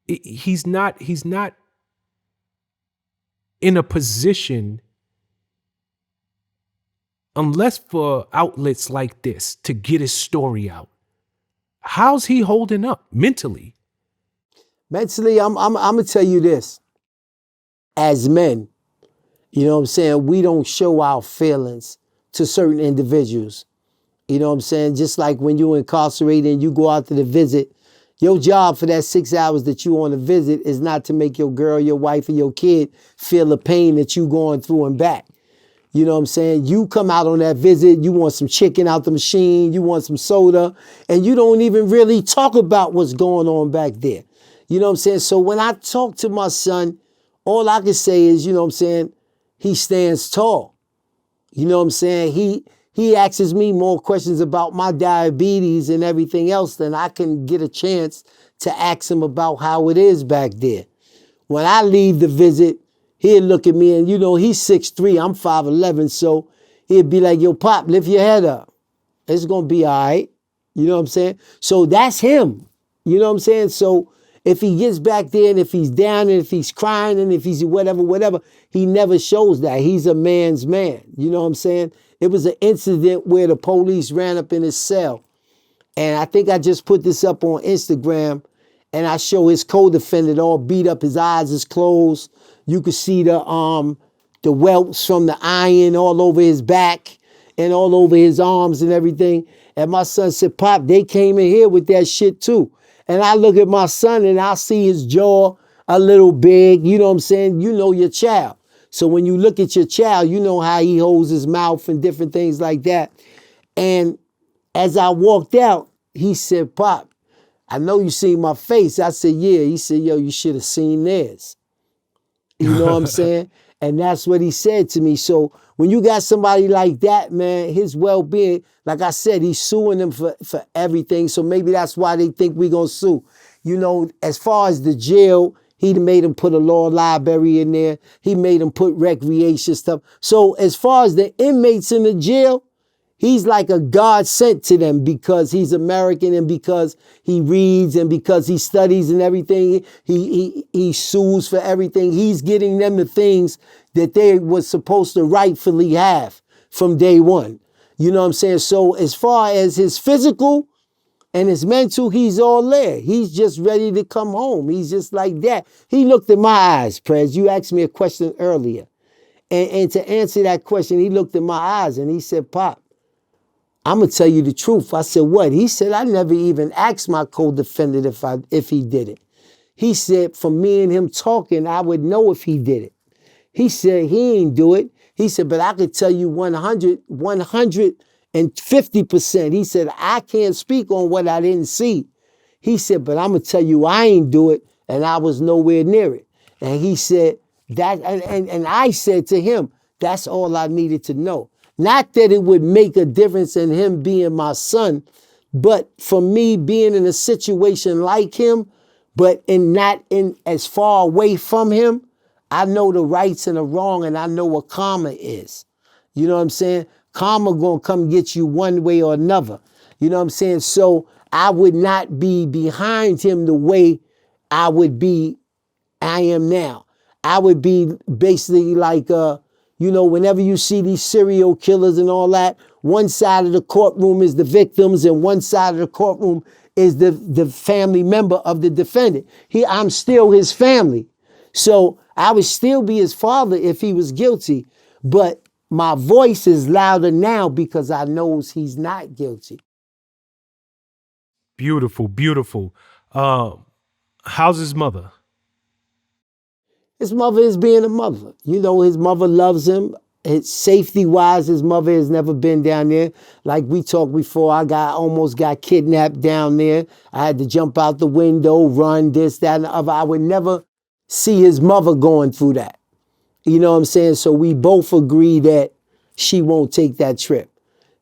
Speaker 1: He's not in a position, unless for outlets like this, to get his story out. How's he holding up mentally?
Speaker 2: Mentally, I'm gonna tell you this. As men, you know what I'm saying, we don't show our feelings to certain individuals. You know what I'm saying? Just like when you're incarcerated and you go out to the visit, your job for that 6 hours that you on a visit is not to make your girl, your wife, or your kid feel the pain that you going through and back. You know what I'm saying? You come out on that visit, you want some chicken out the machine, you want some soda, and you don't even really talk about what's going on back there. You know what I'm saying? So when I talk to my son, all I can say is, you know what I'm saying, he stands tall. You know what I'm saying? He asks me more questions about my diabetes and everything else than I can get a chance to ask him about how it is back there. When I leave the visit, he'll look at me and, you know, he's 6'3", I'm 5'11", so he'll be like, yo, Pop, lift your head up. It's going to be all right. You know what I'm saying? So that's him. You know what I'm saying? So if he gets back there and if he's down and if he's crying and if he's whatever, he never shows that. He's a man's man. You know what I'm saying? It was an incident where the police ran up in his cell. And I think I just put this up on Instagram, and I show his co-defendant all beat up, his eyes is closed. You could see the welts from the iron all over his back and all over his arms and everything. And my son said, Pop, they came in here with that shit too. And I look at my son and I see his jaw a little big. You know what I'm saying? You know your child. So when you look at your child, you know how he holds his mouth and different things like that. And as I walked out, he said, Pop, I know you seen my face. I said, yeah. He said, yo, you should have seen theirs. You know what I'm saying? And that's what he said to me. So when you got somebody like that, man, his well-being, like I said, he's suing them for everything. So maybe that's why they think we're going to sue. You know, as far as the jail, he made him put a law library in there. He made him put recreation stuff. So as far as the inmates in the jail, he's like a God sent to them because he's American and because he reads and because he studies and everything. He sues for everything. He's getting them the things that they were supposed to rightfully have from day one. You know what I'm saying? So as far as his physical and his mental, he's all there. He's just ready to come home. He's just like that. He looked in my eyes, Prez. You asked me a question earlier. And to answer that question, he looked in my eyes and he said, Pop, I'm going to tell you the truth. I said, what? He said, I never even asked my co-defendant if he did it. He said, from me and him talking, I would know if he did it. He said, he ain't do it. He said, but I could tell you 150%. He said, I can't speak on what I didn't see. He said, but I'm going to tell you, I ain't do it, and I was nowhere near it. And he said, that, and I said to him, that's all I needed to know. Not that it would make a difference in him being my son, but for me being in a situation like him, but not in as far away from him, I know the rights and the wrong, and I know what karma is. You know what I'm saying? Karma gonna come get you one way or another. You know what I'm saying? So I would not be behind him the way I am now. I would be basically like You know, whenever you see these serial killers and all that, one side of the courtroom is the victims and one side of the courtroom is the family member of the defendant. I'm still his family. So I would still be his father if he was guilty. But my voice is louder now because I knows he's not guilty.
Speaker 1: Beautiful, beautiful. How's his mother?
Speaker 2: His mother is being a mother. You know, his mother loves him. Safety-wise, his mother has never been down there. Like we talked before, I almost got kidnapped down there. I had to jump out the window, run, this, that, and the other. I would never see his mother going through that. You know what I'm saying? So we both agree that she won't take that trip.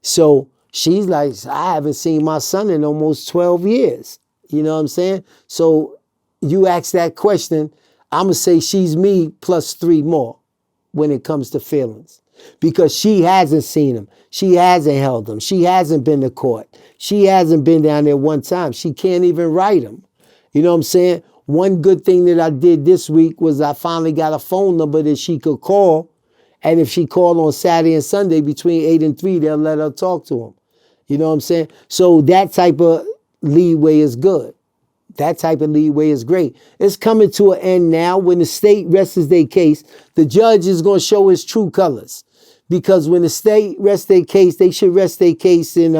Speaker 2: So she's like, I haven't seen my son in almost 12 years. You know what I'm saying? So you ask that question, I'm going to say she's me plus 3 more when it comes to feelings. Because she hasn't seen him. She hasn't held him. She hasn't been to court. She hasn't been down there one time. She can't even write him. You know what I'm saying? One good thing that I did this week was I finally got a phone number that she could call. And if she called on Saturday and Sunday between 8 and 3, they'll let her talk to him. You know what I'm saying? So that type of leeway is good. That type of leeway is great. It's coming to an end now. When the state rests their case, the judge is going to show his true colors. Because when the state rests their case, they should rest their case in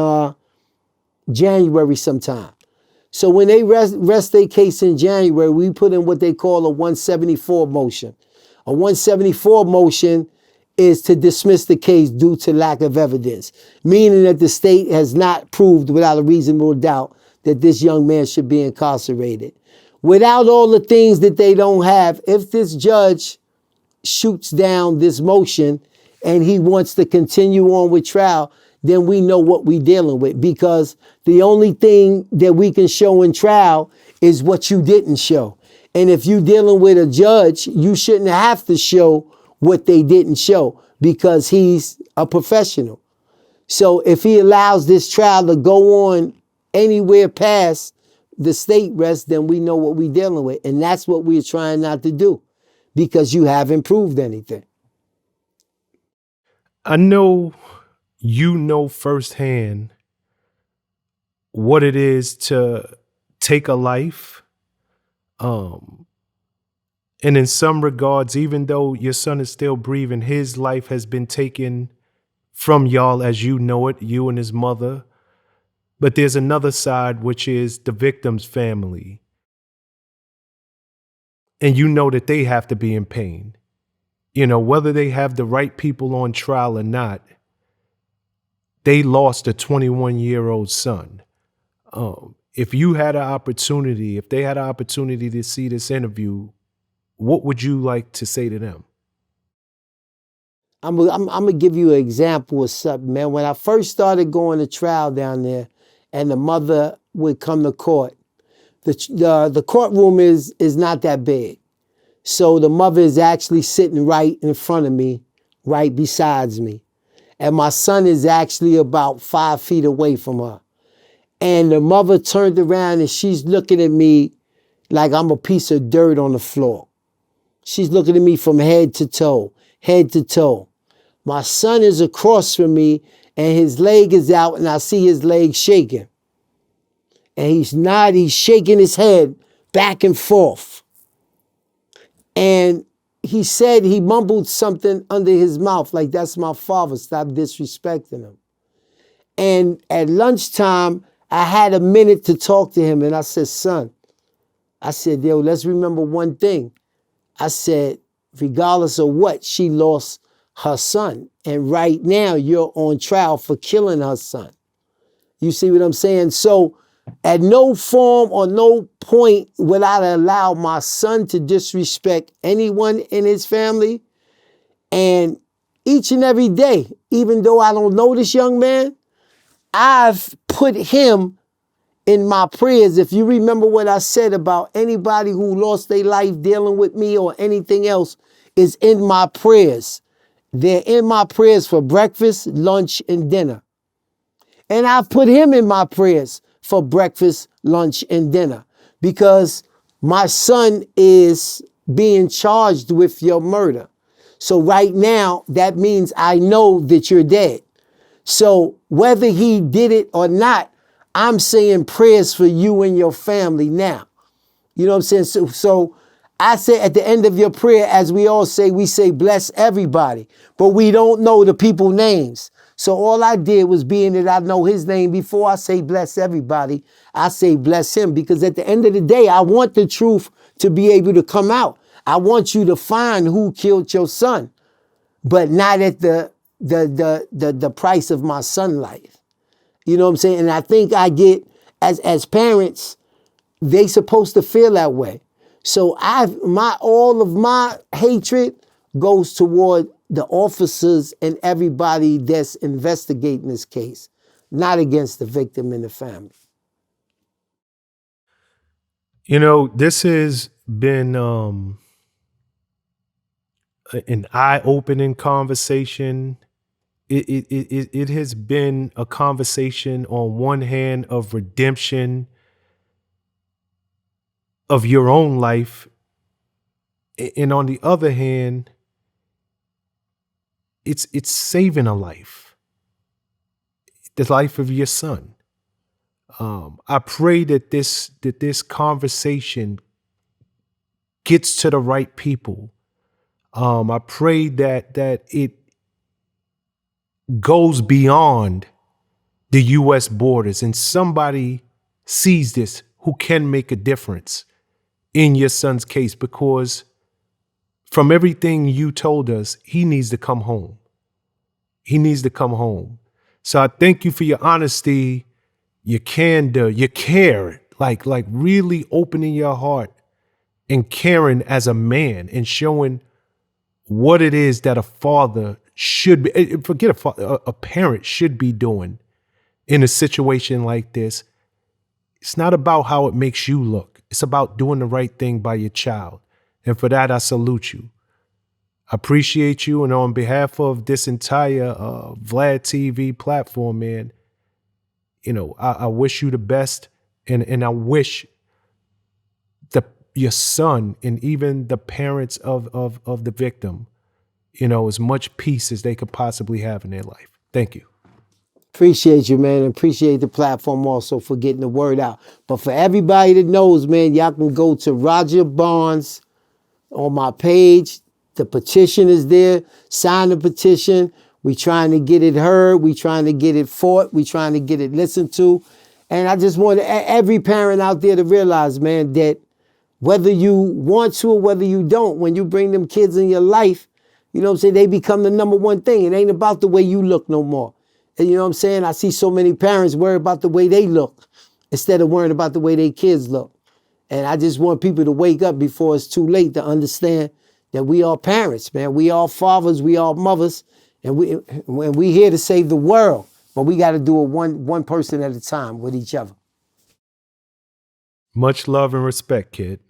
Speaker 2: January sometime. So when they rest their case in January, we put in what they call a 174 motion. A 174 motion is to dismiss the case due to lack of evidence, meaning that the state has not proved without a reasonable doubt that this young man should be incarcerated. Without all the things that they don't have, if this judge shoots down this motion and he wants to continue on with trial, then we know what we're dealing with, because the only thing that we can show in trial is what you didn't show. And if you're dealing with a judge, you shouldn't have to show what they didn't show, because he's a professional. So if he allows this trial to go on anywhere past the state rest, then we know what we're dealing with. And that's what we're trying not to do, because you haven't proved anything.
Speaker 1: I know you know firsthand what it is to take a life. And in some regards, even though your son is still breathing, his life has been taken from y'all as you know it, you and his mother. But there's another side, which is the victim's family. And you know that they have to be in pain. You know, whether they have the right people on trial or not, they lost a 21-year-old son. If you had an opportunity, if they had an opportunity to see this interview, what would you like to say to them?
Speaker 2: I'm going to give you an example of something, man. When I first started going to trial down there and the mother would come to court, the courtroom is not that big. So the mother is actually sitting right in front of me, right besides me. And my son is actually about 5 feet away from her. And the mother turned around and she's looking at me like I'm a piece of dirt on the floor. She's looking at me from head to toe, head to toe. My son is across from me and his leg is out and I see his leg shaking. And he's shaking his head back and forth. And he mumbled something under his mouth, like, "That's my father, stop disrespecting him." And at lunchtime, I had a minute to talk to him and I said, "Son," I said, "yo, let's remember one thing." I said, regardless of what, she lost her son. And right now you're on trial for killing her son. You see what I'm saying? So at no form or no point would I allow my son to disrespect anyone in his family. And each and every day, even though I don't know this young man, I've put him in my prayers. If you remember what I said about anybody who lost their life dealing with me or anything else is in my prayers. They're in my prayers for breakfast, lunch, and dinner. And I've put him in my prayers for breakfast, lunch, and dinner, because my son is being charged with your murder. So right now, that means I know that you're dead. So whether he did it or not, I'm saying prayers for you and your family now. You know what I'm saying? So I say at the end of your prayer, as we all say, we say bless everybody, but we don't know the people's names. So all I did was, being that I know his name, before I say bless everybody, I say bless him, because at the end of the day, I want the truth to be able to come out. I want you to find who killed your son, but not at the price of my son's life. You know what I'm saying? And I think I get, as parents, they supposed to feel that way. So all of my hatred goes toward the officers and everybody that's investigating this case, not against the victim and the family.
Speaker 1: You know, this has been an eye-opening conversation. It has been a conversation, on one hand, of redemption of your own life, and on the other hand, it's saving a life, the life of your son. I pray that this conversation gets to the right people. I pray that it goes beyond the U.S. borders, and somebody sees this who can make a difference in your son's case, because from everything you told us, he needs to come home. He needs to come home. So I thank you for your honesty, your candor, your care, like really opening your heart and caring as a man, and showing what it is that a father should be, forget a father, a parent should be doing in a situation like this. It's not about how it makes you look. It's about doing the right thing by your child. And for that, I salute you. I appreciate you. And on behalf of this entire VladTV platform, man, you know, I wish you the best. And I wish your son and even the parents of the victim, you know, as much peace as they could possibly have in their life. Thank you.
Speaker 2: Appreciate you, man. Appreciate the platform also for getting the word out. But for everybody that knows, man, y'all can go to Roger Barnes on my page. The petition is there. Sign the petition. We trying to get it heard. We trying to get it fought. We trying to get it listened to. And I just want every parent out there to realize, man, that whether you want to or whether you don't, when you bring them kids in your life, you know what I'm saying, they become the number one thing. It ain't about the way you look no more. And you know what I'm saying? I see so many parents worry about the way they look instead of worrying about the way their kids look. And I just want people to wake up before it's too late to understand that we are parents, man. We are fathers, we are mothers, and we here to save the world. But we got to do it one person at a time with each other.
Speaker 1: Much love and respect, kid.